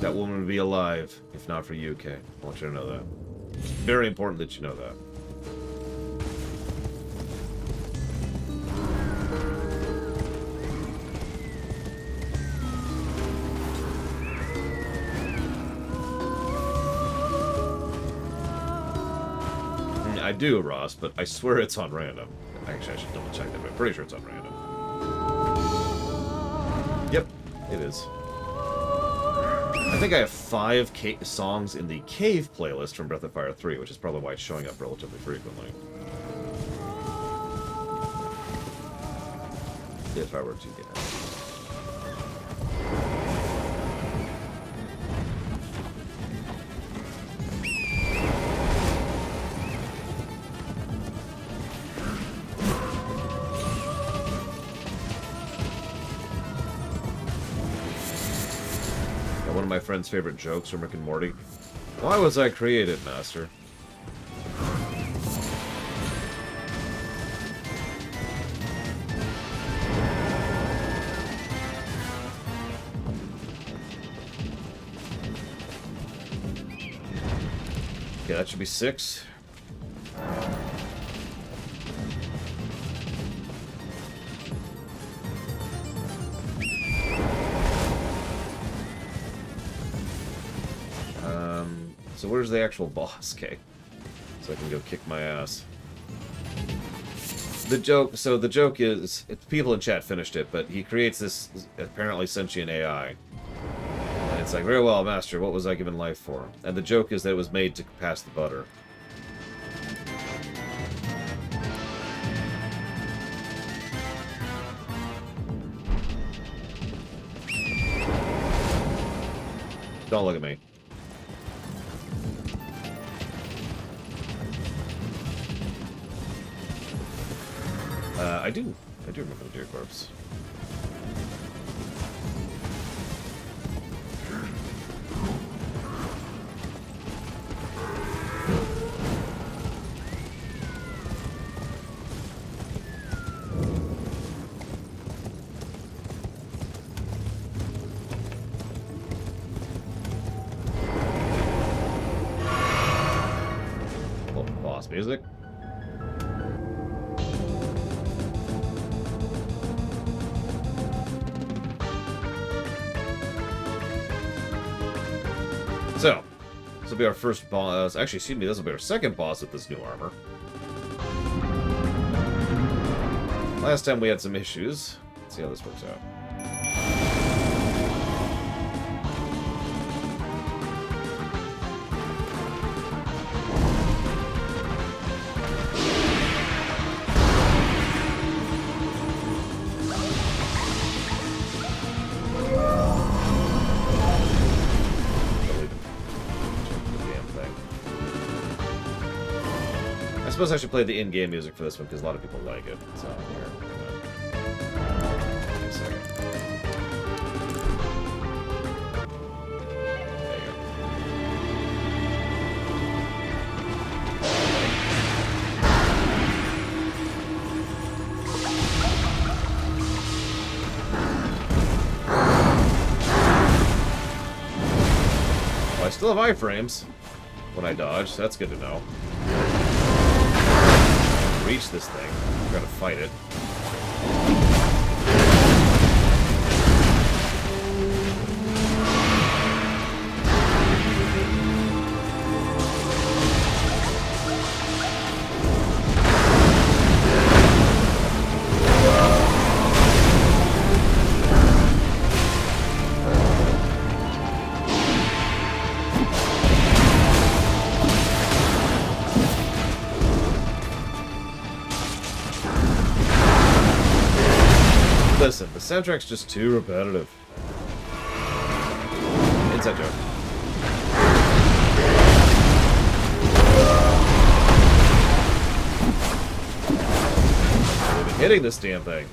That woman would be alive if not for you, Kay. I want you to know that. It's very important that you know that. I do, Ross, but I swear it's on random. Actually, I should double check that, but I'm pretty sure it's on random. Yep, it is. I think I have 5 songs in the Cave playlist from Breath of Fire 3, which is probably why it's showing up relatively frequently. If I were to get it. One of my friend's favorite jokes from Rick and Morty. Why was I created, Master? Okay, that should be 6. So where's the actual boss, Kay? So I can go kick my ass. The joke is, people in chat finished it, but he creates this apparently sentient AI. And it's like, very well, Master, what was I given life for? And the joke is that it was made to pass the butter. Don't look at me. I do remember the deer corpse. Oh, boss music. So, this will be our first boss. Actually, excuse me, this will be our second boss with this new armor. Last time we had some issues. Let's see how this works out. suppose I should play the in-game music for this one, because a lot of people like it. So, here. Wait a second. There you go. I still have iframes when I dodge, so that's good to know. Reach this thing. I'm gonna fight it. Listen, the soundtrack's just too repetitive. Inside joke. I've been hitting this damn thing.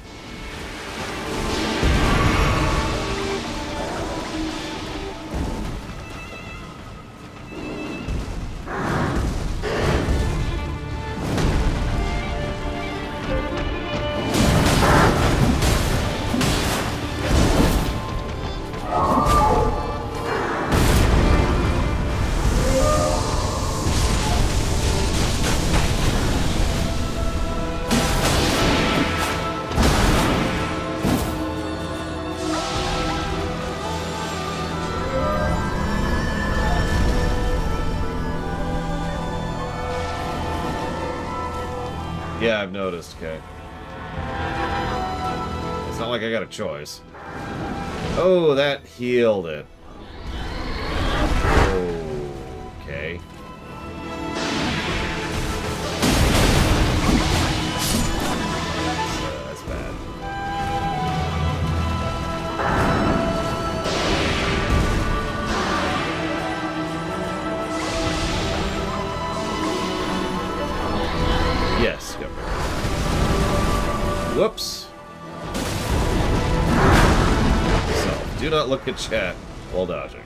Yeah, I've noticed, okay. It's not like I got a choice. Oh, that healed it. Okay. That's bad. Yes, go. Whoops. So, do not look at chat while dodging.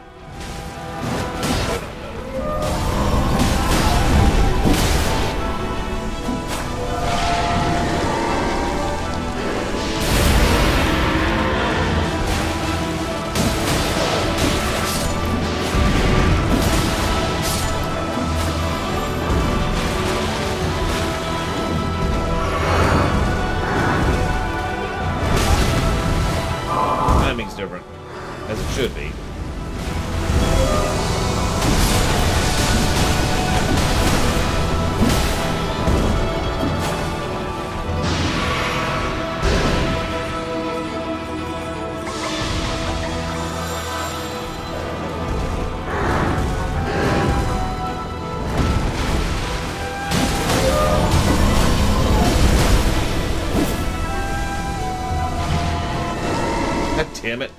Timing's different, as it should be. God damn it.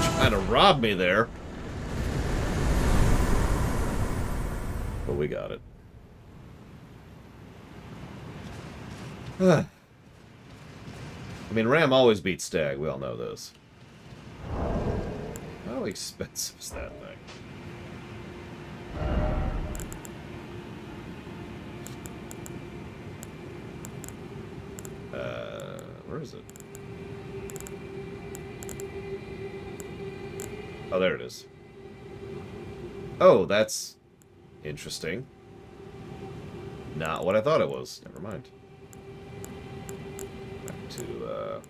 Trying to rob me there. But we got it. I mean, Ram always beats Stag. We all know this. How expensive is that thing? Where is it? Oh, there it is. Oh, that's interesting. Not what I thought it was. Never mind. Back to,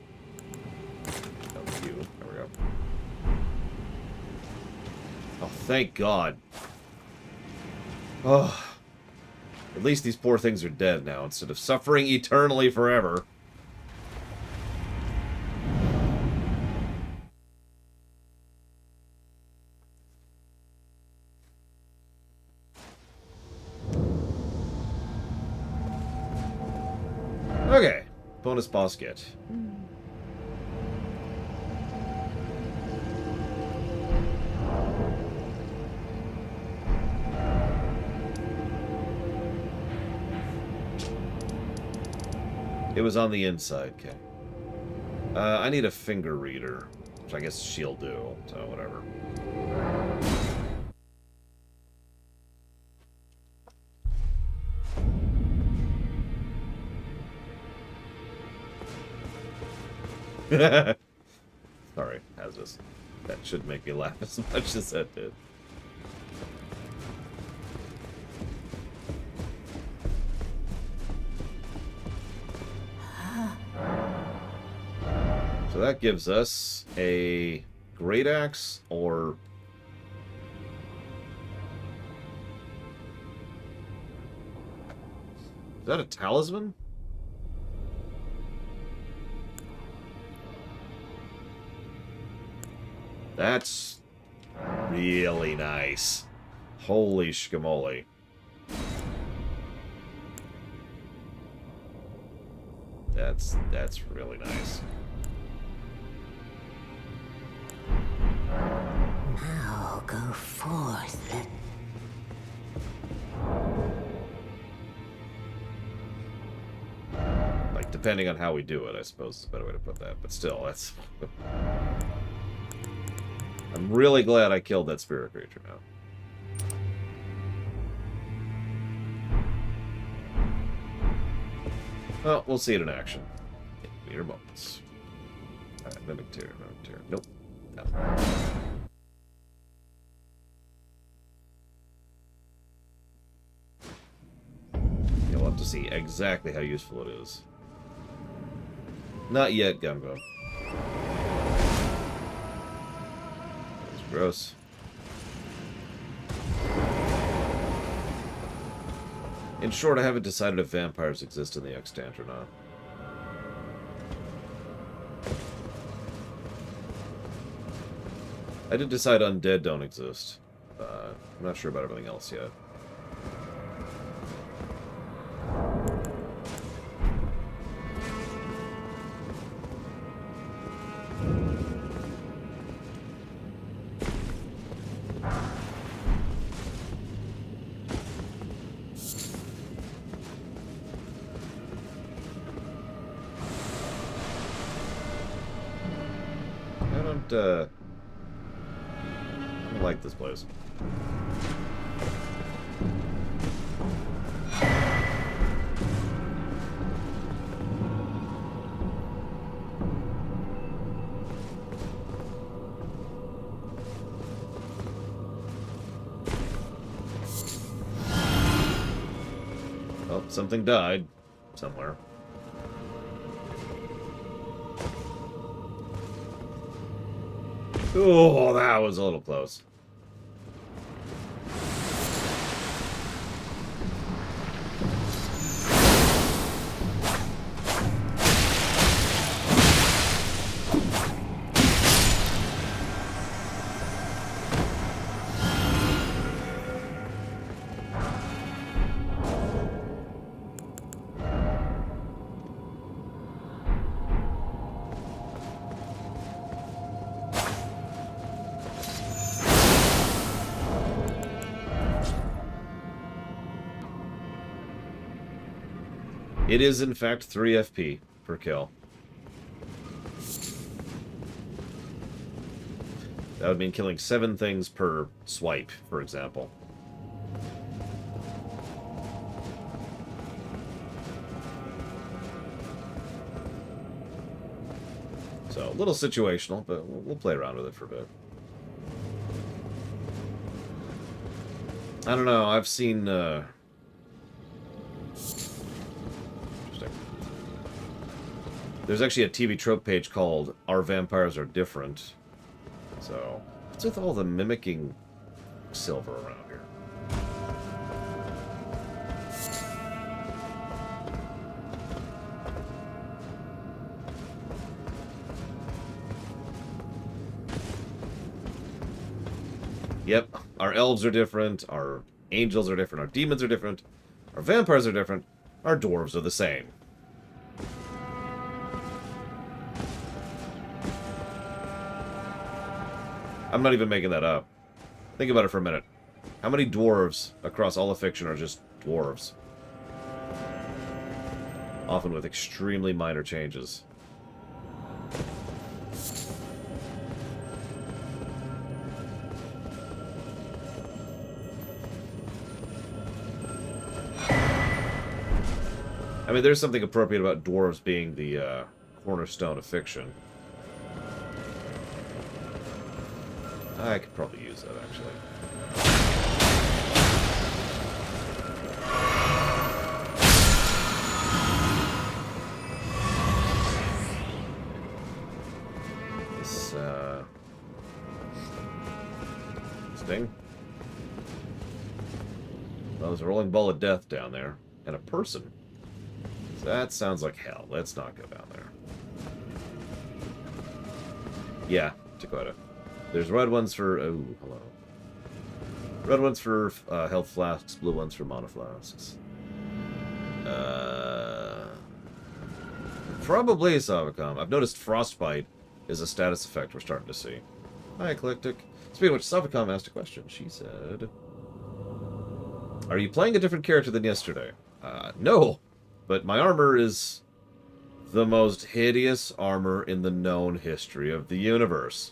Q. There we go. Oh, thank God. Oh. At least these poor things are dead now, instead of suffering eternally forever. Okay. Bonus boss get. It was on the inside, okay. I need a finger reader, which I guess she'll do, so whatever. Sorry, Hazardous. That should make me laugh as much as that did. So that gives us a great axe, or is that a talisman? That's really nice. Holy shkamoli. That's really nice. Now go forth. Like, depending on how we do it, I suppose is a better way to put that. But still, that's... I'm really glad I killed that spirit creature now. Well, we'll see it in action. Mere moments. Alright, mimic tear. Nope. No. You'll have to see exactly how useful it is. Not yet, Gumbo. That's gross. In short, I haven't decided if vampires exist in the extant or not. I did decide undead don't exist. I'm not sure about everything else yet. I don't like this place. Oh, something died somewhere. Oh, that was a little close. It is, in fact, 3 FP per kill. That would mean killing 7 things per swipe, for example. So, a little situational, but we'll play around with it for a bit. I don't know, I've seen... There's actually a TV trope page called Our Vampires Are Different. So, what's with all the mimicking silver around here? Yep, our elves are different, our angels are different, our demons are different, our vampires are different, our dwarves are the same. I'm not even making that up. Think about it for a minute. How many dwarves across all of fiction are just dwarves? often with extremely minor changes. I mean, there's something appropriate about dwarves being the cornerstone of fiction. I could probably use that, actually. This, sting. Well, there's a rolling ball of death down there. And a person. That sounds like hell. Let's not go down there. Yeah, Dakota. There's red ones for... Oh, hello. Red ones for health flasks, blue ones for mana flasks. Probably Savicom. I've noticed Frostbite is a status effect we're starting to see. Hi, Eclectic. Speaking of which, Savicom asked a question. She said... Are you playing a different character than yesterday? No. But my armor is the most hideous armor in the known history of the universe.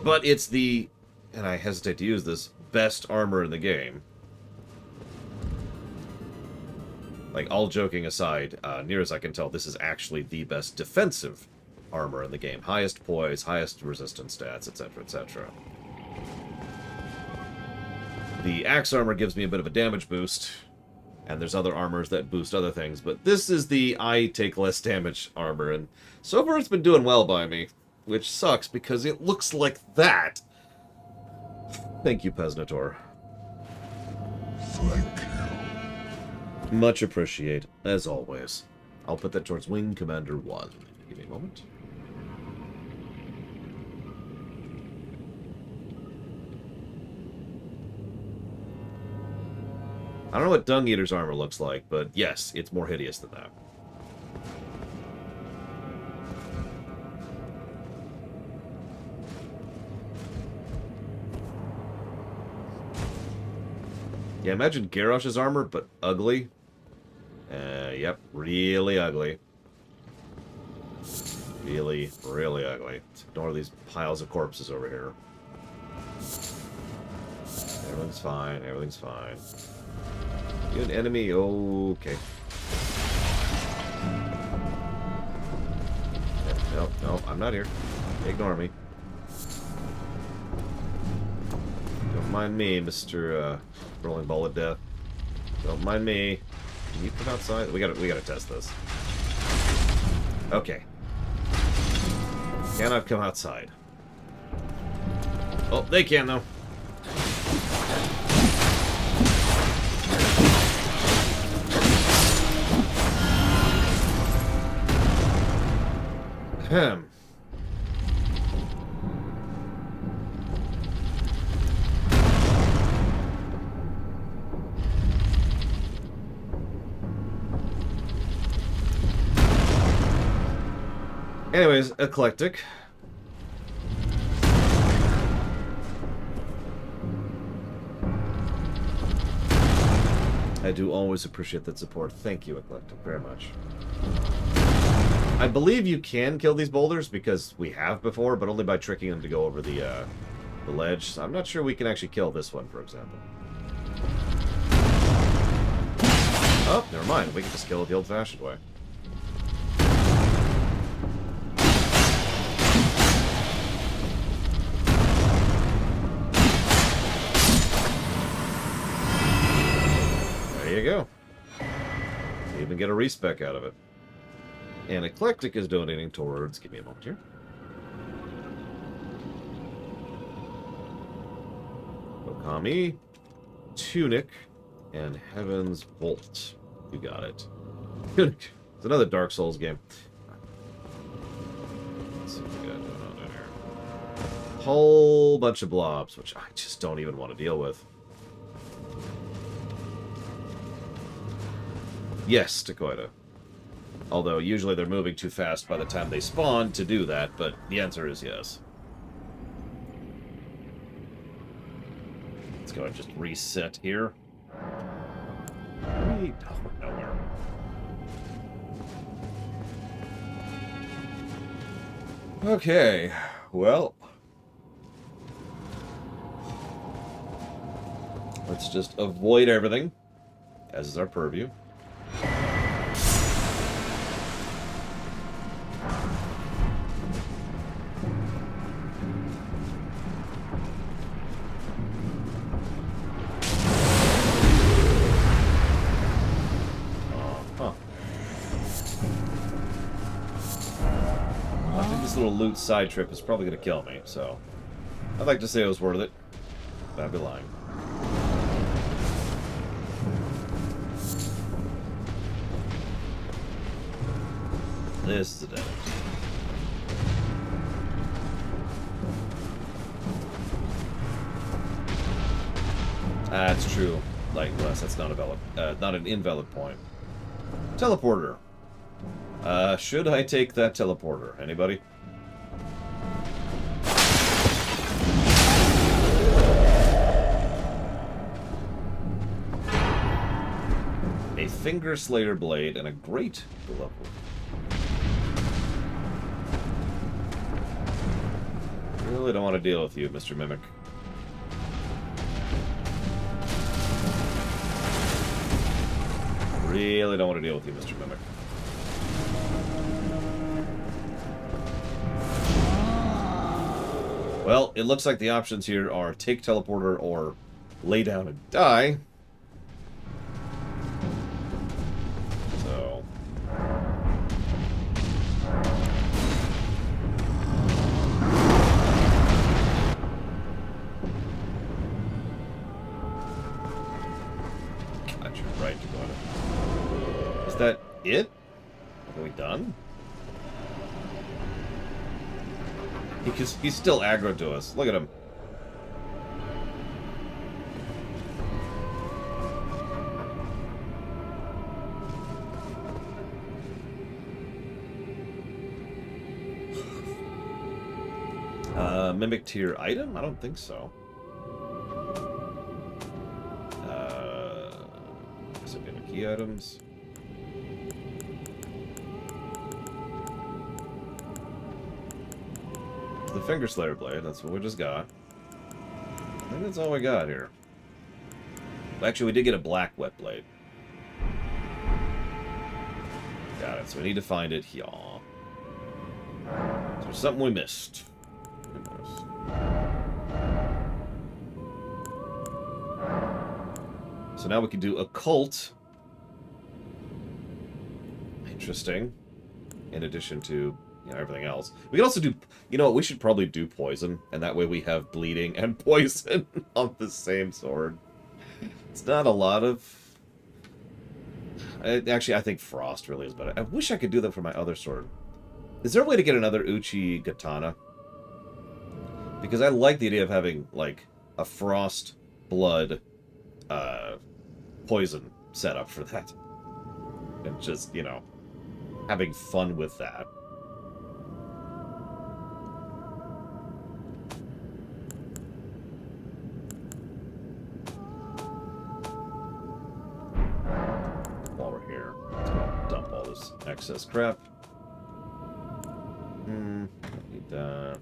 But it's the, and I hesitate to use this, best armor in the game. Like, all joking aside, near as I can tell, this is actually the best defensive armor in the game. Highest poise, highest resistance stats, etc., etc. The axe armor gives me a bit of a damage boost. And there's other armors that boost other things, but this is the I take less damage armor, and so far it's been doing well by me, which sucks because it looks like that. Thank you, Pesnator. Thank you. Much appreciate, as always. I'll put that towards Wing Commander 1. Give me a moment. I don't know what Dung Eater's armor looks like, but yes, it's more hideous than that. Yeah, imagine Garrosh's armor, but ugly. Yep, really ugly. Really, really ugly. Let's ignore these piles of corpses over here. Everything's fine, everything's fine. You an enemy? Okay. Nope, nope, I'm not here. Ignore me. Don't mind me, Mr. Rolling Ball of Death. Don't mind me. Can you come outside? We gotta test this. Okay. Cannot come outside. Oh, they can though. Ahem. Anyways, Eclectic. I do always appreciate that support. Thank you, Eclectic, very much. I believe you can kill these boulders, because we have before, but only by tricking them to go over the ledge. So I'm not sure we can actually kill this one, for example. Oh, never mind. We can just kill it the old-fashioned way. There you go. You even get a respec out of it. And Eclectic is donating towards... Give me a moment here. Okami, Tunic, and Heaven's Bolt. You got it. Tunic. It's another Dark Souls game. Let's see what we got going on down here. Whole bunch of blobs, which I just don't even want to deal with. Yes, Dakota. Although, usually they're moving too fast by the time they spawn to do that, but the answer is yes. Let's go and just reset here. Oh, nowhere. Okay, well, let's just avoid everything, as is our purview. Little loot side trip is probably going to kill me, so I'd like to say it was worth it, but I'd be lying. This is a damage. That's true. Lightless, that's not a valid, not an invalid point. Teleporter. Should I take that teleporter? Anybody? A Finger Slayer blade and a great glove. Really don't want to deal with you, Mr. Mimic. Really don't want to deal with you, Mr. Mimic. Well, it looks like the options here are take teleporter or lay down and die. So... God, you're right to go on it. Is that it? Are we done? Because he's still aggro to us. Look at him. Mimic tier item? I don't think so. Is it mimic key items? The Finger Slayer blade, that's what we just got. I think that's all we got here. Actually, we did get a black wet blade. Got it, so we need to find it here. So there's something we missed. So now we can do occult. Interesting. In addition to, you know, everything else. We can also do, you know what, we should probably do poison, and that way we have bleeding and poison on the same sword. It's not a lot of... Actually, I think frost really is better. I wish I could do that for my other sword. Is there a way to get another Uchi katana? Because I like the idea of having, like, a frost, blood, poison setup for that. And just, you know, having fun with that. While we're here, let's go dump all this excess crap. Don't need that.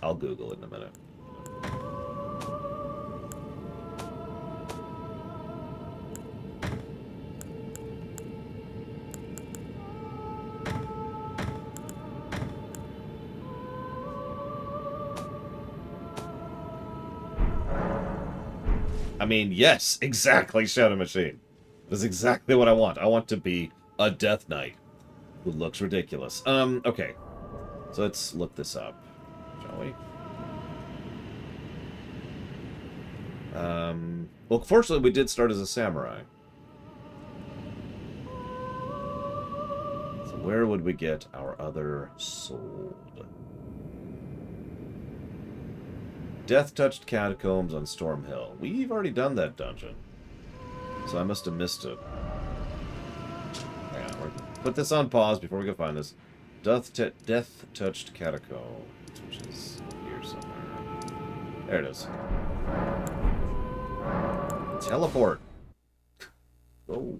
I'll Google it in a minute. I mean, yes, exactly, Shadow Machine. That's exactly what I want. I want to be a Death Knight who looks ridiculous. Okay. So let's look this up, shall we? Well, fortunately, we did start as a samurai. So where would we get our other sword? Death-touched catacombs on Storm Hill. We've already done that dungeon, so I must have missed it. Hang on, we'll put this on pause before we go find this. Death-touched catacombs, which is here somewhere. There it is. Teleport. Oh.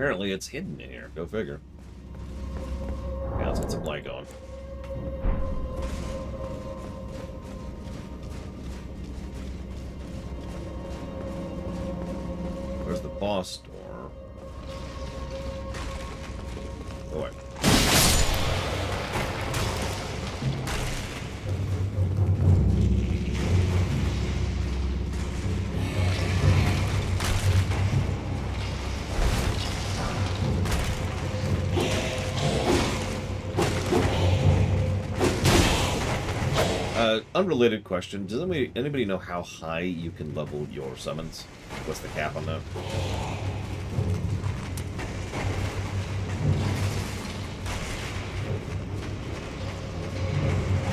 Apparently it's hidden in here. Go figure. Yeah, let's get some light going. Where's the boss door? Oh, wait. Unrelated question. Does anybody know how high you can level your summons? What's the cap on that?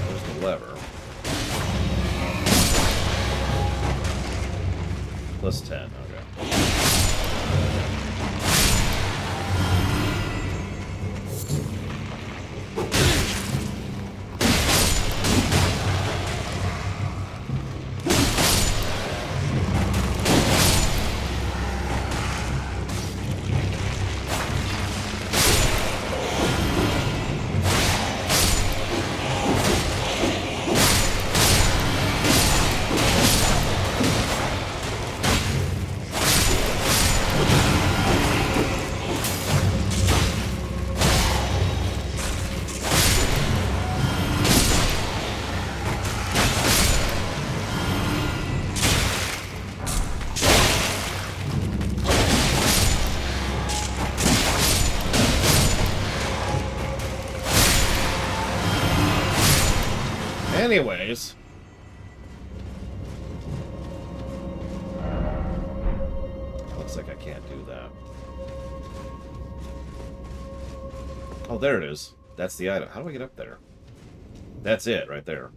There's the lever. Plus 10, okay. Anyways. Looks like I can't do that. Oh, there it is. That's the item. How do I get up there? That's it, right there.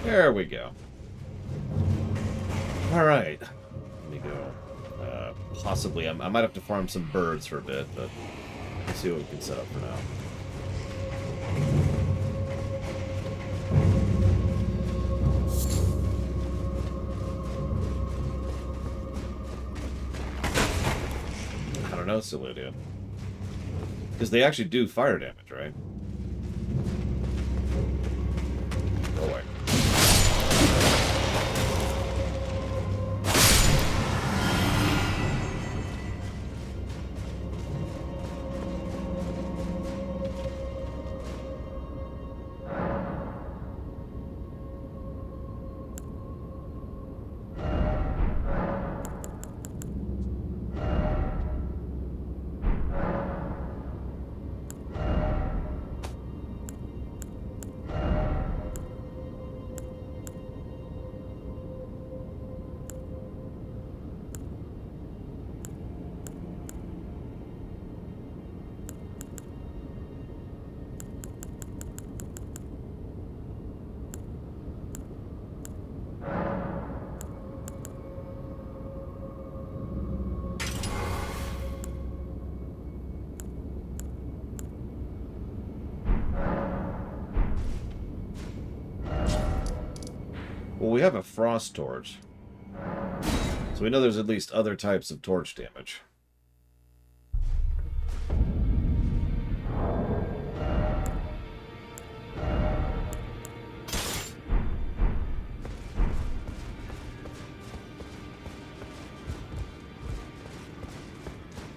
There we go. Alright. Let me go. Possibly. I might have to farm some birds for a bit, but let's see what we can set up for now. I don't know, silly dude. Because they actually do fire damage, right? Go away. Well, we have a frost torch. So we know there's at least other types of torch damage.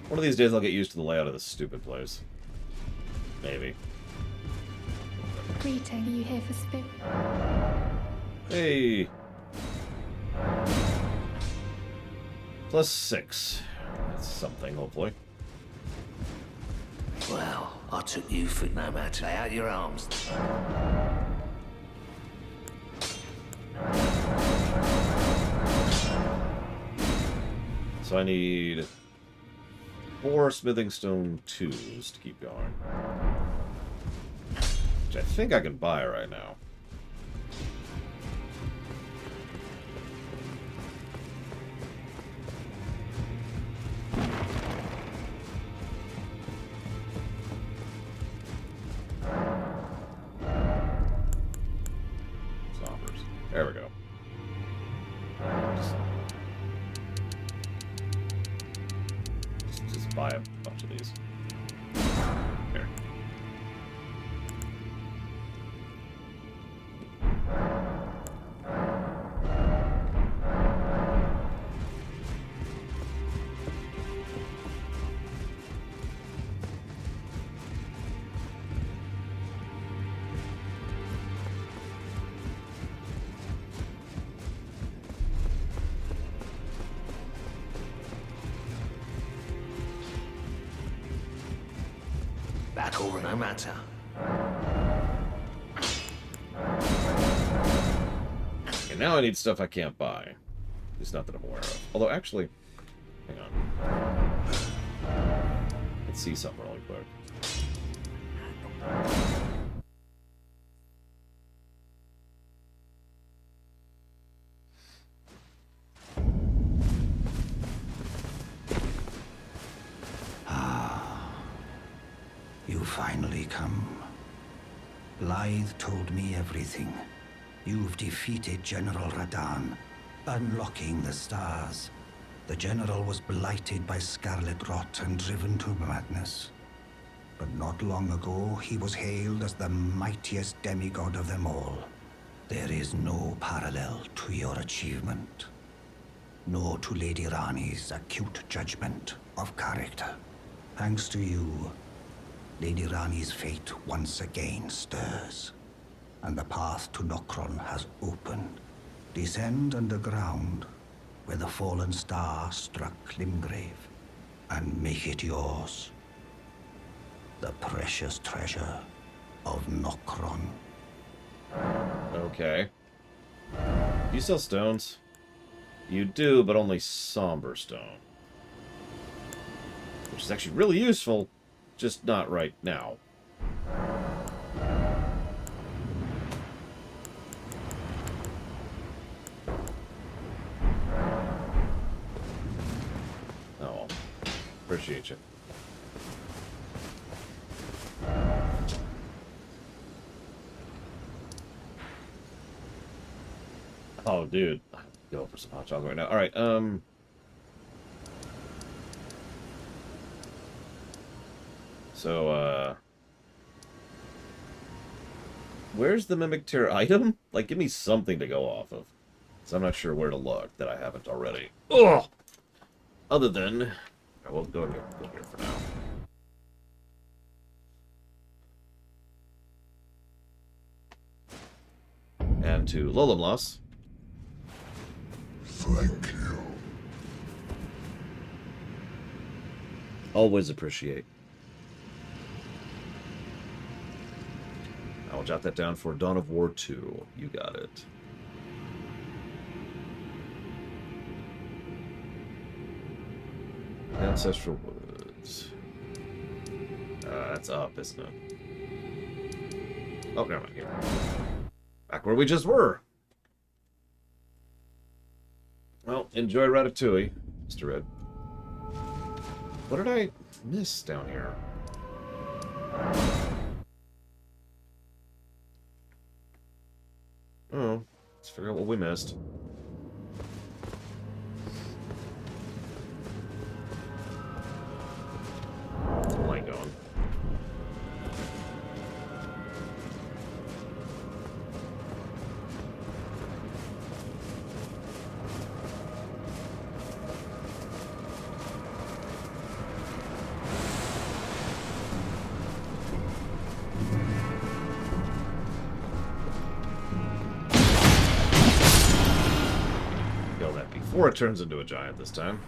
One of these days I'll get used to the layout of this stupid place. Maybe. Greeting. Are you here for spirit? Hey. +6. That's something, hopefully. Well, I took you for no matter. Lay out your arms. So I need 4 smithing stone 2s to keep going. Which I think I can buy right now. Sombers. There we go. Just buy a bunch of these. Here. Back over no matter. And now I need stuff I can't buy. At least not that I'm aware of. Although, actually, hang on. Let's see something really quick. You finally come. Blythe told me everything. You've defeated General Radan, unlocking the stars. The General was blighted by scarlet rot and driven to madness. But not long ago, he was hailed as the mightiest demigod of them all. There is no parallel to your achievement. Nor to Lady Rani's acute judgment of character. Thanks to you, Lady Rani's fate once again stirs, and the path to Nokron has opened. Descend underground, where the fallen star struck Limgrave, and make it yours. The precious treasure of Nokron. Okay. Do you sell stones? You do, but only somber stone. Which is actually really useful. Just not right now. Oh, well. Appreciate you. Oh, dude. Go for some hot chocolate right now. Alright, So, where's the Mimic Tear item? Like, give me something to go off of. So I'm not sure where to look that I haven't already. Ugh! Other than... I will go here for now. And to Lolamloss. Thank you. Always appreciate. I'll jot that down for Dawn of War 2. You got it. Ancestral Woods. That's up, isn't it? Oh, never mind. Here. Back where we just were. Well, enjoy Ratatouille, Mr. Red. What did I miss down here? Oh, let's figure out what we missed. Where's the light going? before it turns into a giant this time.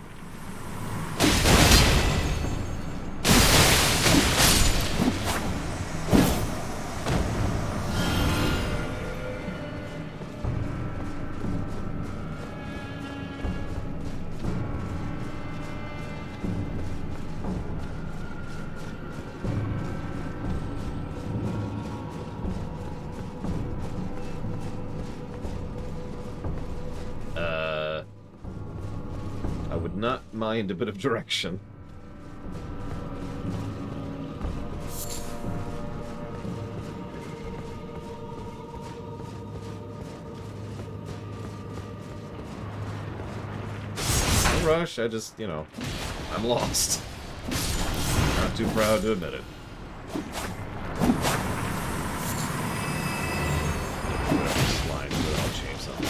I would not mind a bit of direction. No rush, I just, you know, I'm lost. Not too proud to admit it. Line, but I'll change something.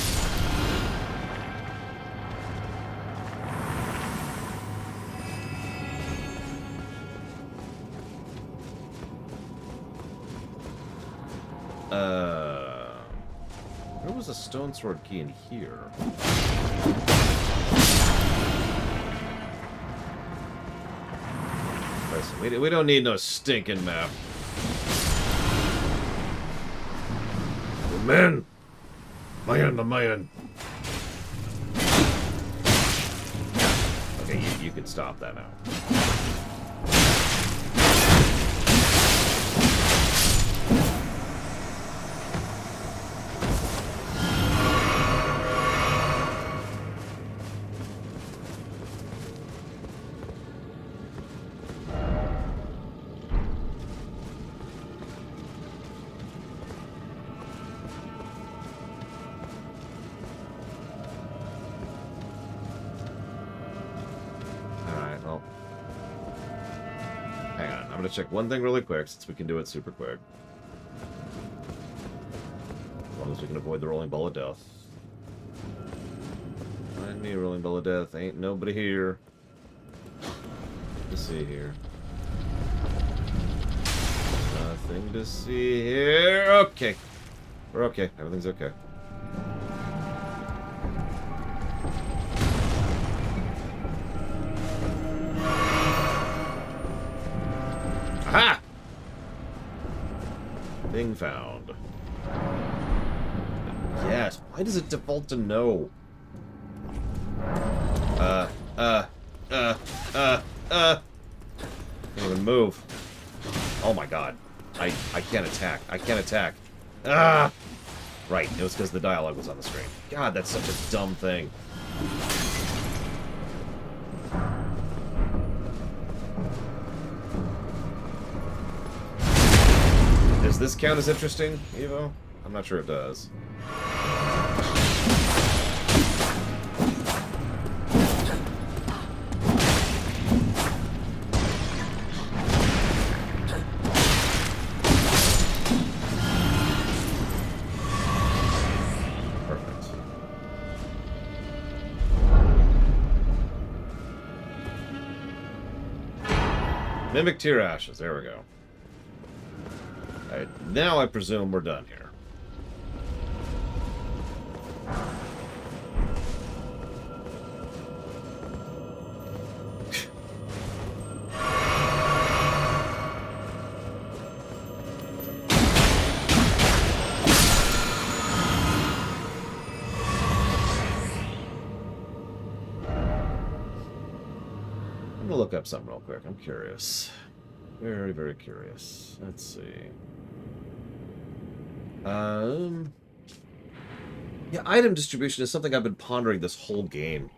There was a stone sword key in here. Listen, we don't need no stinking map. The man! The man! Okay, you can stop that now. Check one thing really quick, since we can do it super quick. As long as we can avoid the rolling ball of death. Find me a rolling ball of death. Ain't nobody here. To see here. Nothing to see here. Okay. We're okay. Everything's okay. Aha! Thing found. Yes. Why does it default to no? Can't even move. Oh my god. I can't attack. I can't attack. Ah! Right, it was because the dialogue was on the screen. God, that's such a dumb thing. Does this count as interesting, Evo? I'm not sure it does. Perfect. Mimic Tear Ashes, there we go. Alright, now I presume we're done here. I'm gonna look up something real quick. I'm curious. Very, very curious. Let's see. Yeah, item distribution is something I've been pondering this whole game.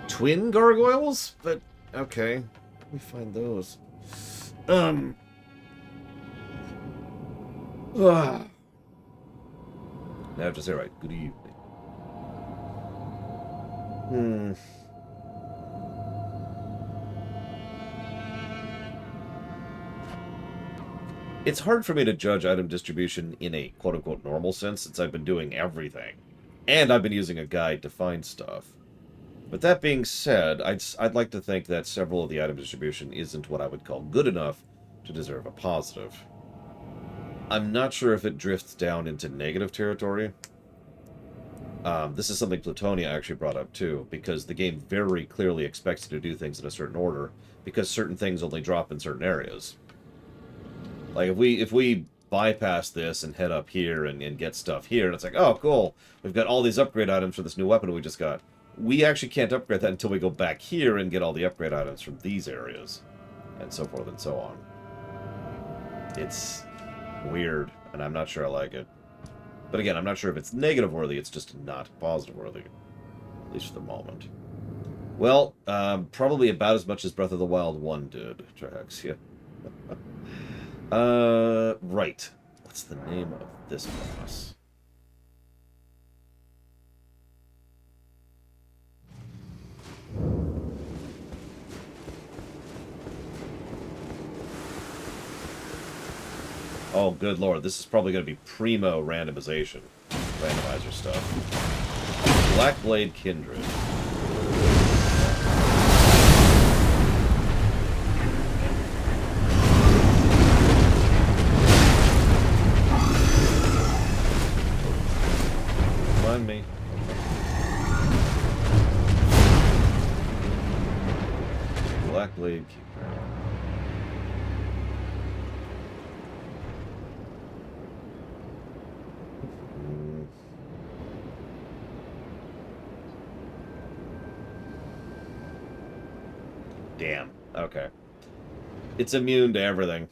Twin gargoyles? But, okay. Let me find those. Now I have to say, right, good evening. It's hard for me to judge item distribution in a quote-unquote normal sense since I've been doing everything. And I've been using a guide to find stuff. But that being said, I'd like to think that several of the item distribution isn't what I would call good enough to deserve a positive. I'm not sure if it drifts down into negative territory. This is something Plutonia actually brought up too, because the game very clearly expects you to do things in a certain order, because certain things only drop in certain areas. Like if we bypass this and head up here and get stuff here, and it's like, oh cool, we've got all these upgrade items for this new weapon we just got. We actually can't upgrade that until we go back here and get all the upgrade items from these areas, and so forth and so on. It's weird, and I'm not sure I like it. But again, I'm not sure if it's negative worthy, it's just not positive worthy. At least for the moment. Well, probably about as much as Breath of the Wild 1 did, Trax, yeah. Right. What's the name of this boss? Oh, good lord. This is probably going to be primo randomization. Randomizer stuff. Blackblade Kindred. Remind me. Blackblade Kindred. Damn. Okay. It's immune to everything.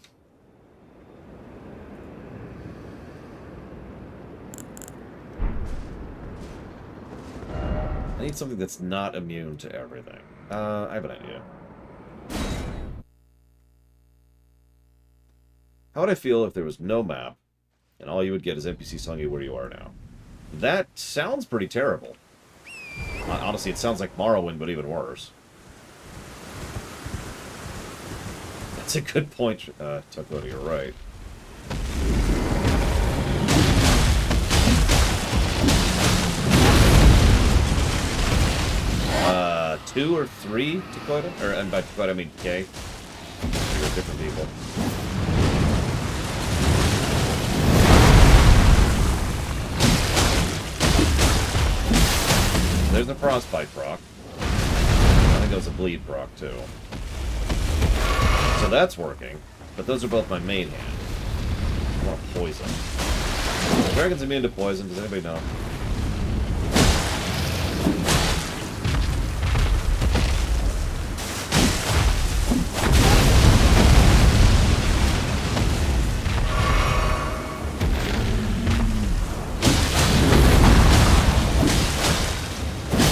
I need something that's not immune to everything. I have an idea. How would I feel if there was no map, and all you would get is NPCs telling you where you are now? That sounds pretty terrible. Honestly, it sounds like Morrowind, but even worse. That's a good point, Tuckwood, you're right. Two or three Dakota? Or, and by Dakota I mean K. They're different people. There's a Frostbite proc. I think there's a Bleed proc, too. So that's working, but those are both my main hand. I want poison. Dragon's immune to poison, does anybody know?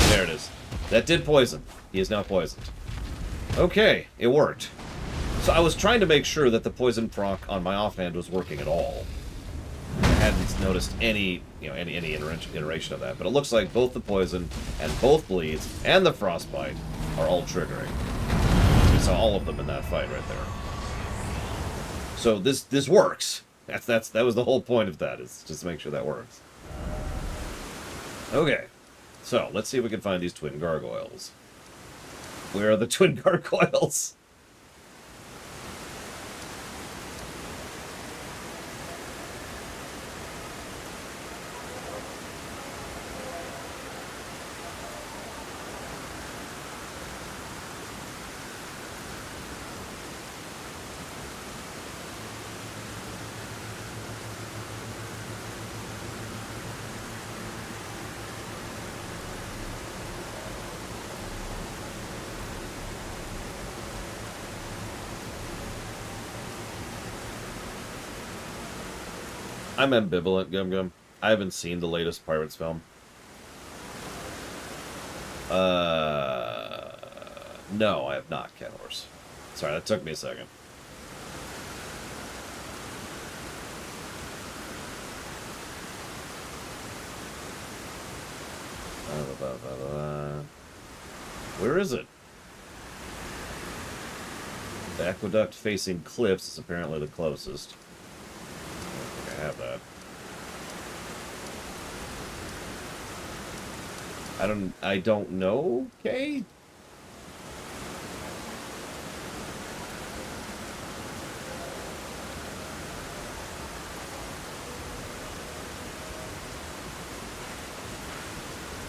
There it is. That did poison. He is now poisoned. Okay, it worked. So I was trying to make sure that the poison proc on my offhand was working at all. I hadn't noticed any iteration of that, but it looks like both the poison and both bleeds and the frostbite are all triggering. We saw all of them in that fight right there. So this works. That was the whole point of that, is just to make sure that works. Okay, so let's see if we can find these twin gargoyles. Where are the twin gargoyles? I'm ambivalent, Gum Gum. I haven't seen the latest Pirates film. No, I have not, Cat Horse. Sorry, that took me a second. Where is it? The aqueduct facing cliffs is apparently the closest. I have that. I don't know, okay?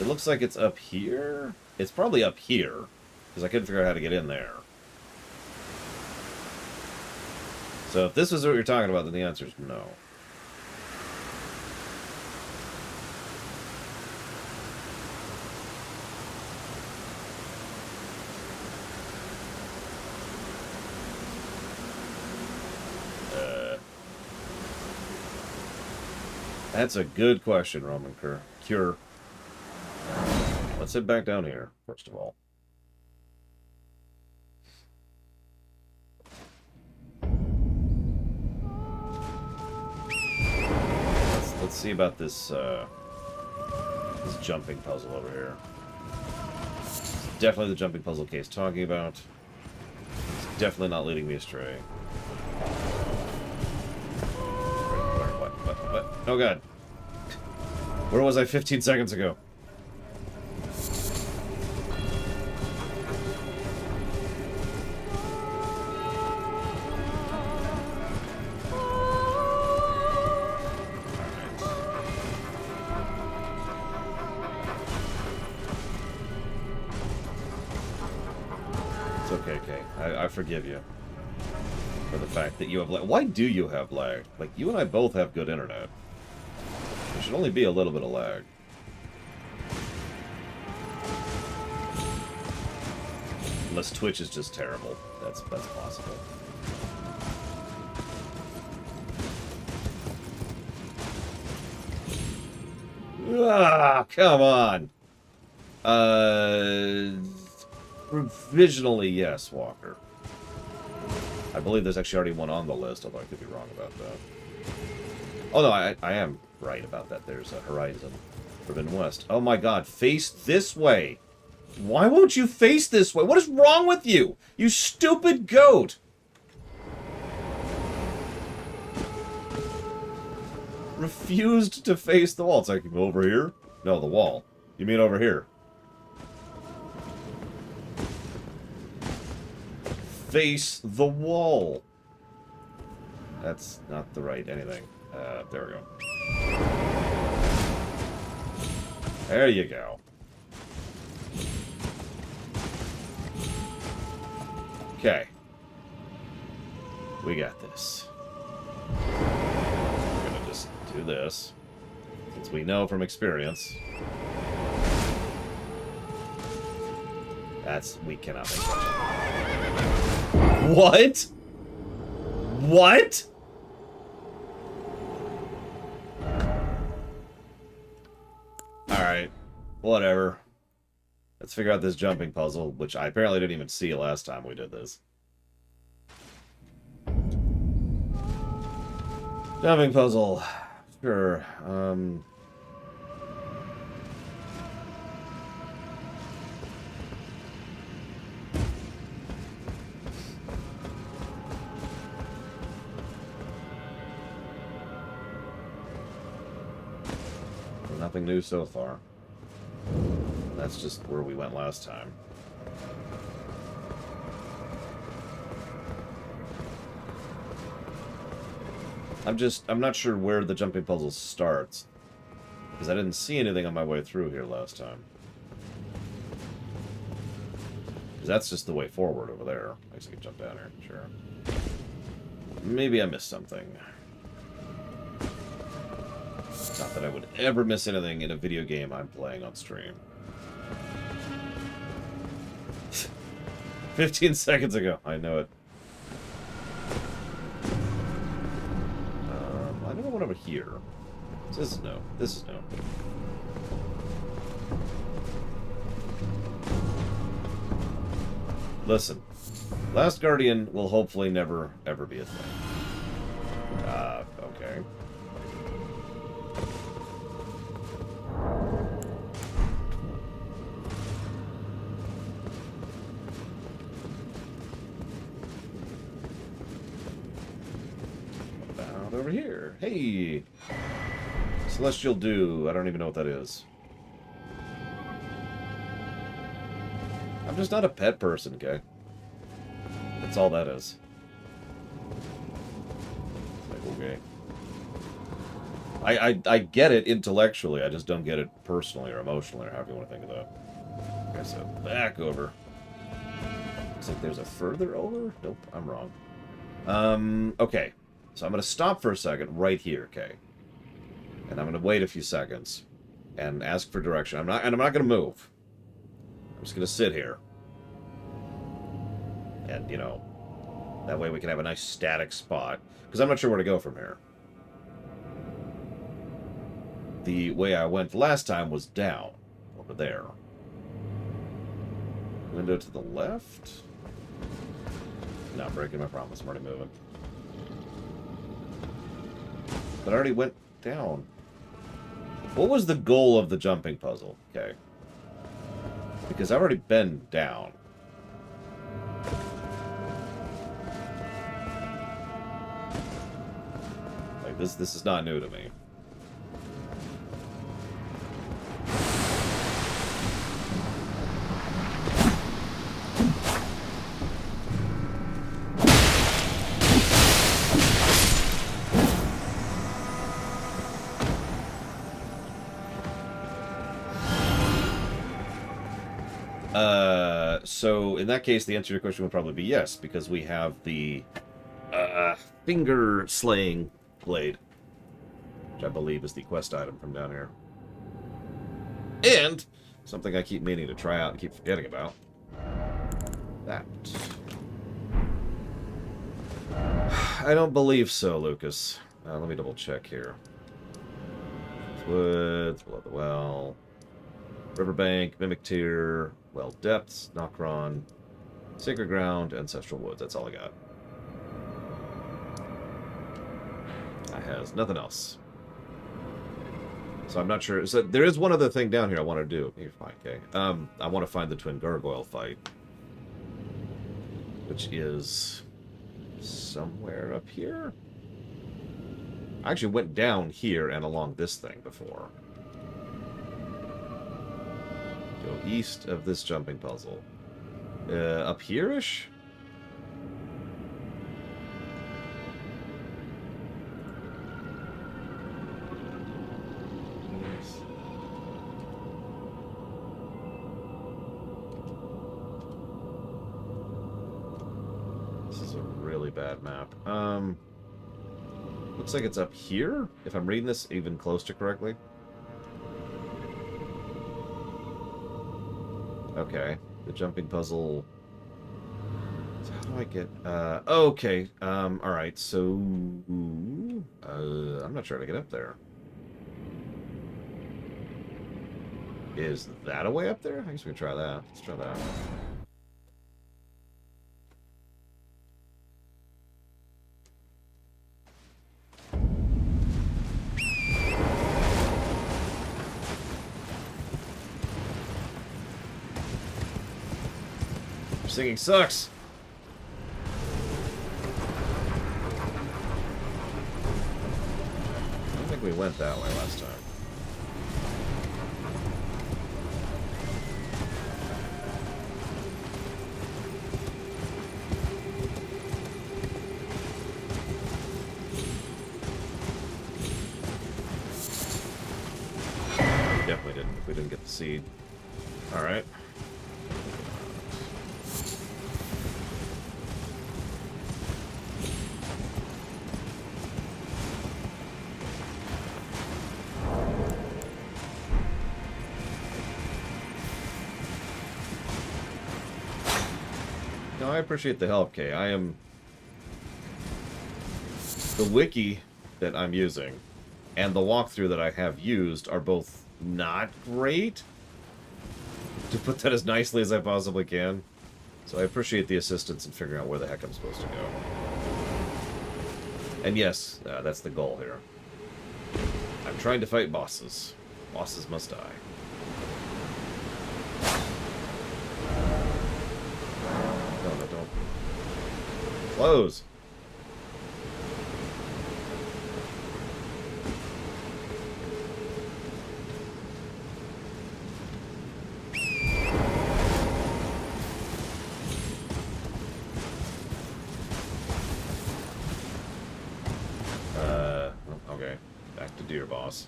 It looks like it's up here. It's probably up here, because I couldn't figure out how to get in there. So if this is what you're talking about, then the answer is no. That's a good question, Roman Cure. Let's head back down here, first of all. Let's see about this, this jumping puzzle over here. It's definitely the jumping puzzle Kay's talking about. It's definitely not leading me astray. What? Oh god. Where was I 15 seconds ago? It's okay, Kay. I forgive you. For the fact that you have lag. Why do you have lag? Like, you and I both have good internet. There should only be a little bit of lag. Unless Twitch is just terrible. That's possible. Ah, come on! Provisionally, yes, Walker. I believe there's actually already one on the list, although I could be wrong about that. Oh no, I am right about that. There's a Horizon Forbidden West. Oh my god, face this way! Why won't you face this way? What is wrong with you? You stupid goat! Refused to face the wall. It's like, over here? No, the wall. You mean over here? Face the wall. That's not the right anything. There we go. There you go. Okay. We got this. We're gonna just do this. Since we know from experience. We cannot make that. What? What? Alright. Whatever. Let's figure out this jumping puzzle, which I apparently didn't even see last time we did this. Jumping puzzle. Sure. Nothing new so far. That's just where we went last time. I'm not sure where the jumping puzzle starts. Because I didn't see anything on my way through here last time. Because that's just the way forward over there. I guess I can jump down here, sure. Maybe I missed something. Not that I would ever miss anything in a video game I'm playing on stream. 15 seconds ago. I know it. I know one over here. This is no. This is no. Listen. Last Guardian will hopefully never, ever be a thing. Okay. Over here. Hey! Celestial Dew. I don't even know what that is. I'm just not a pet person, okay? That's all that is. Like, okay. I get it intellectually, I just don't get it personally or emotionally, or however you want to think of that. Okay, so back over. Looks like there's a further over? Nope, I'm wrong. Okay. So I'm going to stop for a second right here, okay? And I'm going to wait a few seconds and ask for direction. I'm not going to move. I'm just going to sit here. And, you know, that way we can have a nice static spot. Because I'm not sure where to go from here. The way I went last time was down. Over there. Window to the left? Not breaking my promise. I'm already moving. But I already went down. What was the goal of the jumping puzzle? Okay. Because I've already been down. Like, this is not new to me. So in that case, the answer to your question would probably be yes, because we have the finger slaying blade, which I believe is the quest item from down here. And something I keep meaning to try out and keep forgetting about. That. I don't believe so, Lucas. Let me double check here. Woods, below the well. Riverbank, Mimic Tier, Well Depths, Nokron, Sacred Ground, Ancestral Woods. That's all I got. I has nothing else. So I'm not sure. So there is one other thing down here I want to do. You're fine, okay. I want to find the Twin Gargoyle fight, which is somewhere up here. I actually went down here and along this thing before. Go east of this jumping puzzle. Up here-ish? This is a really bad map. Looks like it's up here, if I'm reading this even close to correctly. Okay, the jumping puzzle. So how do I get? Okay. All right. So, I'm not sure how to get up there. Is that a way up there? I guess we can try that. Let's try that. Singing sucks. I don't think we went that way last time. We definitely didn't. We didn't get the seed. All right. I appreciate the help, Kay. I am... The wiki that I'm using and the walkthrough that I have used are both not great, to put that as nicely as I possibly can. So I appreciate the assistance in figuring out where the heck I'm supposed to go. And yes, that's the goal here. I'm trying to fight bosses. Bosses must die. Close. Okay. Back to do your boss.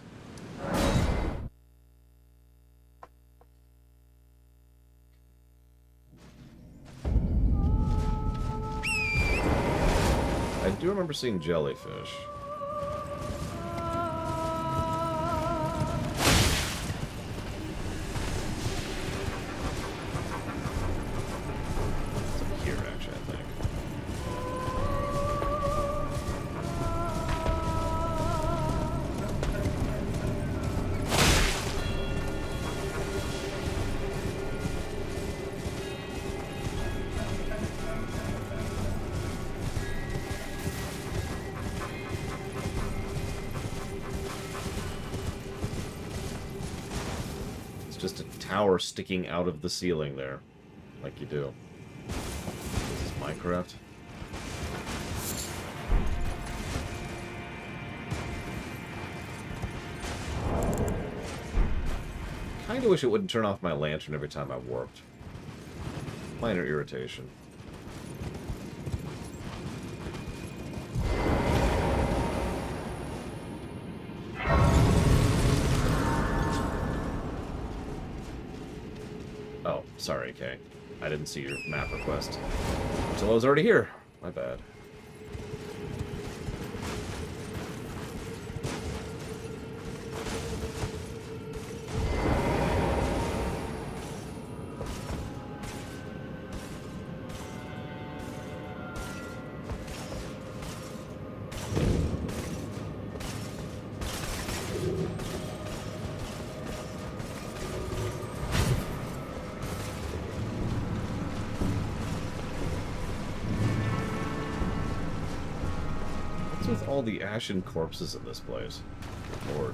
I do remember seeing jellyfish. Just a tower sticking out of the ceiling there, like you do. This is Minecraft. Kinda wish it wouldn't turn off my lantern every time I warped. Minor irritation. Oh, sorry, Kay. I didn't see your map request until I was already here. My bad. With all the ashen corpses in this place. Lord.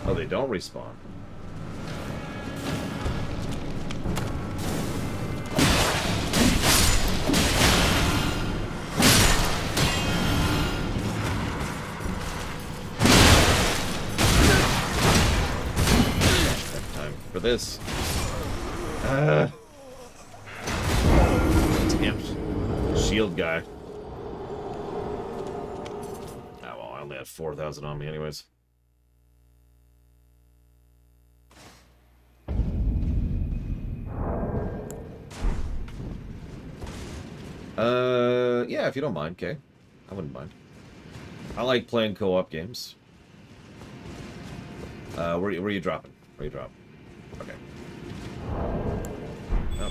Oh, they don't respawn. This. Damn shield guy. Oh well, I only had 4,000 on me anyways. Yeah, if you don't mind, Kay. I wouldn't mind. I like playing co-op games. Where are you dropping? Where are you dropping? Okay. Oh.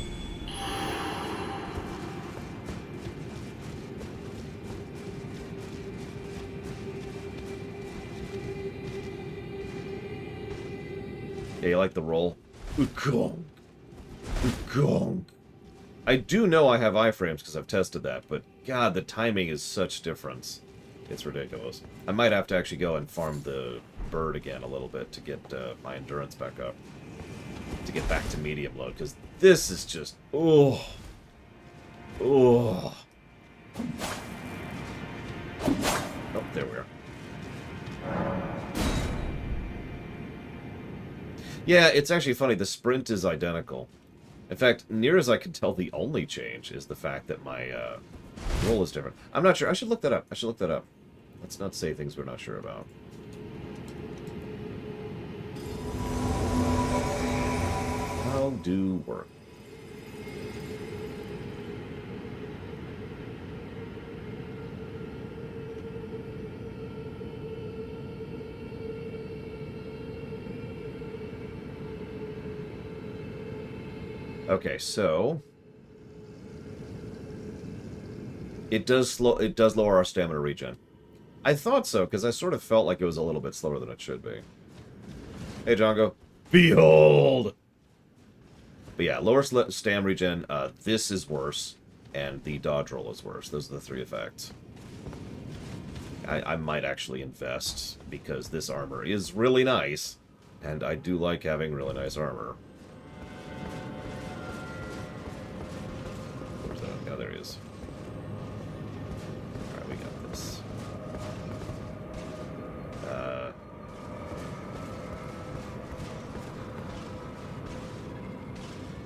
Yeah, you like the roll? Ukong. Ukong. I do know I have iframes because I've tested that, but god, the timing is such difference. It's ridiculous. I might have to actually go and farm the bird again a little bit to get my endurance back up. To get back to medium load, because this is just... Oh. Oh. Oh, there we are. Yeah, it's actually funny. The sprint is identical. In fact, near as I can tell, the only change is the fact that my roll is different. I'm not sure. I should look that up. I should look that up. Let's not say things we're not sure about. How do work? Okay, so it does lower our stamina regen. I thought so, because I sort of felt like it was a little bit slower than it should be. Hey, Django. Behold! But yeah, lower stam regen, this is worse, and the dodge roll is worse. Those are the three effects. I might actually invest, because this armor is really nice, and I do like having really nice armor. Where's that? Oh, there he is. Alright, we got this.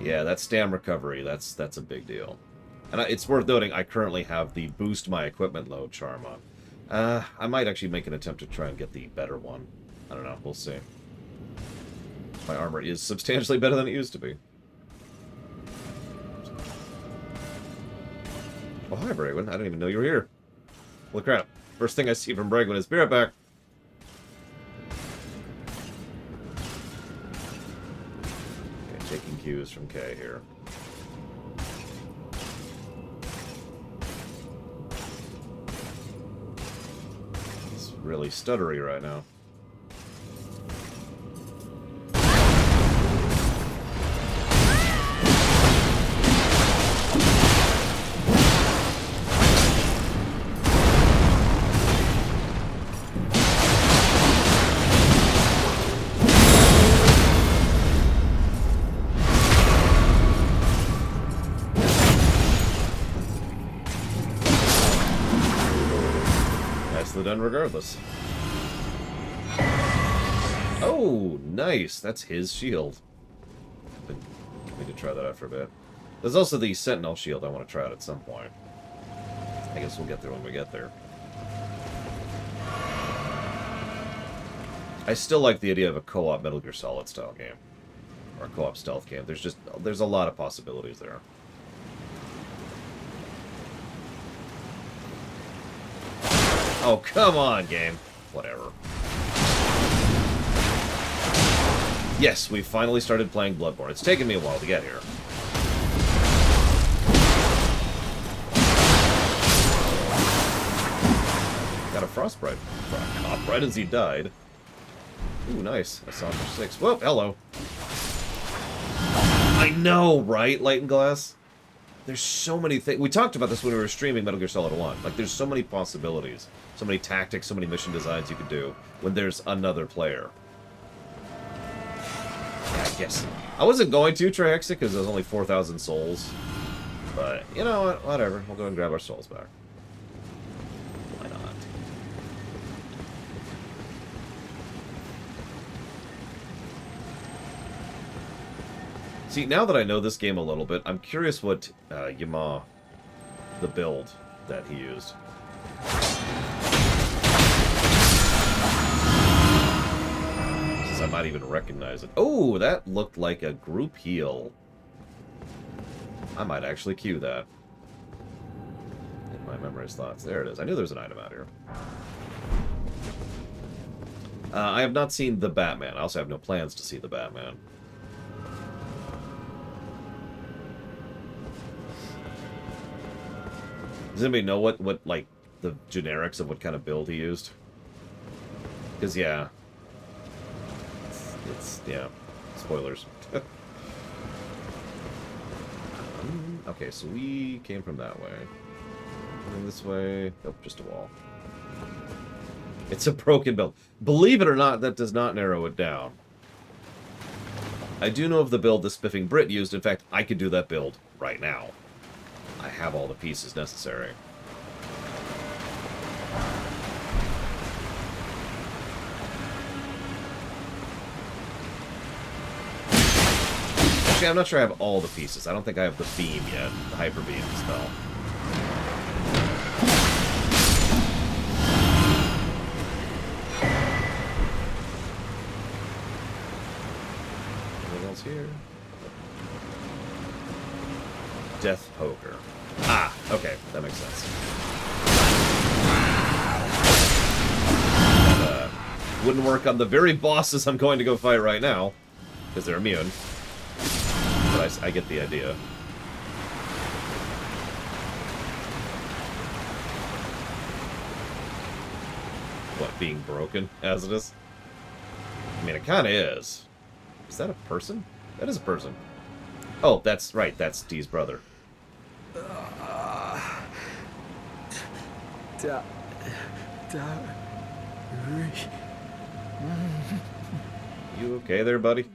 Yeah, that stam recovery, that's a big deal. And it's worth noting, I currently have the boost my equipment load charm on. I might actually make an attempt to try and get the better one. I don't know, we'll see. My armor is substantially better than it used to be. Oh, hi, Bragwin. I didn't even know you were here. Holy crap. First thing I see from Bragwin is, be right back. Okay, taking cues from Kay here. He's really stuttery right now. Done regardless. Oh, nice. That's his shield. Been meaning to try that out for a bit. There's also the Sentinel shield I want to try out at some point. I guess we'll get there when we get there. I still like the idea of a co-op Metal Gear Solid style game. Or a co-op stealth game. There's a lot of possibilities there. Oh, come on, game. Whatever. Yes, we finally started playing Bloodborne. It's taken me a while to get here. Got a Frostbite. Cop right as he died. Ooh, nice. I saw him for 6. Whoa, hello. I know, right, Light and Glass? There's so many things. We talked about this when we were streaming Metal Gear Solid 1. Like, there's so many possibilities. So many tactics, so many mission designs you could do when there's another player. Yeah, I guess. I wasn't going to try Exit because there's only 4,000 souls. But, you know what? Whatever. We'll go and grab our souls back. Why not? See, now that I know this game a little bit, I'm curious what Yama, the build that he used. Since I might even recognize it. Oh, that looked like a group heal. I might actually queue that. In my memorized thoughts. There it is. I knew there was an item out here. I have not seen the Batman. I also have no plans to see the Batman. Does anybody know what like, the generics of what kind of build he used? Because, yeah. Yeah. Spoilers. Okay, so we came from that way. And this way. Nope, just a wall. It's a broken build. Believe it or not, that does not narrow it down. I do know of the build the Spiffing Brit used. In fact, I could do that build right now. I have all the pieces necessary. Actually, I'm not sure I have all the pieces. I don't think I have the beam yet. The Hyper Beam spell. Anything else here? Death Poker. Ah, okay, that makes sense. That wouldn't work on the very bosses I'm going to go fight right now, because they're immune. But I get the idea. What, being broken as it is? I mean, it kind of is. Is that a person? That is a person. Oh, that's right, that's Dee's brother. You okay there, buddy?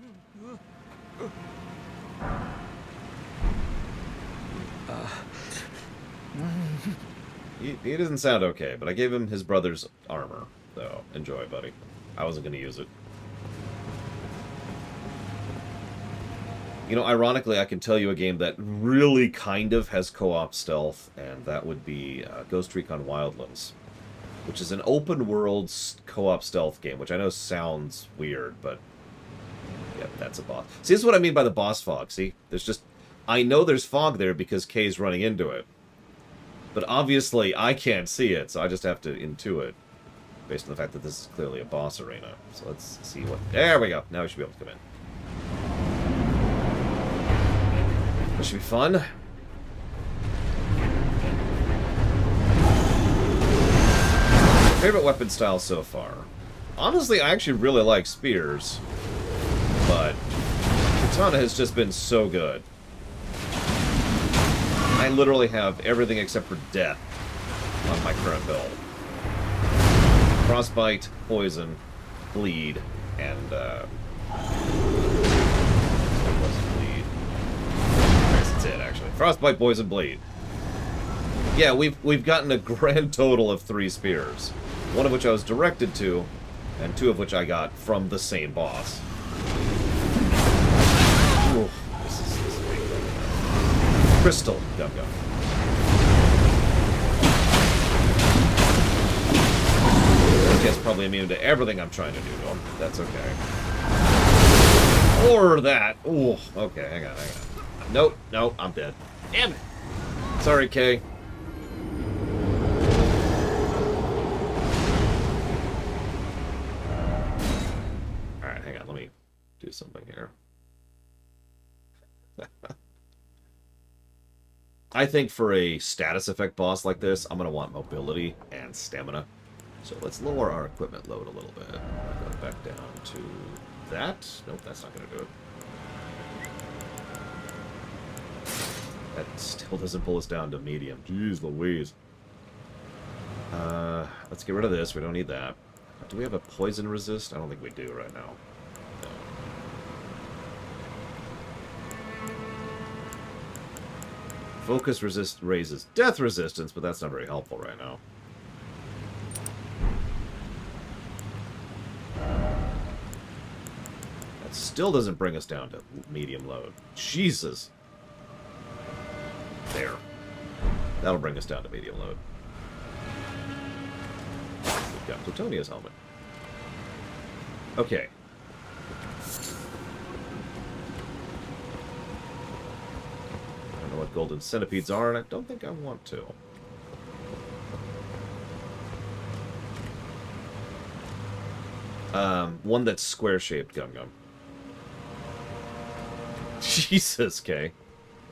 He doesn't sound okay, but I gave him his brother's armor, so enjoy, buddy. I wasn't going to use it. You know, ironically, I can tell you a game that really kind of has co-op stealth, and that would be Ghost Recon Wildlands, which is an open-world co-op stealth game, which I know sounds weird, but yeah, that's a boss. See, this is what I mean by the boss fog, see? There's just... I know there's fog there because Kay's running into it, but obviously I can't see it, so I just have to intuit, based on the fact that this is clearly a boss arena. So let's see what... There we go! Now we should be able to come in. This should be fun. Favorite weapon style so far? Honestly, I actually really like spears, but katana has just been so good. I literally have everything except for death on my current build. Frostbite, poison, bleed, and that's it, actually. Frostbite, poison, bleed. Yeah, we've gotten a grand total of 3 spears. One of which I was directed to, and 2 of which I got from the same boss. Ooh, this is big. Crystal Gum Gum. I guess probably immune to everything I'm trying to do to him. That's okay. Or that. Ooh, okay, hang on. Nope, I'm dead. Damn it! Sorry, Kay. Alright, hang on, let me do something here. I think for a status effect boss like this, I'm going to want mobility and stamina. So let's lower our equipment load a little bit. Go back down to that. Nope, that's not going to do it. That still doesn't pull us down to medium. Jeez Louise. Let's get rid of this. We don't need that. Do we have a poison resist? I don't think we do right now. No. Focus resist raises death resistance, but that's not very helpful right now. That still doesn't bring us down to medium load. Jesus. There. That'll bring us down to medium load. We've got Plutonia's helmet. Okay. I don't know what golden centipedes are, and I don't think I want to. One that's square-shaped, Gum Gum. Jesus, Kay.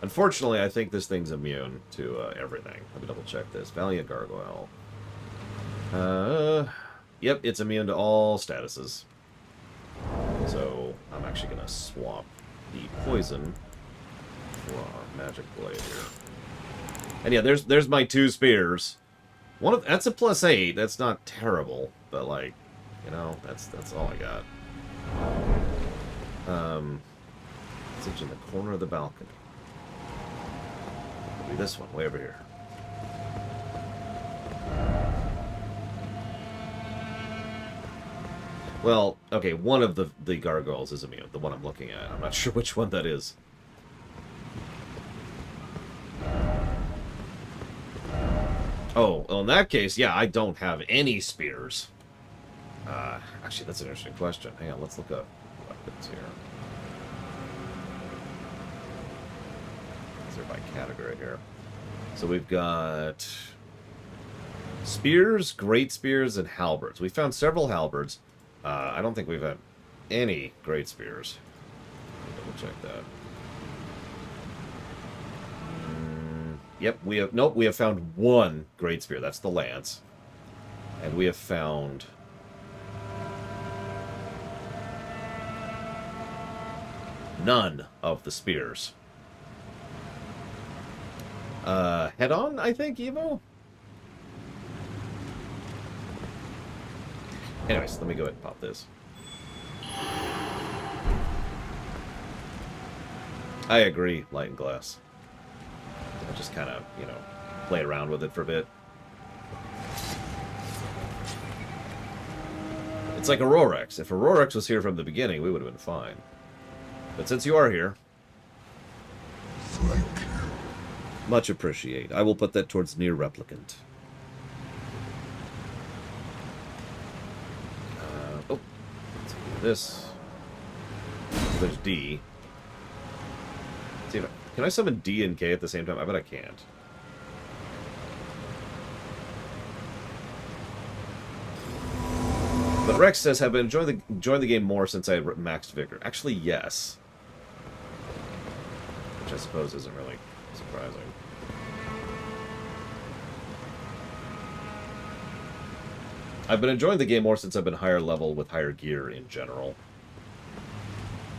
Unfortunately, I think this thing's immune to everything. Let me double-check this. Valiant Gargoyle. Yep, it's immune to all statuses. So, I'm actually going to swap the poison for our magic blade here. And yeah, there's my 2 spears. That's a +8. That's not terrible, but like, you know, that's all I got. It's in the corner of the balcony. It'll be this one, way over here. Well, okay, one of the gargoyles is immune, the one I'm looking at. I'm not sure which one that is. Oh, well, in that case, yeah, I don't have any spears. Actually, that's an interesting question. Hang on, let's look up weapons here. These are by category here. So we've got spears, great spears, and halberds. We found several halberds. I don't think we've had any great spears. Double check that. Yep, we have found 1 great spear. That's the lance. And we have found none of the spears. Head on, I think, Evo? Anyways, let me go ahead and pop this. I agree, Light and Glass. I'll just kind of, you know, play around with it for a bit. It's like Aurorex. If Aurorex was here from the beginning, we would have been fine. But since you are here, Much appreciate. I will put that towards near replicant. Oh, let's do this. There's D. Let's see if can I summon D and K at the same time? I bet I can't. But Rex says, have been enjoying the game more since I maxed Vigor. Actually, yes. Which I suppose isn't really surprising. I've been enjoying the game more since I've been higher level with higher gear in general.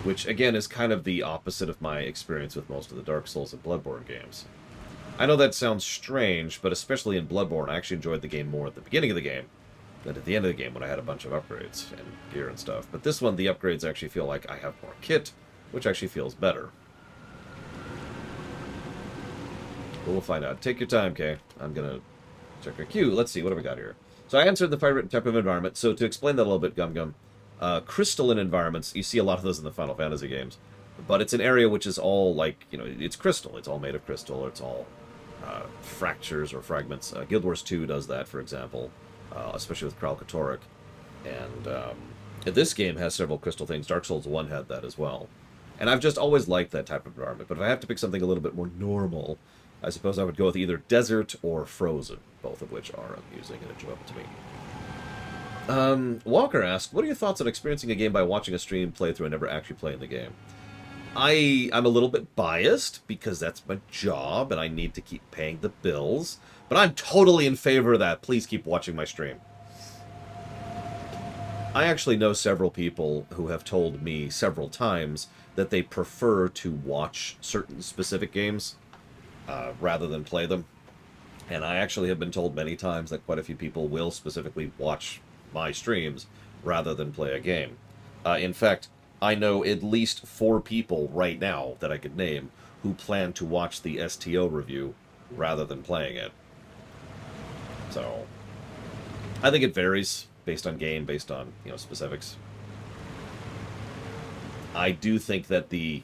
Which, again, is kind of the opposite of my experience with most of the Dark Souls and Bloodborne games. I know that sounds strange, but especially in Bloodborne, I actually enjoyed the game more at the beginning of the game than at the end of the game when I had a bunch of upgrades and gear and stuff. But this one, the upgrades actually feel like I have more kit, which actually feels better. But we'll find out. Take your time, Kay. I'm going to check our queue. Let's see, what have we got here? So I answered the favorite type of environment. So to explain that a little bit, Gum Gum, crystalline environments, you see a lot of those in the Final Fantasy games. But it's an area which is all like, you know, it's crystal. It's all made of crystal. Or it's all fractures or fragments. Guild Wars 2 does that, for example. Especially with Kralkatorrik. And this game has several crystal things. Dark Souls 1 had that as well. And I've just always liked that type of environment. But if I have to pick something a little bit more normal, I suppose I would go with either desert or frozen, both of which are amusing and enjoyable to me. Walker asked, what are your thoughts on experiencing a game by watching a stream playthrough and never actually playing the game? I'm a little bit biased because that's my job and I need to keep paying the bills. But I'm totally in favor of that. Please keep watching my stream. I actually know several people who have told me several times that they prefer to watch certain specific games rather than play them. And I actually have been told many times that quite a few people will specifically watch my streams rather than play a game. In fact, I know at least 4 people right now that I could name who plan to watch the STO review rather than playing it. So, I think it varies based on game, based on, you know, specifics. I do think that the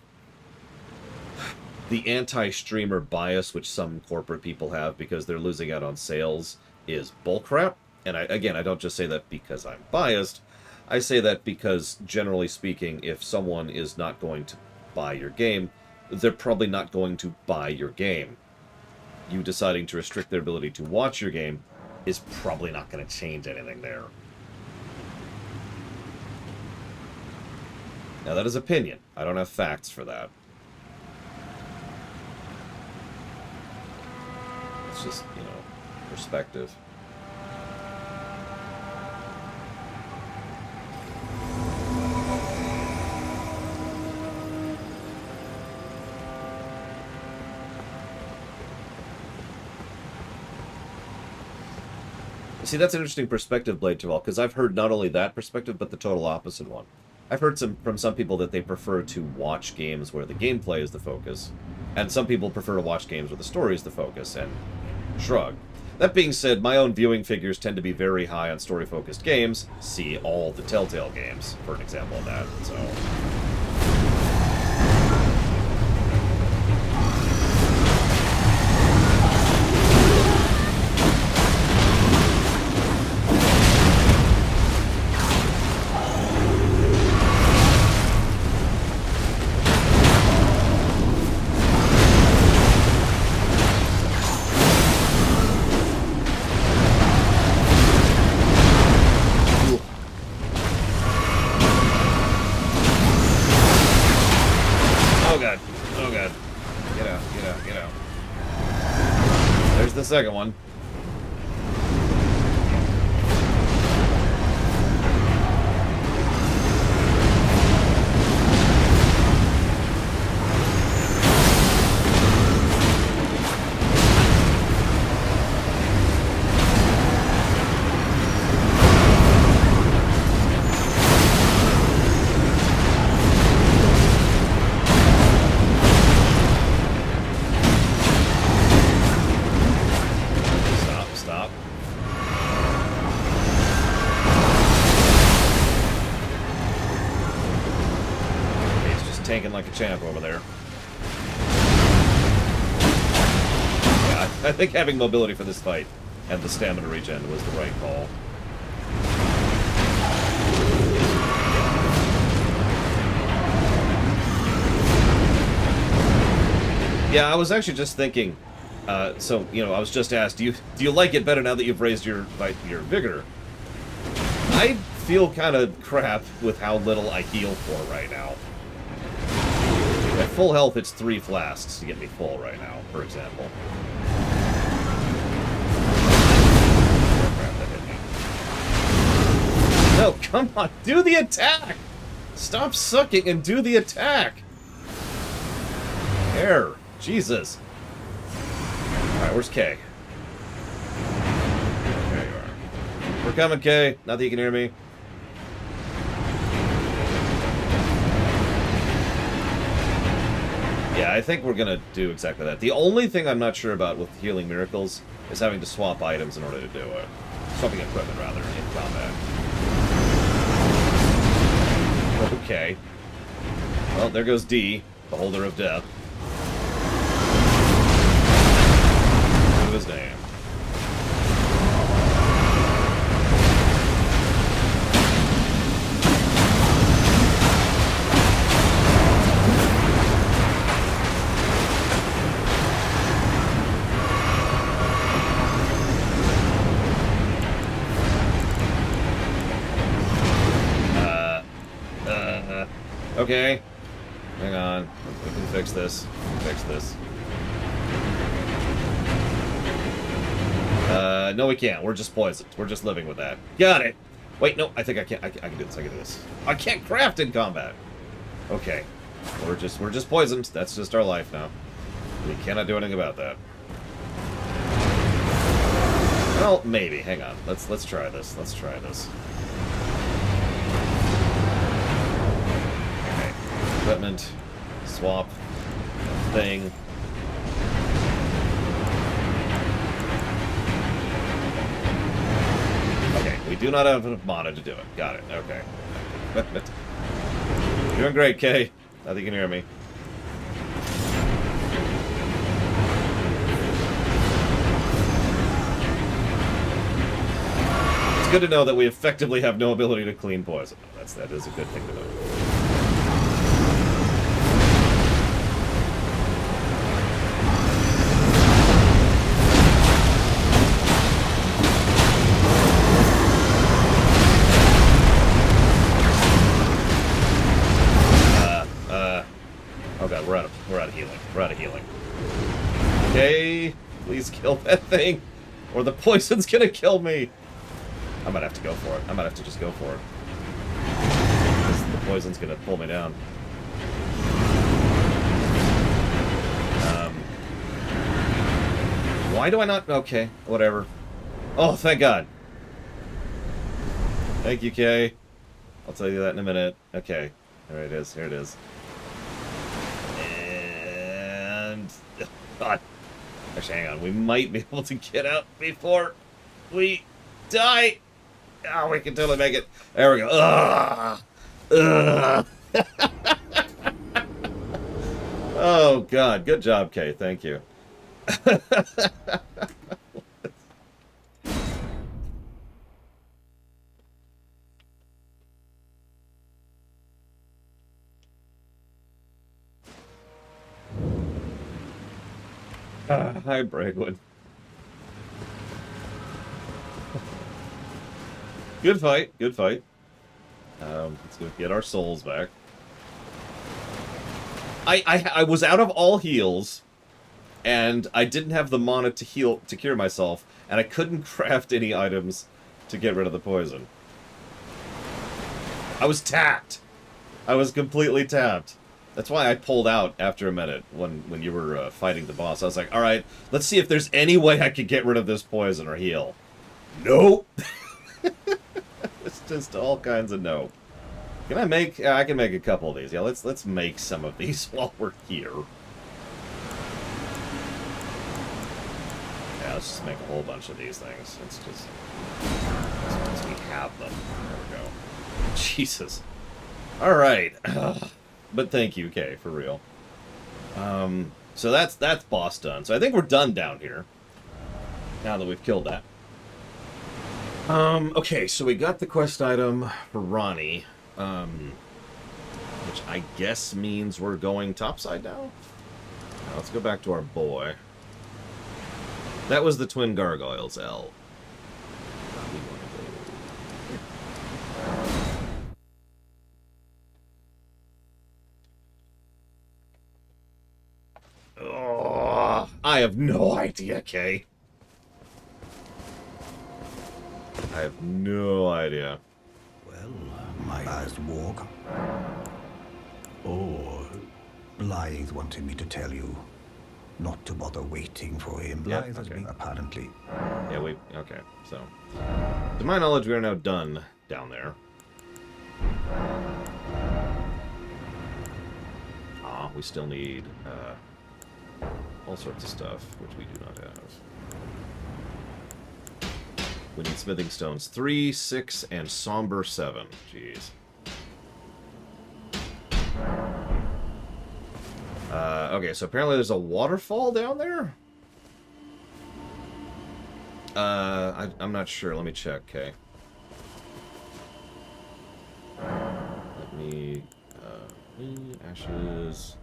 anti-streamer bias, which some corporate people have because they're losing out on sales, is bullcrap. And I don't just say that because I'm biased. I say that because, generally speaking, if someone is not going to buy your game, they're probably not going to buy your game. You deciding to restrict their ability to watch your game is probably not going to change anything there. Now, that is opinion. I don't have facts for that. It's just, you know, perspective. See, that's an interesting perspective, Blade Taval, because I've heard not only that perspective, but the total opposite one. I've heard from some people that they prefer to watch games where the gameplay is the focus, and some people prefer to watch games where the story is the focus, and shrug. That being said, my own viewing figures tend to be very high on story-focused games. See all the Telltale games, for an example of that, so... Second one. Tanking like a champ over there. I think having mobility for this fight and the stamina regen was the right call. Yeah, I was actually just thinking, so, you know, I was just asked, do you like it better now that you've raised your vigor? I feel kind of crap with how little I heal for right now. At full health, it's 3 flasks to get me full right now, for example. Crap, that hit me. No, come on, do the attack! Stop sucking and do the attack! There. Jesus. Alright, where's Kay? There you are. We're coming, Kay. Not that you can hear me. Yeah, I think we're gonna do exactly that. The only thing I'm not sure about with healing miracles is having to swap items in order to do it. Swapping equipment, rather, in combat. Okay. Well, there goes D, Beholder of Death. His name. Okay. Hang on. We can fix this. No we can't. We're just poisoned. We're just living with that. Got it! Wait, no, I think I can do this, I can do this. I can't craft in combat! Okay. We're just poisoned. That's just our life now. We cannot do anything about that. Well, maybe. Hang on. Let's try this. Let's try this. Okay. Equipment. Swap. Thing. We do not have enough mana to do it. Got it. Okay. Doing great, Kay. I think you can hear me. It's good to know that we effectively have no ability to clean poison. That is a good thing to know. We're out of healing. Okay, please kill that thing, or the poison's gonna kill me. I might have to go for it. I might have to just go for it. The poison's gonna pull me down. Why do I not? Okay, whatever. Oh, thank God. Thank you, Kay. I'll tell you that in a minute. Okay, there it is. Here it is. God. Actually, hang on. We might be able to get out before we die. Oh, we can totally make it. There we go. Ugh. Ugh. Oh, God. Good job, Kay. Thank you. Hi, Bragwood. Good fight, good fight. Let's go get our souls back. I was out of all heals, and I didn't have the mana to cure myself, and I couldn't craft any items to get rid of the poison. I was tapped. I was completely tapped. That's why I pulled out after a minute when you were fighting the boss. I was like, all right, let's see if there's any way I could get rid of this poison or heal. Nope. It's just all kinds of no. Can I make? I can make a couple of these. Yeah, let's make some of these while we're here. Yeah, let's just make a whole bunch of these things. It's just as long as we have them. There we go. Jesus. All right. But thank you, Kay, for real. So that's boss done. So I think we're done down here. Now that we've killed that. Okay, so we got the quest item for Ronnie, which I guess means we're going topside now? Now let's go back to our boy. That was the Twin Gargoyles, L. Oh, I have no idea, Kay. I have no idea. Well, my last walk. Or Blythe wanted me to tell you not to bother waiting for him. Blythe Yep, has been apparently. Yeah, okay, so. To my knowledge, we are now done down there. We still need all sorts of stuff, which we do not have. We need smithing stones 3, 6, and somber 7. Jeez. Okay, so apparently there's a waterfall down there? I'm not sure. Let me check, okay. Let me, ashes,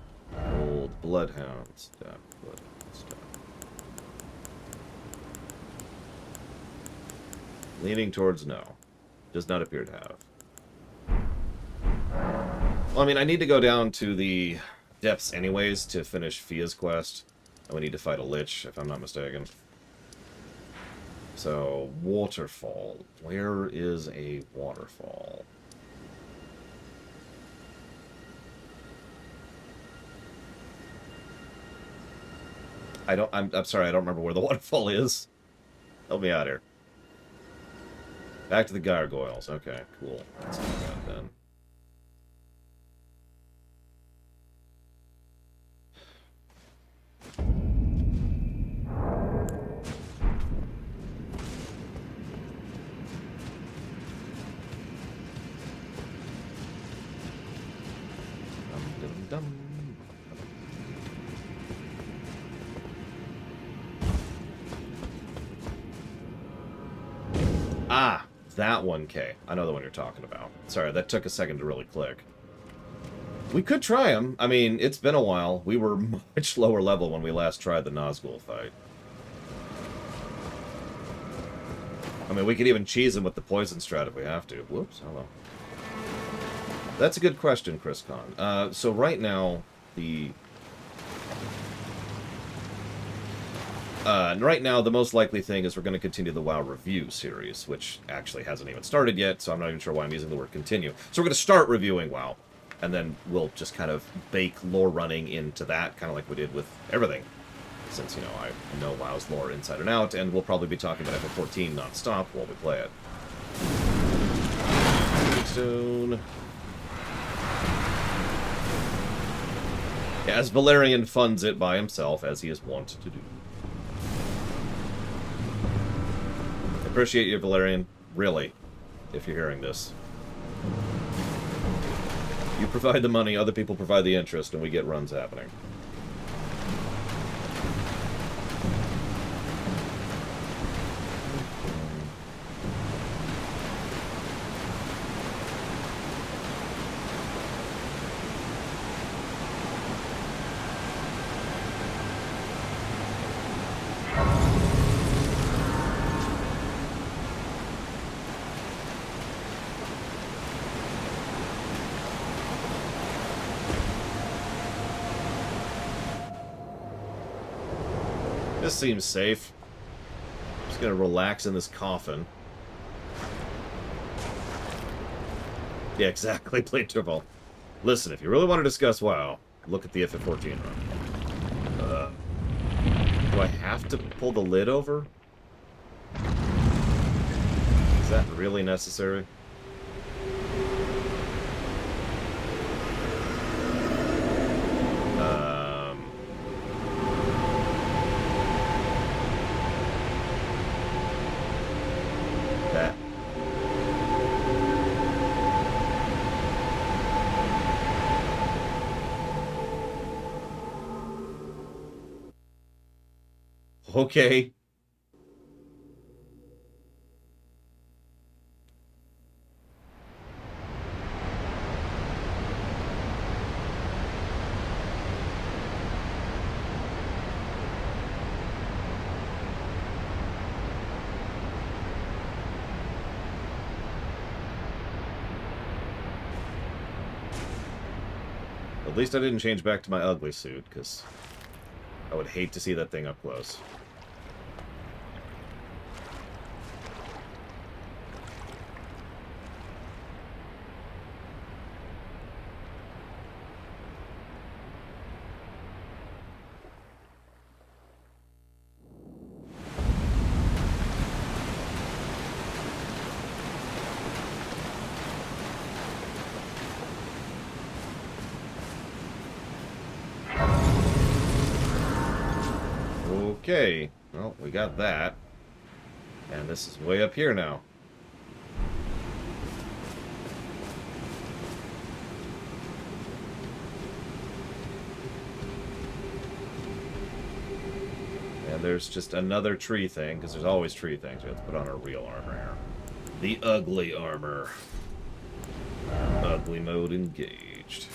gold, bloodhound stuff, Leaning towards no. Does not appear to have. Well, I mean, I need to go down to the depths anyways to finish Fia's quest. And we need to fight a lich, if I'm not mistaken. So, waterfall. Where is a waterfall? I'm sorry, I don't remember where the waterfall is. Help me out here. Back to the gargoyles. Okay, cool. Let's do that then. Ah, that one, K. I know the one you're talking about. Sorry, that took a second to really click. We could try them. I mean, it's been a while. We were much lower level when we last tried the Nazgul fight. I mean, we could even cheese him with the poison strat if we have to. Whoops, hello. That's a good question, Chris Khan. So right now, the most likely thing is we're going to continue the WoW review series, which actually hasn't even started yet, so I'm not even sure why I'm using the word continue. So we're going to start reviewing WoW, and then we'll just kind of bake lore running into that, kind of like we did with everything. Since, you know, I know WoW's lore inside and out, and we'll probably be talking about FF14 non-stop while we play it. Stone. As Valerian funds it by himself, as he is wont to do. Appreciate you, Valerian. Really, if you're hearing this. You provide the money, other people provide the interest, and we get runs happening. This seems safe. I'm just gonna relax in this coffin. Yeah, exactly, play interval. Listen, if you really want to discuss WoW, look at the FF14 run. Do I have to pull the lid over? Is that really necessary? Okay. At least I didn't change back to my ugly suit, because I would hate to see that thing up close. Okay, well, we got that. And this is way up here now. And there's just another tree thing, because there's always tree things. We have to put on our real armor here. The ugly armor. Ugly mode engaged.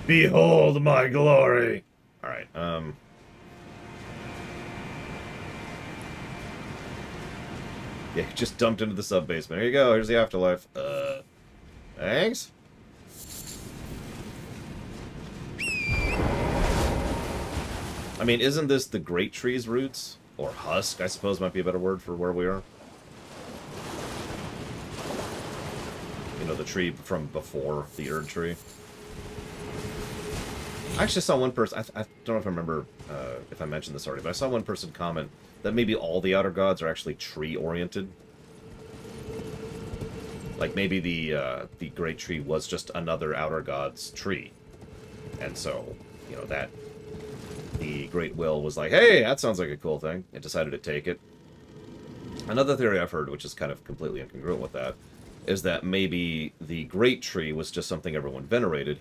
Behold my glory! Alright, yeah, just dumped into the sub-basement. Here you go, here's the afterlife. Thanks? I mean, isn't this the Great Tree's roots? Or husk, I suppose might be a better word for where we are. You know, the tree from before the Erd tree. I actually saw one person, I don't know if I remember if I mentioned this already, but I saw one person comment that maybe all the Outer Gods are actually tree-oriented. Like maybe the Great Tree was just another Outer Gods tree. And so, you know, that the Great Will was like, hey, that sounds like a cool thing. It decided to take it. Another theory I've heard, which is kind of completely incongruent with that, is that maybe the Great Tree was just something everyone venerated.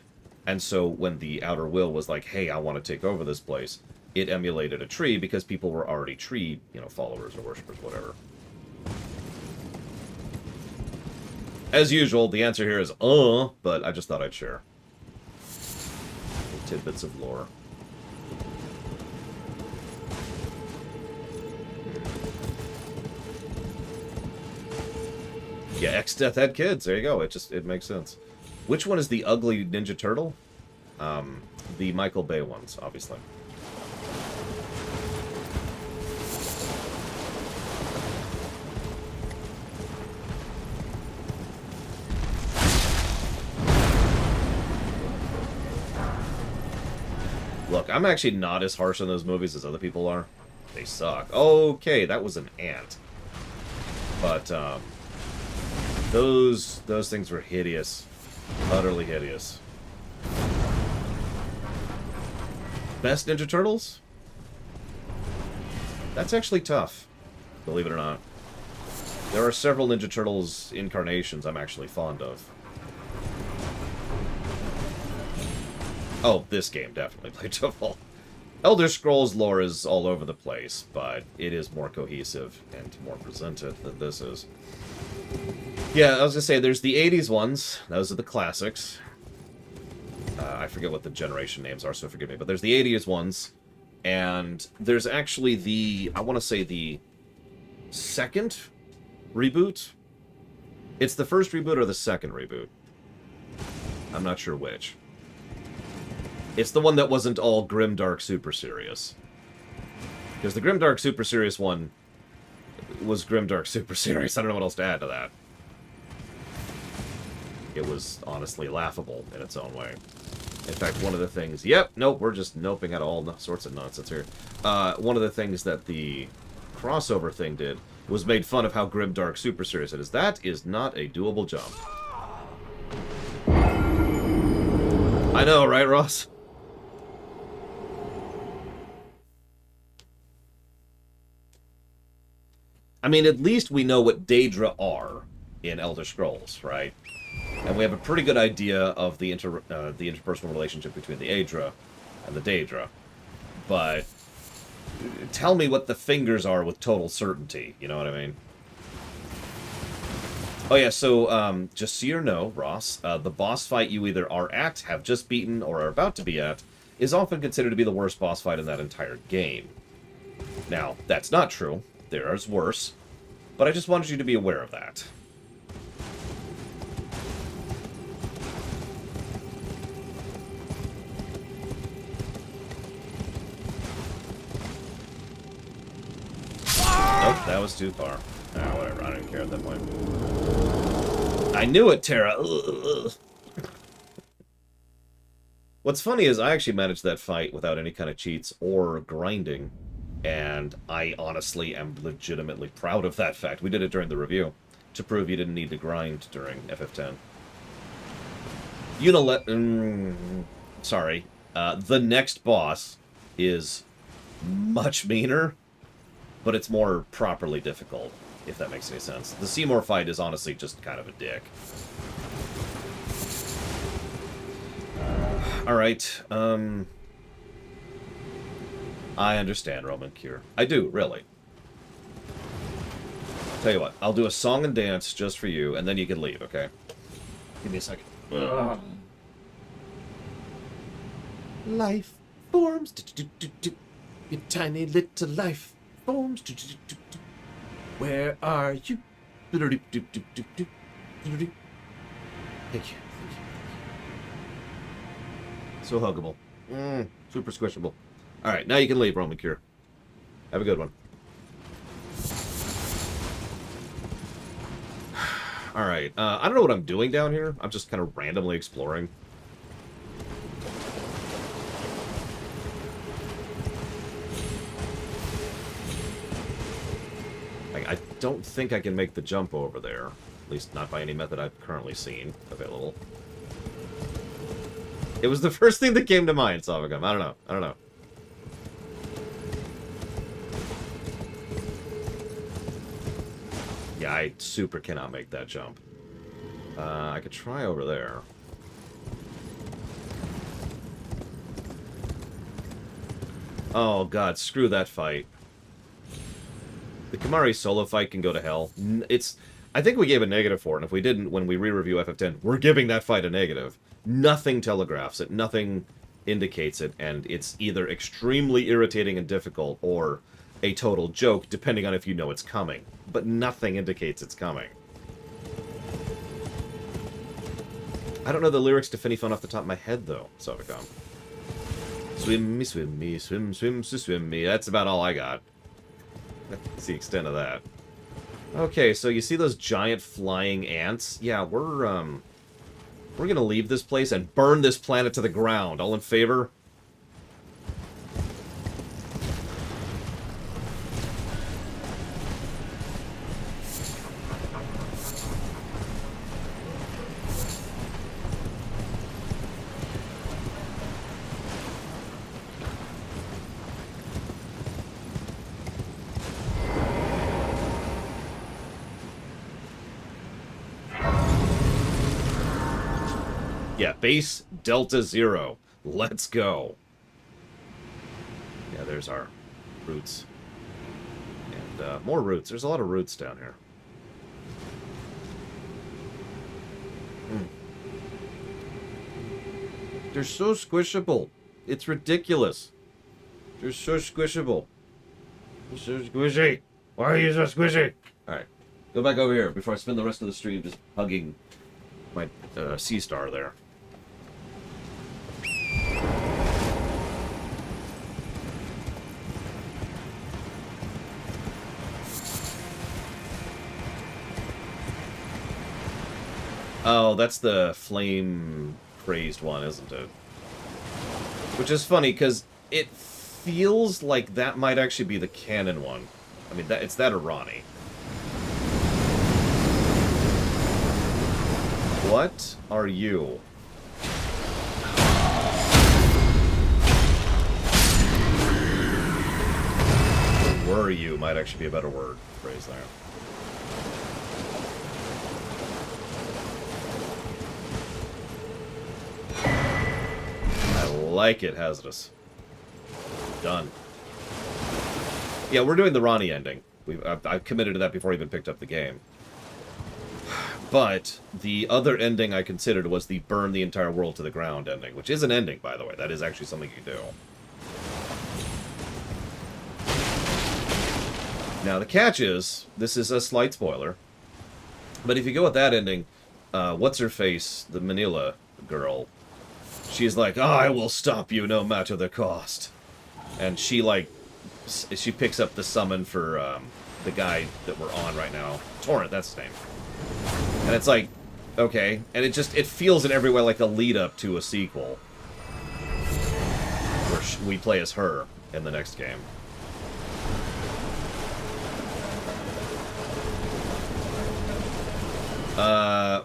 And so when the Outer Will was like, hey, I want to take over this place, it emulated a tree because people were already tree, you know, followers or worshippers, whatever. As usual, the answer here is, but I just thought I'd share. Little tidbits of lore. Yeah, X-Death had kids. There you go. It makes sense. Which one is the ugly Ninja Turtle? The Michael Bay ones, obviously. Look, I'm actually not as harsh on those movies as other people are. They suck. Okay, that was an ant. But, those things were hideous. Utterly hideous. Best Ninja Turtles? That's actually tough, believe it or not. There are several Ninja Turtles incarnations I'm actually fond of. Oh, this game definitely playable. Elder Scrolls lore is all over the place, but it is more cohesive and more presented than this is. Yeah, I was gonna say, there's the 80s ones. Those are the classics. I forget what the generation names are, so forgive me. But there's the 80s ones. And there's actually the, I want to say the second reboot. It's the first reboot or the second reboot. I'm not sure which. It's the one that wasn't all grimdark super serious. Because the grimdark super serious one was grimdark super serious. I don't know what else to add to that. It was honestly laughable in its own way. In fact, one of the things... Yep, nope, we're just noping at all sorts of nonsense here. One of the things that the crossover thing did was made fun of how grimdark super serious it is. That is not a doable jump. I know, right, Ross? I mean, at least we know what Daedra are in Elder Scrolls, right? And we have a pretty good idea of the interpersonal relationship between the Aedra and the Daedra. But tell me what the fingers are with total certainty, you know what I mean? Oh yeah, so just so you know, Ross, the boss fight you either are at, have just beaten, or are about to be at, is often considered to be the worst boss fight in that entire game. Now, that's not true. There's worse. But I just wanted you to be aware of that. Nope, that was too far. Ah, whatever, I don't even care at that point. I knew it, Terra! Ugh. What's funny is I actually managed that fight without any kind of cheats or grinding, and I honestly am legitimately proud of that fact. We did it during the review, to prove you didn't need to grind during FF10. Sorry. The next boss is much meaner, but it's more properly difficult, if that makes any sense. The Seymour fight is honestly just kind of a dick. Alright, I understand, Roman Cure. I do, really. Tell you what, I'll do a song and dance just for you, and then you can leave, okay? Give me a second. Ugh. Life forms, your tiny little life forms. Where are you? Thank you. So huggable. Super squishable. Alright, now you can leave, Roman Cure. Have a good one. Alright, I don't know what I'm doing down here. I'm just kind of randomly exploring. I don't think I can make the jump over there. At least not by any method I've currently seen available. It was the first thing that came to mind, Savagum. I don't know. Yeah, I super cannot make that jump. I could try over there. Oh god, screw that fight. The Kamari solo fight can go to hell. I think we gave a negative for it, and if we didn't, when we re-review FF10, we're giving that fight a negative. Nothing telegraphs it, nothing indicates it, and it's either extremely irritating and difficult, or a total joke, depending on if you know it's coming. But nothing indicates it's coming. I don't know the lyrics to Finny Fun off the top of my head, though, Sovicom. Swim me, swim me, swim, swim, swim me. That's about all I got. That's the extent of that. Okay, so you see those giant flying ants? Yeah, we're gonna leave this place and burn this planet to the ground. All in favor? Yeah, base Delta Zero. Let's go. Yeah, there's our roots. And more roots. There's a lot of roots down here. They're so squishable. It's ridiculous. They're so squishable. They're so squishy. Why are you so squishy? Alright. Go back over here before I spend the rest of the stream just hugging my sea star there. Oh, that's the flame-crazed one, isn't it? Which is funny, because it feels like that might actually be the canon one. I mean, it's that or Ronnie. What are you? Or were you might actually be a better word phrase there. I like it, Hazardous. Done. Yeah, we're doing the Ronnie ending. I've committed to that before I even picked up the game. But the other ending I considered was the burn the entire world to the ground ending, which is an ending, by the way. That is actually something you do. Now, the catch is, this is a slight spoiler, but if you go with that ending, what's-her-face, the Manila girl, she's like, I will stop you no matter the cost. And she, like, she picks up the summon for the guy that we're on right now. Torrent, that's his name. And it's like, okay. And it feels in every way like a lead-up to a sequel. Where we play as her in the next game.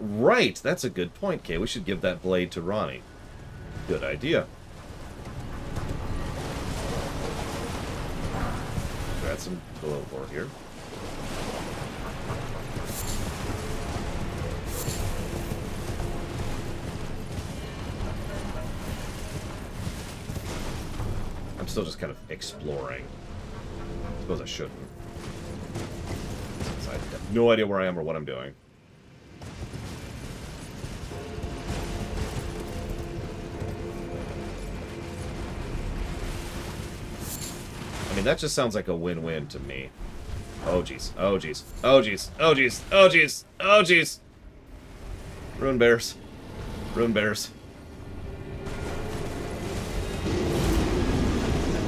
Right. That's a good point, Kay. We should give that blade to Ronnie. Good idea. Add some below board here. I'm still just kind of exploring. I suppose I shouldn't. Since I have no idea where I am or what I'm doing. I mean, that just sounds like a win-win to me. Oh, jeez. Oh, jeez. Oh, jeez. Oh, jeez. Oh, jeez. Oh, jeez. Rune bears. Rune bears.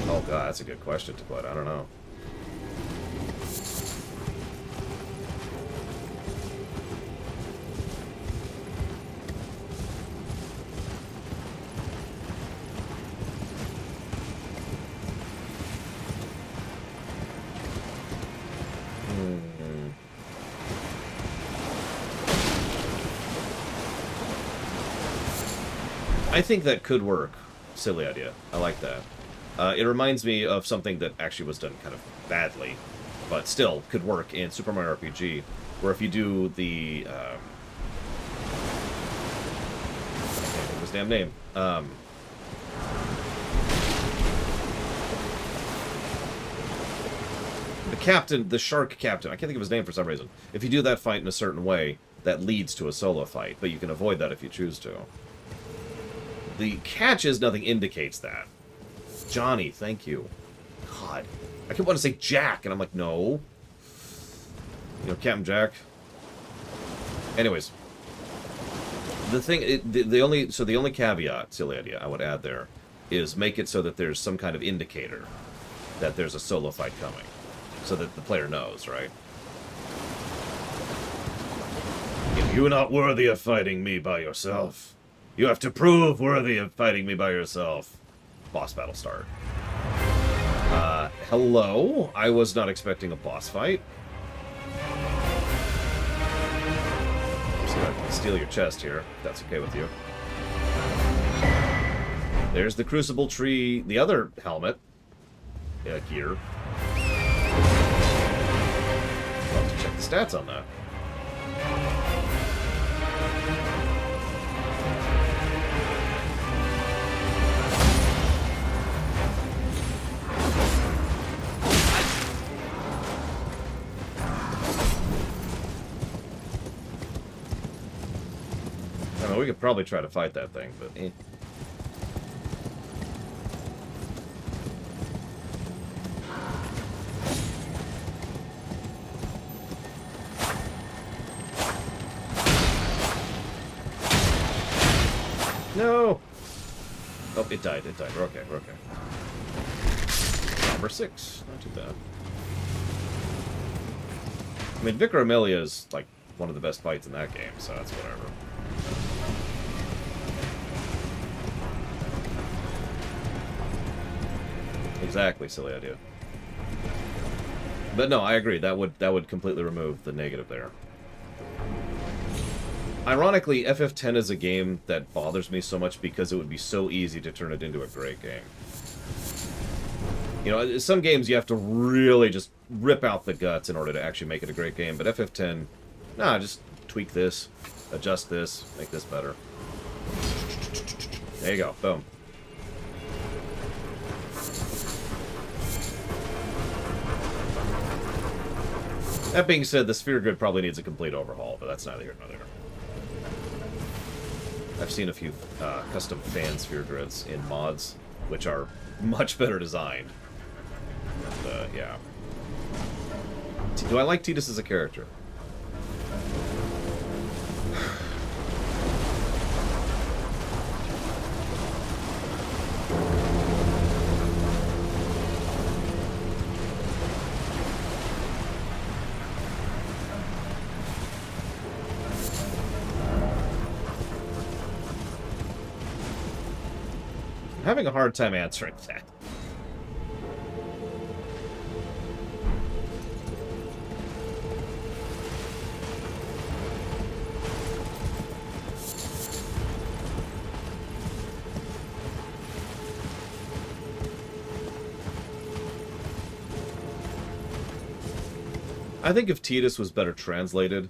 Oh, God, that's a good question to put. I don't know. I think that could work. Silly idea. I like that. It reminds me of something that actually was done kind of badly, but still could work in Super Mario RPG, where if you do the... I can't think of his damn name. The captain, the shark captain, I can't think of his name for some reason. If you do that fight in a certain way, that leads to a solo fight, but you can avoid that if you choose to. The catch is nothing indicates that. Johnny, thank you. God. I kept wanting to say Jack, and I'm like, no. You know, Captain Jack. Anyways. The thing, the only caveat, silly idea, I would add there, is make it so that there's some kind of indicator that there's a solo fight coming. So that the player knows, right? If you're not worthy of fighting me by yourself, you have to prove worthy of fighting me by yourself. Boss battle start. Hello? I was not expecting a boss fight. See if I can steal your chest here, if that's okay with you. There's the Crucible Tree, the other helmet. Gear. I'll have to check the stats on that. I mean, we could probably try to fight that thing, but eh. No! Oh, it died, it died. We're okay, we're okay. Number 6. Not too bad. I mean, Vicar Amelia is, like, one of the best fights in that game, so that's whatever. Exactly, silly idea. But no, I agree. That would completely remove the negative there. Ironically, FF10 is a game that bothers me so much because it would be so easy to turn it into a great game. You know, some games you have to really just rip out the guts in order to actually make it a great game, but FF10, nah, just tweak this, adjust this, make this better. There you go, boom. That being said, the sphere grid probably needs a complete overhaul, but that's neither here nor there. I've seen a few custom fan sphere grids in mods, which are much better designed. And, yeah. Do I like Tidus as a character? I'm having a hard time answering that. I think if Tidus was better translated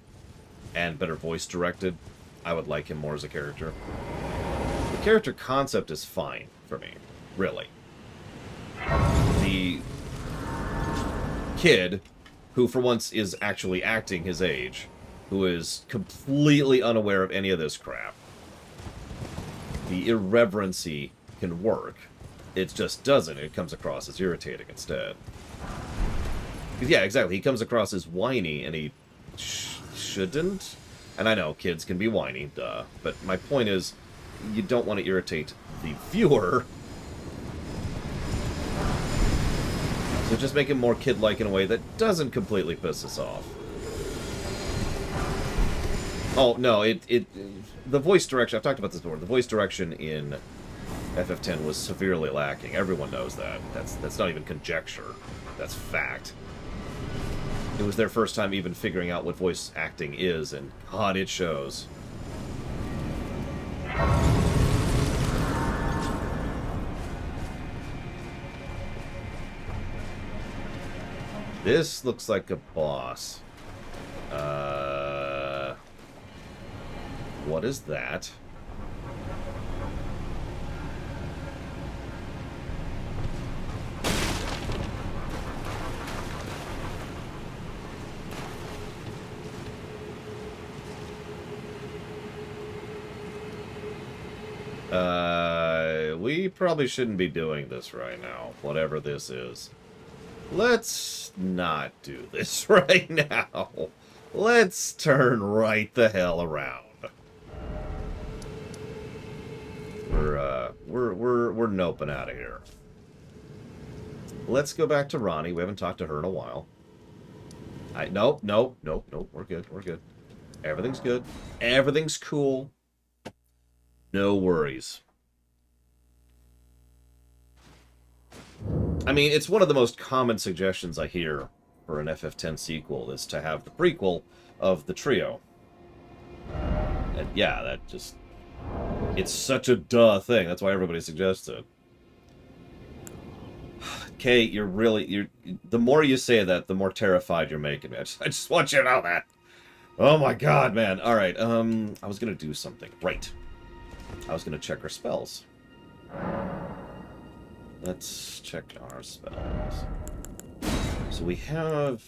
and better voice directed, I would like him more as a character. The character concept is fine for me, really. The kid, who for once is actually acting his age, who is completely unaware of any of this crap, the irreverency can work. It just doesn't. It comes across as irritating instead. Yeah, exactly. He comes across as whiny, and he shouldn't. And I know kids can be whiny, duh. But my point is, you don't want to irritate the viewer. So just make him more kid-like in a way that doesn't completely piss us off. Oh, no, the voice direction, I've talked about this before, the voice direction in FF10 was severely lacking. Everyone knows that. That's not even conjecture. That's fact. It was their first time even figuring out what voice acting is, and God, it shows. This looks like a boss. What is that? We probably shouldn't be doing this right now, whatever this is. Let's not do this right now. Let's turn right the hell around. We're noping out of here. Let's go back to Ronnie. We haven't talked to her in a while. Nope. We're good. We're good. Everything's good. Everything's cool. No worries. I mean, it's one of the most common suggestions I hear for an FF10 sequel is to have the prequel of the trio. And yeah, that just... It's such a duh thing. That's why everybody suggests it. Kate, you're the more you say that, the more terrified you're making me. I just want you to know that. Oh my god, man. Alright, I was gonna do something. Right. I was gonna check our spells. Let's check our spells. So we have...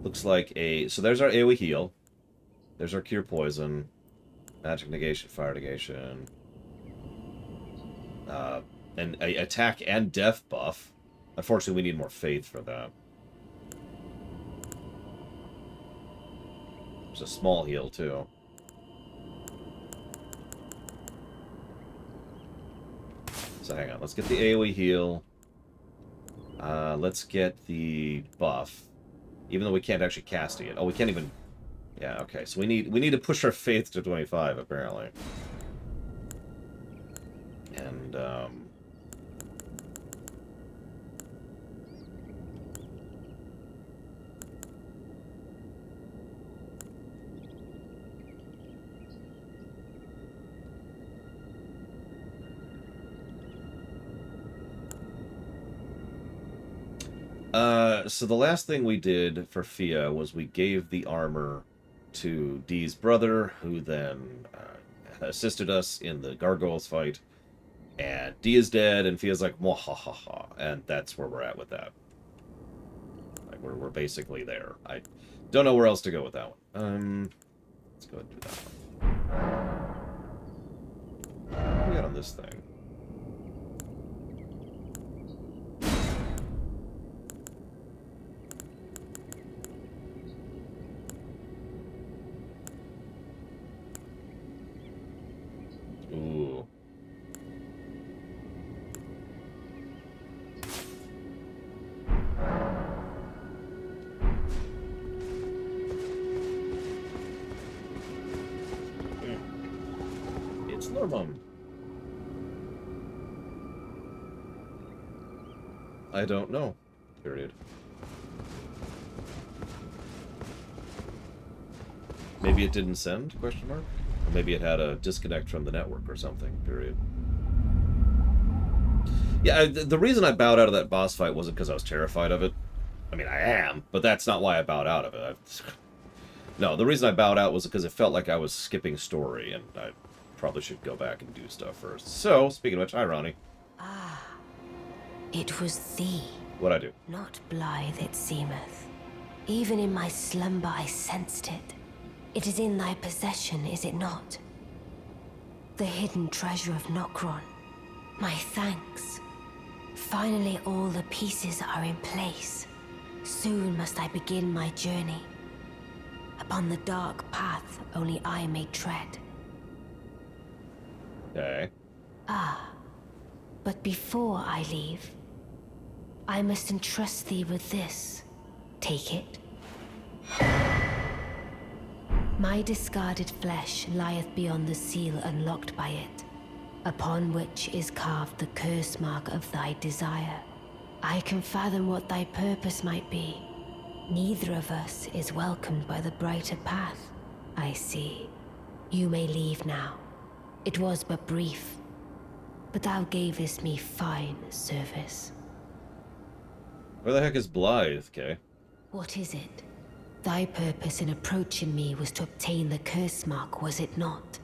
Looks like a... So there's our AoE heal. There's our cure poison. Magic negation, fire negation. And a attack and death buff. Unfortunately, we need more faith for that. There's a small heal, too. So hang on, let's get the AoE heal. Let's get the buff. Even though we can't actually cast it yet. Oh, we can't even... Yeah, okay. So we need to push our faith to 25, apparently. And, so the last thing we did for Fia was we gave the armor to Dee's brother, who then assisted us in the gargoyles fight. And Dee is dead, and Fia's like, mwahaha, and that's where we're at with that. Like, we're basically there. I don't know where else to go with that one. Let's go ahead and do that one. What do we got on this thing? of them. I don't know. Period. Maybe it didn't send? Question mark. Or maybe it had a disconnect from the network or something. Period. Yeah, the reason I bowed out of that boss fight wasn't because I was terrified of it. I mean, I am, but that's not why I bowed out of it. No, the reason I bowed out was because it felt like I was skipping story, and I probably should go back and do stuff first. So, speaking of which, hi, Ronnie. Ah, it was thee. What'd I do? Not blithe it seemeth. Even in my slumber I sensed it. It is in thy possession, is it not? The hidden treasure of Nokron. My thanks. Finally all the pieces are in place. Soon must I begin my journey. Upon the dark path only I may tread. Okay. Ah, but before I leave, I must entrust thee with this. Take it. My discarded flesh lieth beyond the seal unlocked by it, upon which is carved the curse mark of thy desire. I can fathom what thy purpose might be. Neither of us is welcomed by the brighter path, I see. You may leave now. It was but brief, but thou gavest me fine service. Where the heck is Blythe, Kay? What is it? Thy purpose in approaching me was to obtain the curse mark, was it not?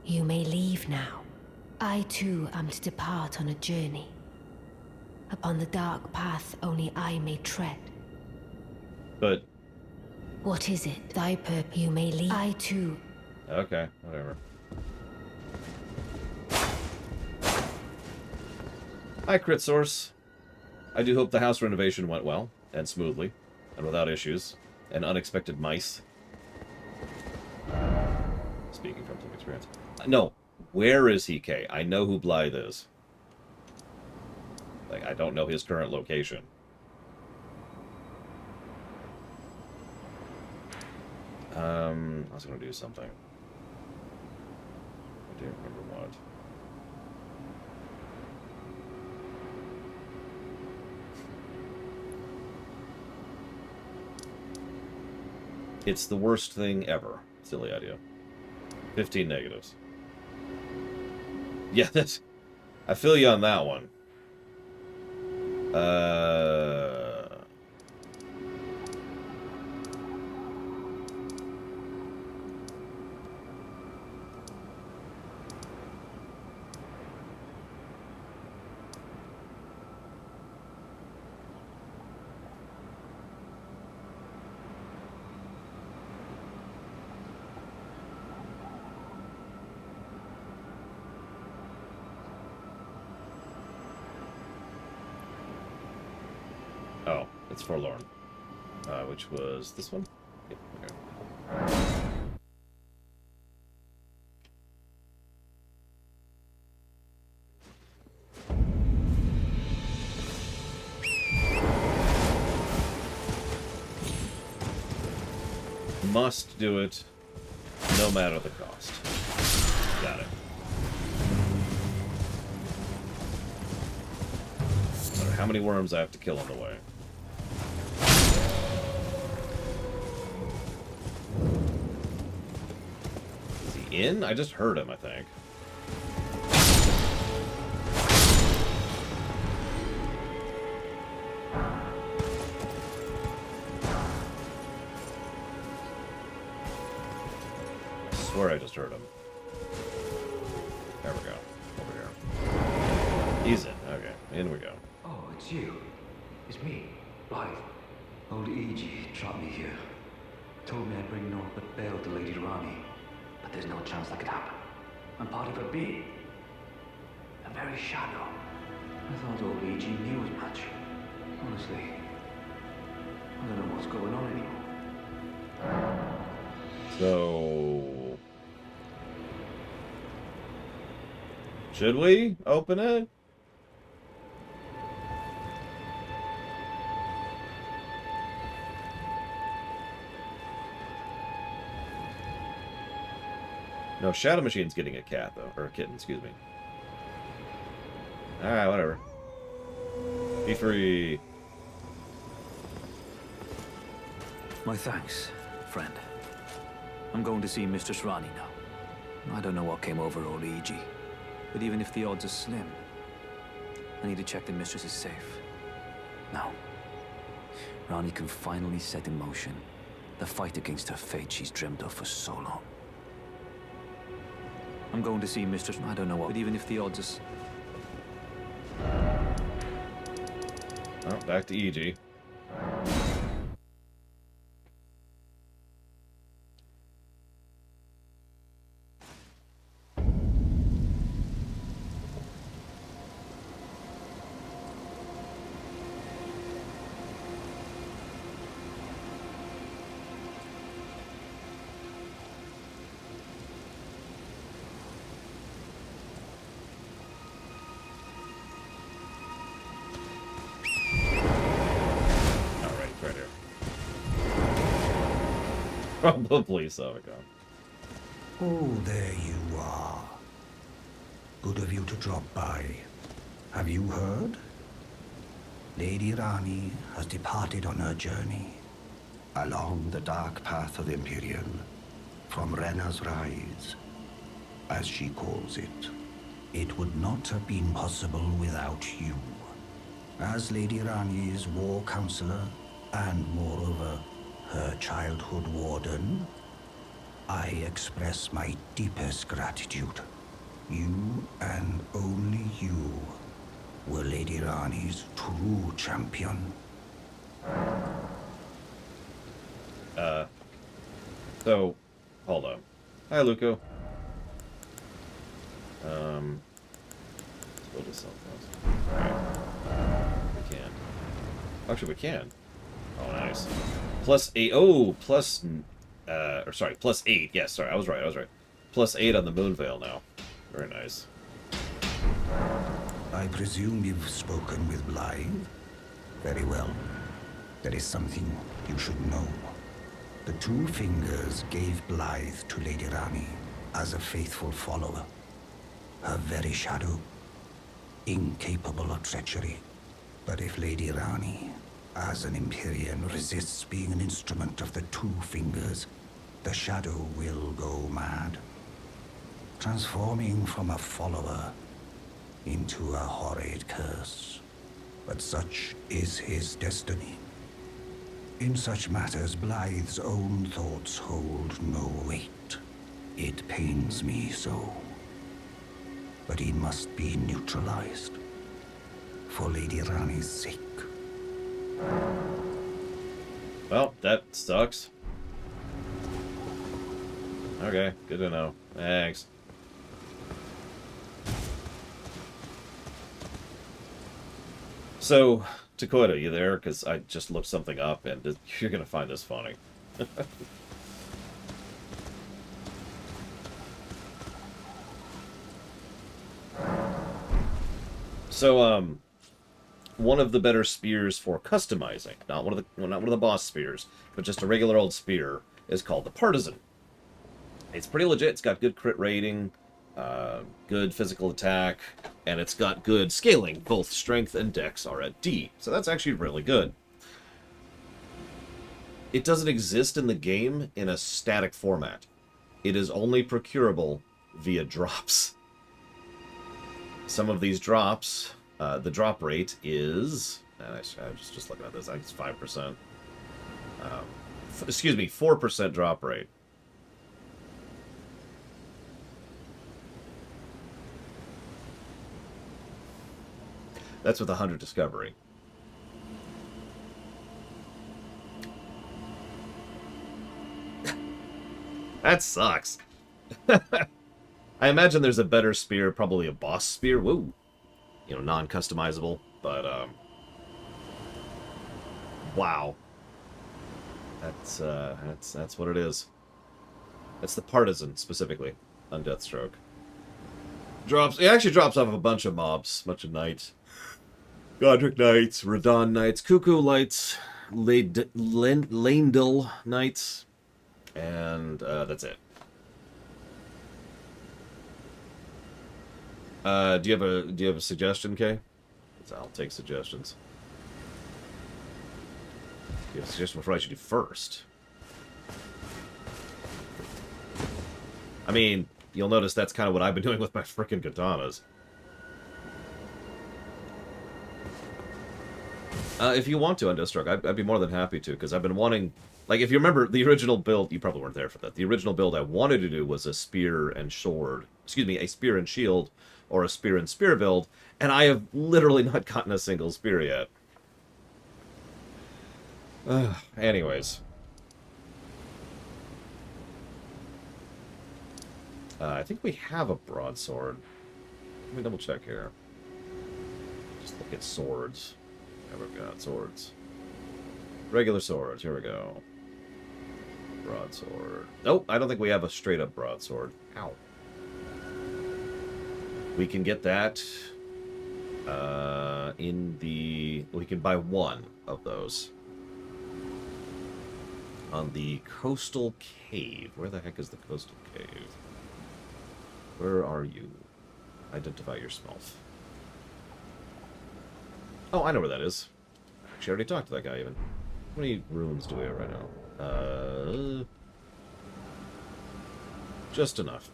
You may leave now. I too am to depart on a journey. Upon the dark path only I may tread. But... What is it? Thy purpose, you may leave. I too... Okay, whatever. Hi, Crit Source. I do hope the house renovation went well, and smoothly, and without issues, and unexpected mice. Speaking from some experience. No, where is he, Kay? I know who Blythe is. Like, I don't know his current location. I was gonna do something. I don't remember what. It's the worst thing ever. Silly idea. 15 negatives. Yeah, that's... I feel you on that one. Oh, it's Forlorn. Which was this one? Yep, okay. Must do it, no matter the cost. Got it. No matter how many worms I have to kill on the way. Is he in? I just heard him, I think. I swear I just heard him. There we go. Over here. He's in. Okay. In we go. Oh, it's you. It's me, Blythe. Old E.G. trapped me here. Told me I'd bring naught but bale to Lady Rani. But there's no chance that could happen. I'm part of her being. A very shadow. I thought old E.G. knew as much. Honestly, I don't know what's going on anymore. So... should we open it? No, Shadow Machine's getting a cat, though. Or a kitten, excuse me. Alright, whatever. Be free. My thanks, friend. I'm going to see Mistress Rani now. I don't know what came over old E.G., but even if the odds are slim, I need to check the Mistress is safe. Now, Rani can finally set in motion the fight against her fate she's dreamed of for so long. I'm going to see Mistress... I don't know what, but even if the odds are... Oh, back to E.G. Probably Savicon. Oh, there you are. Good of you to drop by. Have you heard? Lady Rani has departed on her journey along the dark path of Empyrean, from Rena's Rise, as she calls it. It would not have been possible without you. As Lady Rani's war counselor, and moreover, her childhood warden, I express my deepest gratitude. You and only you were Lady Rani's true champion. So, hold on. Hi, Luco. Let's go to something else. Alright. We can. Actually, we can. Oh, nice. Plus 8. Oh, plus... or sorry, plus 8. Yes, sorry, I was right. Plus 8 on the Moonveil now. Very nice. I presume you've spoken with Blythe? Very well. There is something you should know. The Two Fingers gave Blythe to Lady Rani as a faithful follower. Her very shadow, incapable of treachery. But if Lady Rani, as an Empyrean, resists being an instrument of the Two Fingers, the shadow will go mad, transforming from a follower into a horrid curse. But such is his destiny. In such matters, Blythe's own thoughts hold no weight. It pains me so. But he must be neutralized, for Lady Rani's sake. Well, that sucks. Okay, good to know. Thanks. So, Dakota, you there? Because I just looked something up, and you're going to find this funny. So, one of the better spears for customizing, not one of the boss spears, but just a regular old spear, is called the Partisan. It's pretty legit. It's got good crit rating, good physical attack, and it's got good scaling. Both strength and dex are at D, so that's actually really good. It doesn't exist in the game in a static format. It is only procurable via drops. Some of these drops, the drop rate is... I was just looking at this. I think it's 5%. Excuse me, 4% drop rate. That's with 100 discovery. That sucks. I imagine there's a better spear, probably a boss spear. Woo! You know, non-customizable, but wow. That's what it is. That's the Partisan specifically on Deathstroke. It actually drops off of a bunch of mobs, bunch of knights. Godric Knights, Radon Knights, Cuckoo Knights, Landel Knights, and that's it. Do you have a suggestion, Kay? 'Cause I'll take suggestions. Do you have a suggestion for what I should do first? I mean, you'll notice that's kind of what I've been doing with my frickin' katanas. If you want to, Undestruct, I'd be more than happy to, because I've been wanting... Like, if you remember, the original build... You probably weren't there for that. The original build I wanted to do was a spear and sword... Excuse me, a spear and shield, or a spear and spear build, and I have literally not gotten a single spear yet. Anyways. I think we have a broadsword. Let me double check here. Just look at swords. Yeah, we've got swords. Regular swords, here we go. Broadsword. Nope, I don't think we have a straight up broadsword. Ow. We can get that in the... We can buy one of those. On the coastal cave. Where the heck is the coastal cave? Where are you? Identify yourself. Oh, I know where that is. Actually, I already talked to that guy, even. How many runes do we have right now? Just enough.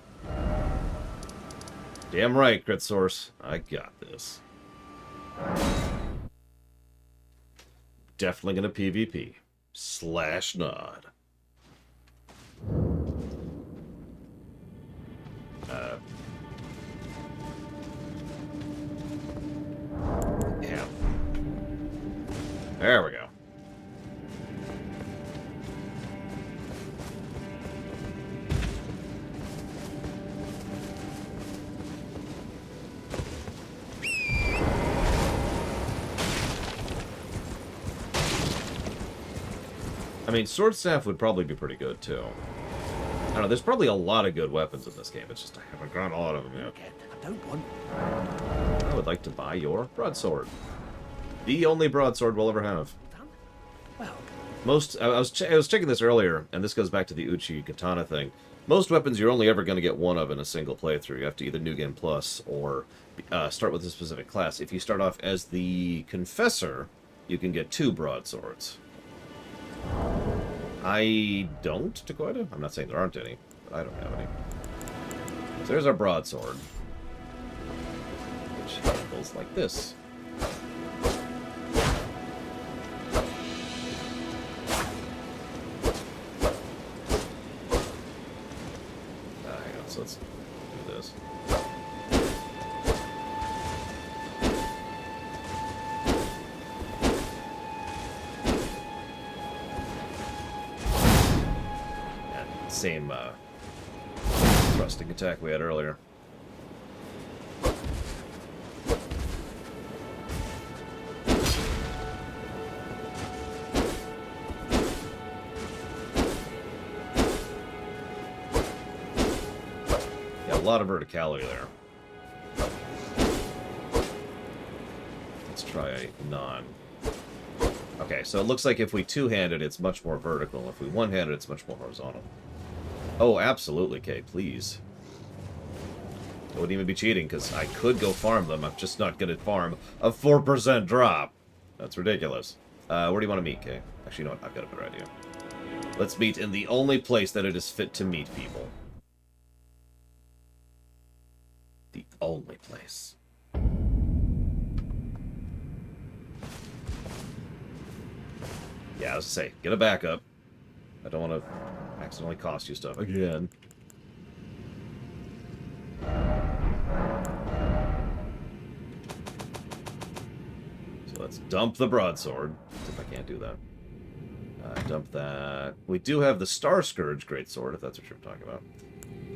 Damn right, Crit Source. I got this. Definitely gonna PvP. / nod. Yeah. There we go. I mean, Sword Staff would probably be pretty good, too. I don't know, there's probably a lot of good weapons in this game. It's just I haven't got a lot of them yet. I don't want... I would like to buy your broadsword. The only broadsword we'll ever have. Well... Most... I was checking this earlier, and this goes back to the Uchi Katana thing. Most weapons you're only ever going to get one of in a single playthrough. You have to either New Game Plus or start with a specific class. If you start off as the Confessor, you can get 2 broadswords. I don't, Takoida. I'm not saying there aren't any, but I don't have any. So there's our broadsword, which handles like this. Hang on, so let's do this. Same thrusting attack we had earlier. Yeah, a lot of verticality there. Let's try non. Okay, so it looks like if we two-handed, it's much more vertical. If we one-handed, it's much more horizontal. Oh, absolutely, Kay, please. I wouldn't even be cheating, because I could go farm them. I'm just not going to farm a 4% drop. That's ridiculous. Where do you want to meet, Kay? Actually, you know what? I've got a better idea. Let's meet in the only place that it is fit to meet people. The only place. Yeah, I was going to say, get a backup. I don't want to accidentally cost you stuff again. So let's dump the broadsword. If I can't do that. Dump that. We do have the Star Scourge greatsword, if that's what you're talking about.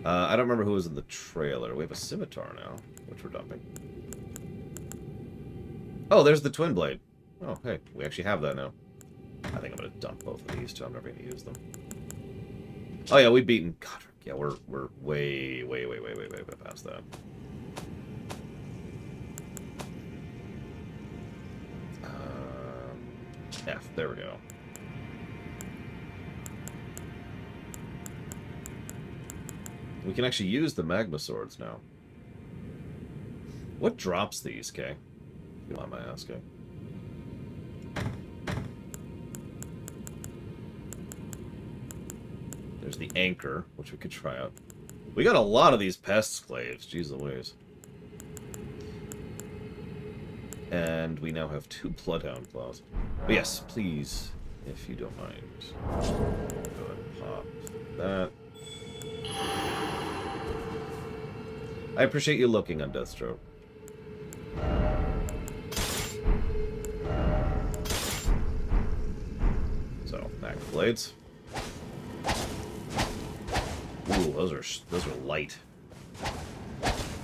I don't remember who was in the trailer. We have a scimitar now, which we're dumping. Oh, there's the twin blade. Oh, hey, we actually have that now. I think I'm gonna dump both of these too. I'm never gonna use them. Oh yeah, we've beaten. God, yeah, we're way past that. F. There we go. We can actually use the magma swords now. What drops these, Kay? If you don't mind my asking. There's the anchor, which we could try out. We got a lot of these pest slaves. Jeez Louise. And we now have 2 bloodhound claws. But yes, please, if you don't mind. Go ahead and pop that. I appreciate you looking on Deathstroke. So, back to blades. Ooh, those are light.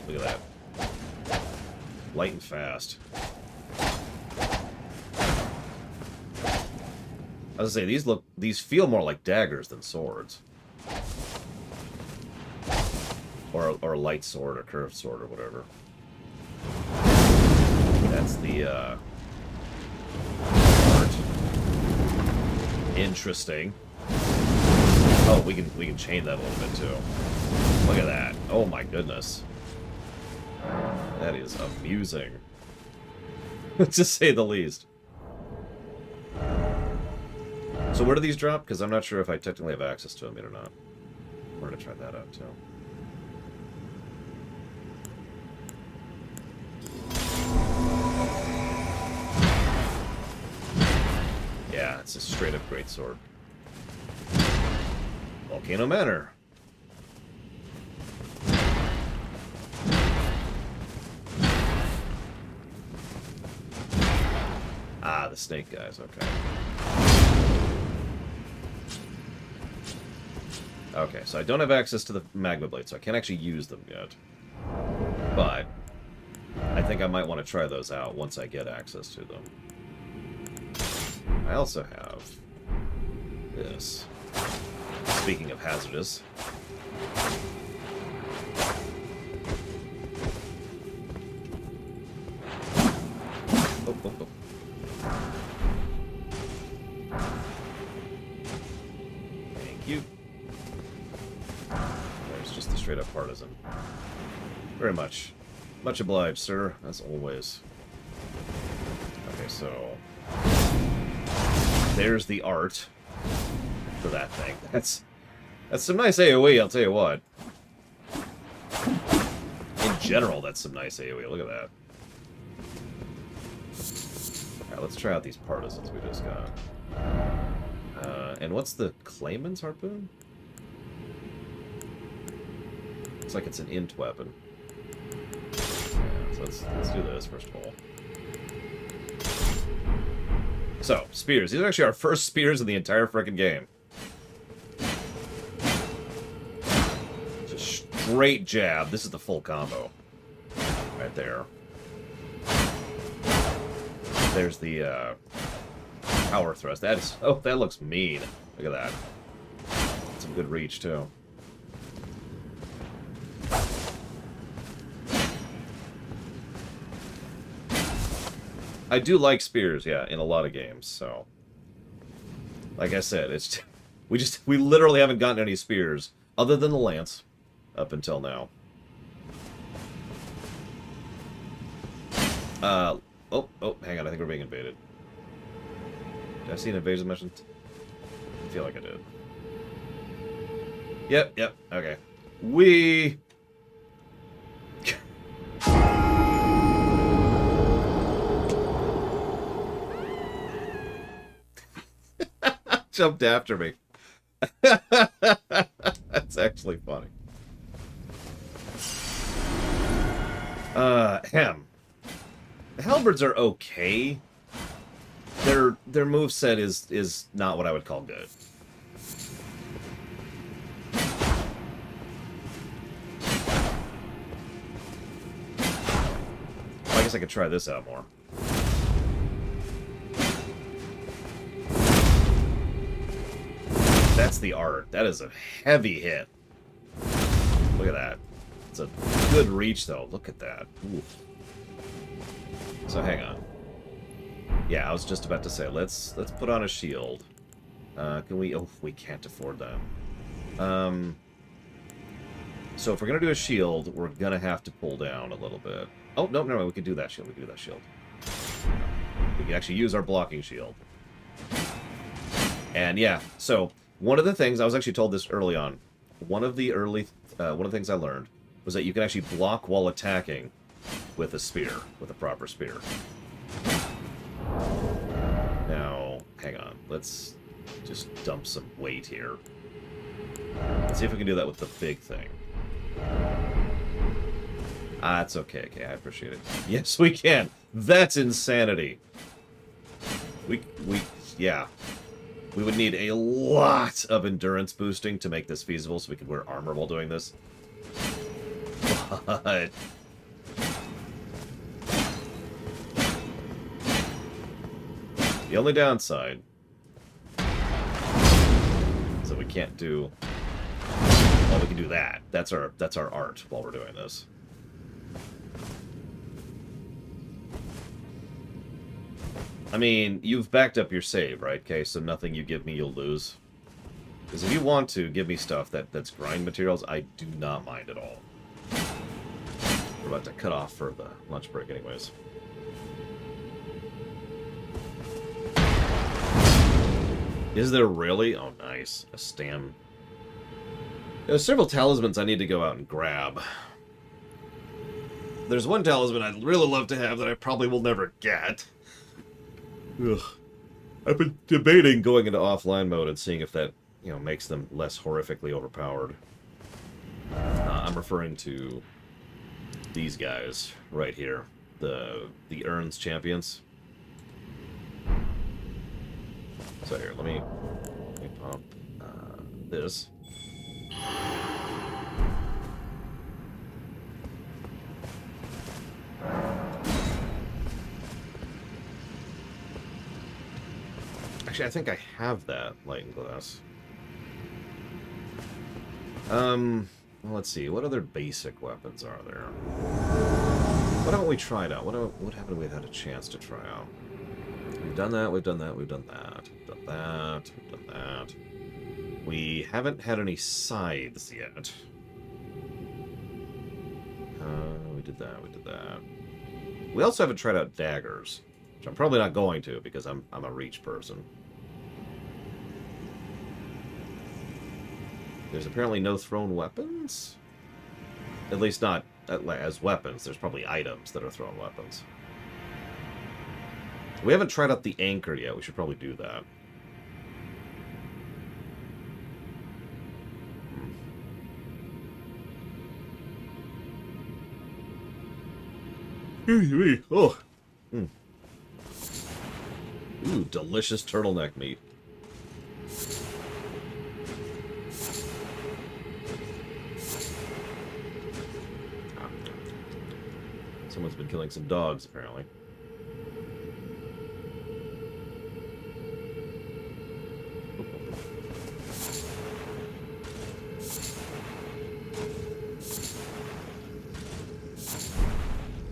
Look at that. Light and fast. I was gonna say, these feel more like daggers than swords. Or a light sword, or curved sword, or whatever. That's the, art. Interesting. Oh, we can chain that a little bit, too. Look at that. Oh, my goodness. That is amusing. To say the least. So where do these drop? Because I'm not sure if I technically have access to them yet or not. We're going to try that out, too. Yeah, it's a straight-up greatsword. Volcano Manor. Ah, the snake guys, okay. Okay, so I don't have access to the magma blade, so I can't actually use them yet. But I think I might want to try those out once I get access to them. I also have this. Speaking of hazardous. Oh, oh, oh. Thank you. There's just the straight up partisan. Very much. Much obliged, sir, as always. Okay, so there's the art for that thing. That's some nice AoE, I'll tell you what. In general, that's some nice AoE. Look at that. Alright, let's try out these partisans we just got. And what's the Clayman's harpoon? Looks like it's an int weapon. Yeah, so let's do this first of all. So, spears. These are actually our first spears in the entire frickin' game. Just straight jab. This is the full combo. Right there. There's the power thrust. That is... Oh, that looks mean. Look at that. Some good reach, too. I do like spears, yeah, in a lot of games, so... Like I said, it's... We literally haven't gotten any spears, other than the lance, up until now. Oh, hang on, I think we're being invaded. Did I see an invasion mission? I feel like I did. Yep, okay. We... Jumped after me. That's actually funny. The halberds are okay. Their moveset is not what I would call good. I guess I could try this out more. That's the art. That is a heavy hit. Look at that. It's a good reach, though. Look at that. Oof. So hang on. Yeah, I was just about to say, let's put on a shield. Can we... Oh, we can't afford that. So if we're gonna do a shield, we're gonna have to pull down a little bit. Oh, no, no, we can do that shield. We can do that shield. We can actually use our blocking shield. And yeah, so one of the things, I was actually told this early on, one of the things I learned was that you can actually block while attacking with a spear, with a proper spear. Now, hang on, let's just dump some weight here. Let's see if we can do that with the big thing. Ah, it's okay, okay, I appreciate it. Yes, we can! That's insanity! Yeah. We would need a lot of endurance boosting to make this feasible so we could wear armor while doing this. But... the only downside... so we can't do... well, we can do that. That's our art while we're doing this. I mean, you've backed up your save, right? Okay, so nothing you give me, you'll lose. Because if you want to give me stuff that's grind materials, I do not mind at all. We're about to cut off for the lunch break anyways. Is there really? Oh, nice. A stem. There's several talismans I need to go out and grab. There's one talisman I'd really love to have that I probably will never get. Ugh. I've been debating going into offline mode and seeing if that, you know, makes them less horrifically overpowered. I'm referring to these guys right here, the Urns champions. So here, let me pump this. Actually, I think I have that light glass. Well, let's see. What other basic weapons are there? What haven't we tried out? What haven't we had a chance to try out? We've done that, we've done that, we've done that. We've done that, we've done that. We haven't had any scythes yet. We did that, we did that. We also haven't tried out daggers, which I'm probably not going to because I'm a reach person. There's apparently no thrown weapons? At least not as weapons. There's probably items that are thrown weapons. We haven't tried out the anchor yet. We should probably do that. Oh. Ooh, delicious turtleneck meat. Someone's been killing some dogs, apparently.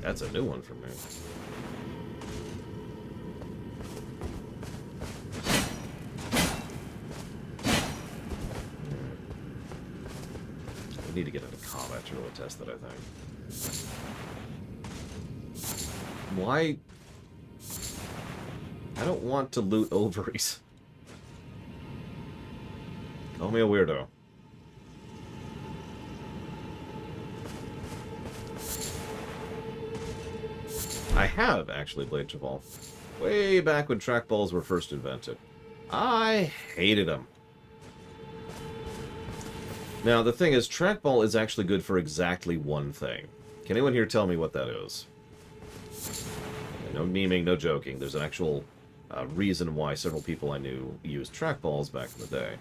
That's a new one for me. We need to get into combat to really test that, I think. Why? I don't want to loot ovaries. Call me a weirdo. I have actually played Chaval. Way back when trackballs were first invented. I hated them. Now, the thing is, trackball is actually good for exactly one thing. Can anyone here tell me what that is? No memeing, no joking. There's an actual reason why several people I knew used trackballs back in the day.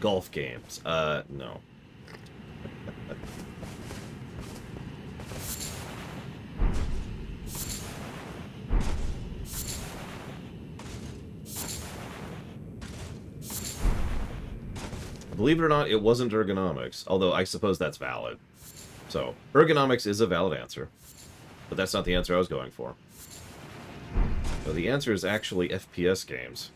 Golf games. No. Believe it or not, it wasn't ergonomics, although I suppose that's valid. So, ergonomics is a valid answer, but that's not the answer I was going for. So the answer is actually FPS games.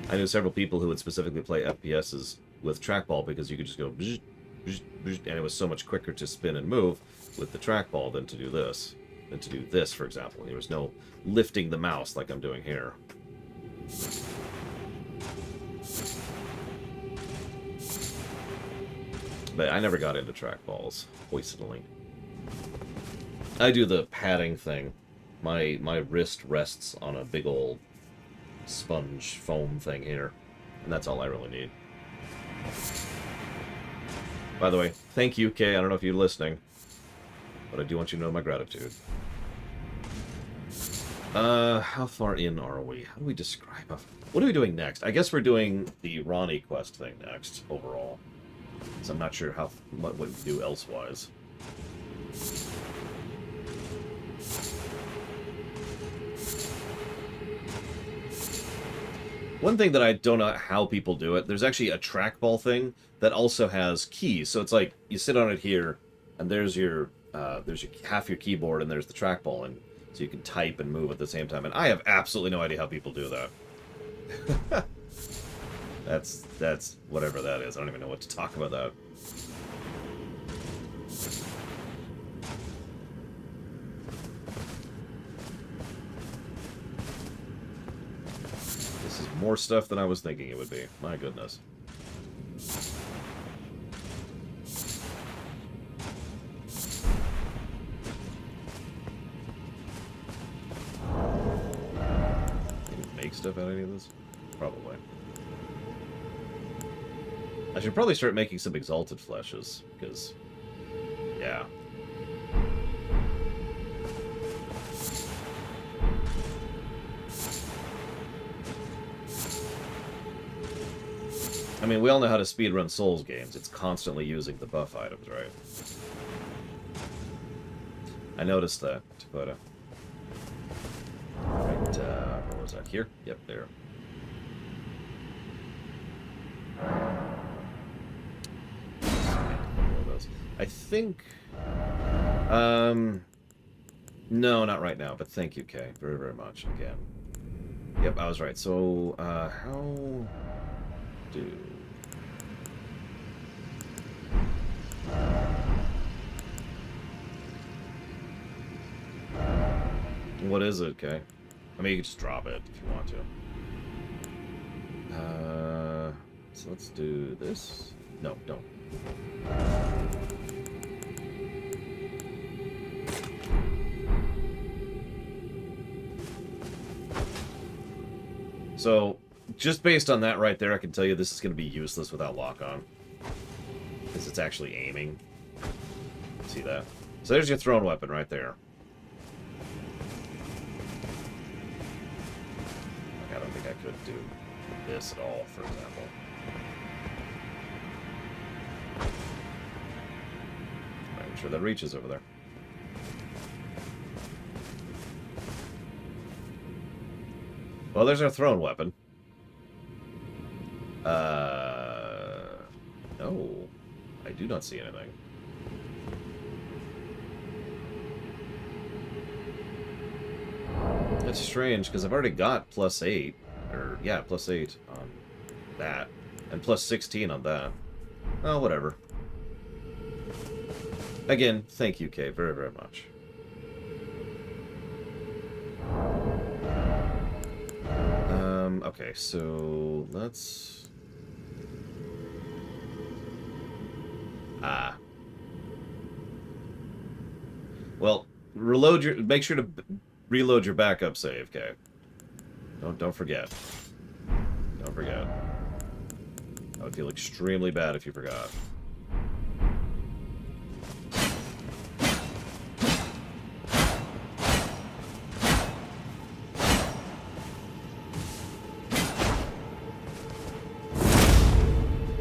I knew several people who would specifically play FPSs with trackball because you could just go bzz, bzz, bzz, and it was so much quicker to spin and move with the trackball than to do this. Than to do this, for example. There was no lifting the mouse like I'm doing here. But I never got into trackballs, personally. I do the padding thing. My wrist rests on a big old sponge foam thing here. And that's all I really need. By the way, thank you, Kay. I don't know if you're listening, but I do want you to know my gratitude. How far in are we? How do we describe it? What are we doing next? I guess we're doing the Ronnie quest thing next, overall. So I'm not sure what we do elsewise. One thing that I don't know how people do it, there's actually a trackball thing that also has keys. So it's like you sit on it here, and there's your half your keyboard, and there's the trackball, and so you can type and move at the same time. And I have absolutely no idea how people do that. That's whatever that is. I don't even know what to talk about that. This is more stuff than I was thinking it would be. My goodness. Can you make stuff out of any of this? Probably. I should probably start making some exalted fleshes, because, yeah. I mean, we all know how to speedrun Souls games. It's constantly using the buff items, right? I noticed that, Dakota. Right, where was that? Here? Yep, there. I think... no, not right now, but thank you, Kay, very, very much, again. Yep, I was right. So, how do... What is it, Kay? I mean, you can just drop it if you want to. So let's do this. No, don't. So, just based on that right there, I can tell you this is going to be useless without lock-on. Because it's actually aiming. See that? So there's your thrown weapon right there. Like, I don't think I could do this at all, for example. I'm sure that reaches over there. Well, there's our thrown weapon. No. I do not see anything. That's strange, because I've already got +8. Or, yeah, +8 on that. And +16 on that. Oh, whatever. Again, thank you, Kay, very, very much. Okay, so let's... Well, make sure to reload your backup save, Kay. Don't forget. Don't forget. I would feel extremely bad if you forgot.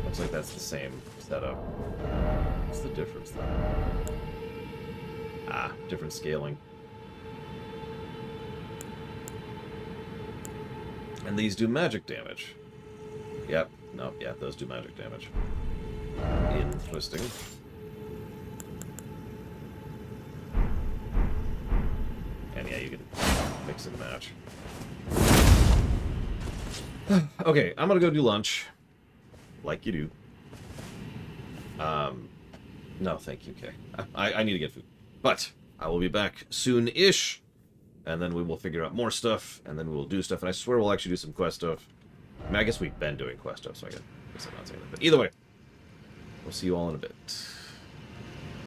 Looks like that's the same setup. What's the difference, though? Different scaling. And these do magic damage. Yep. Nope. Yeah, those do magic damage. Interesting. And yeah, you can mix and match. Okay, I'm gonna go do lunch. Like you do. No, thank you, Kay. I need to get food. But I will be back soon-ish, and then we will figure out more stuff, and then we'll do stuff, and I swear we'll actually do some quest stuff. I mean, I guess we've been doing quest stuff, so I guess I'm not saying that. But either way, we'll see you all in a bit.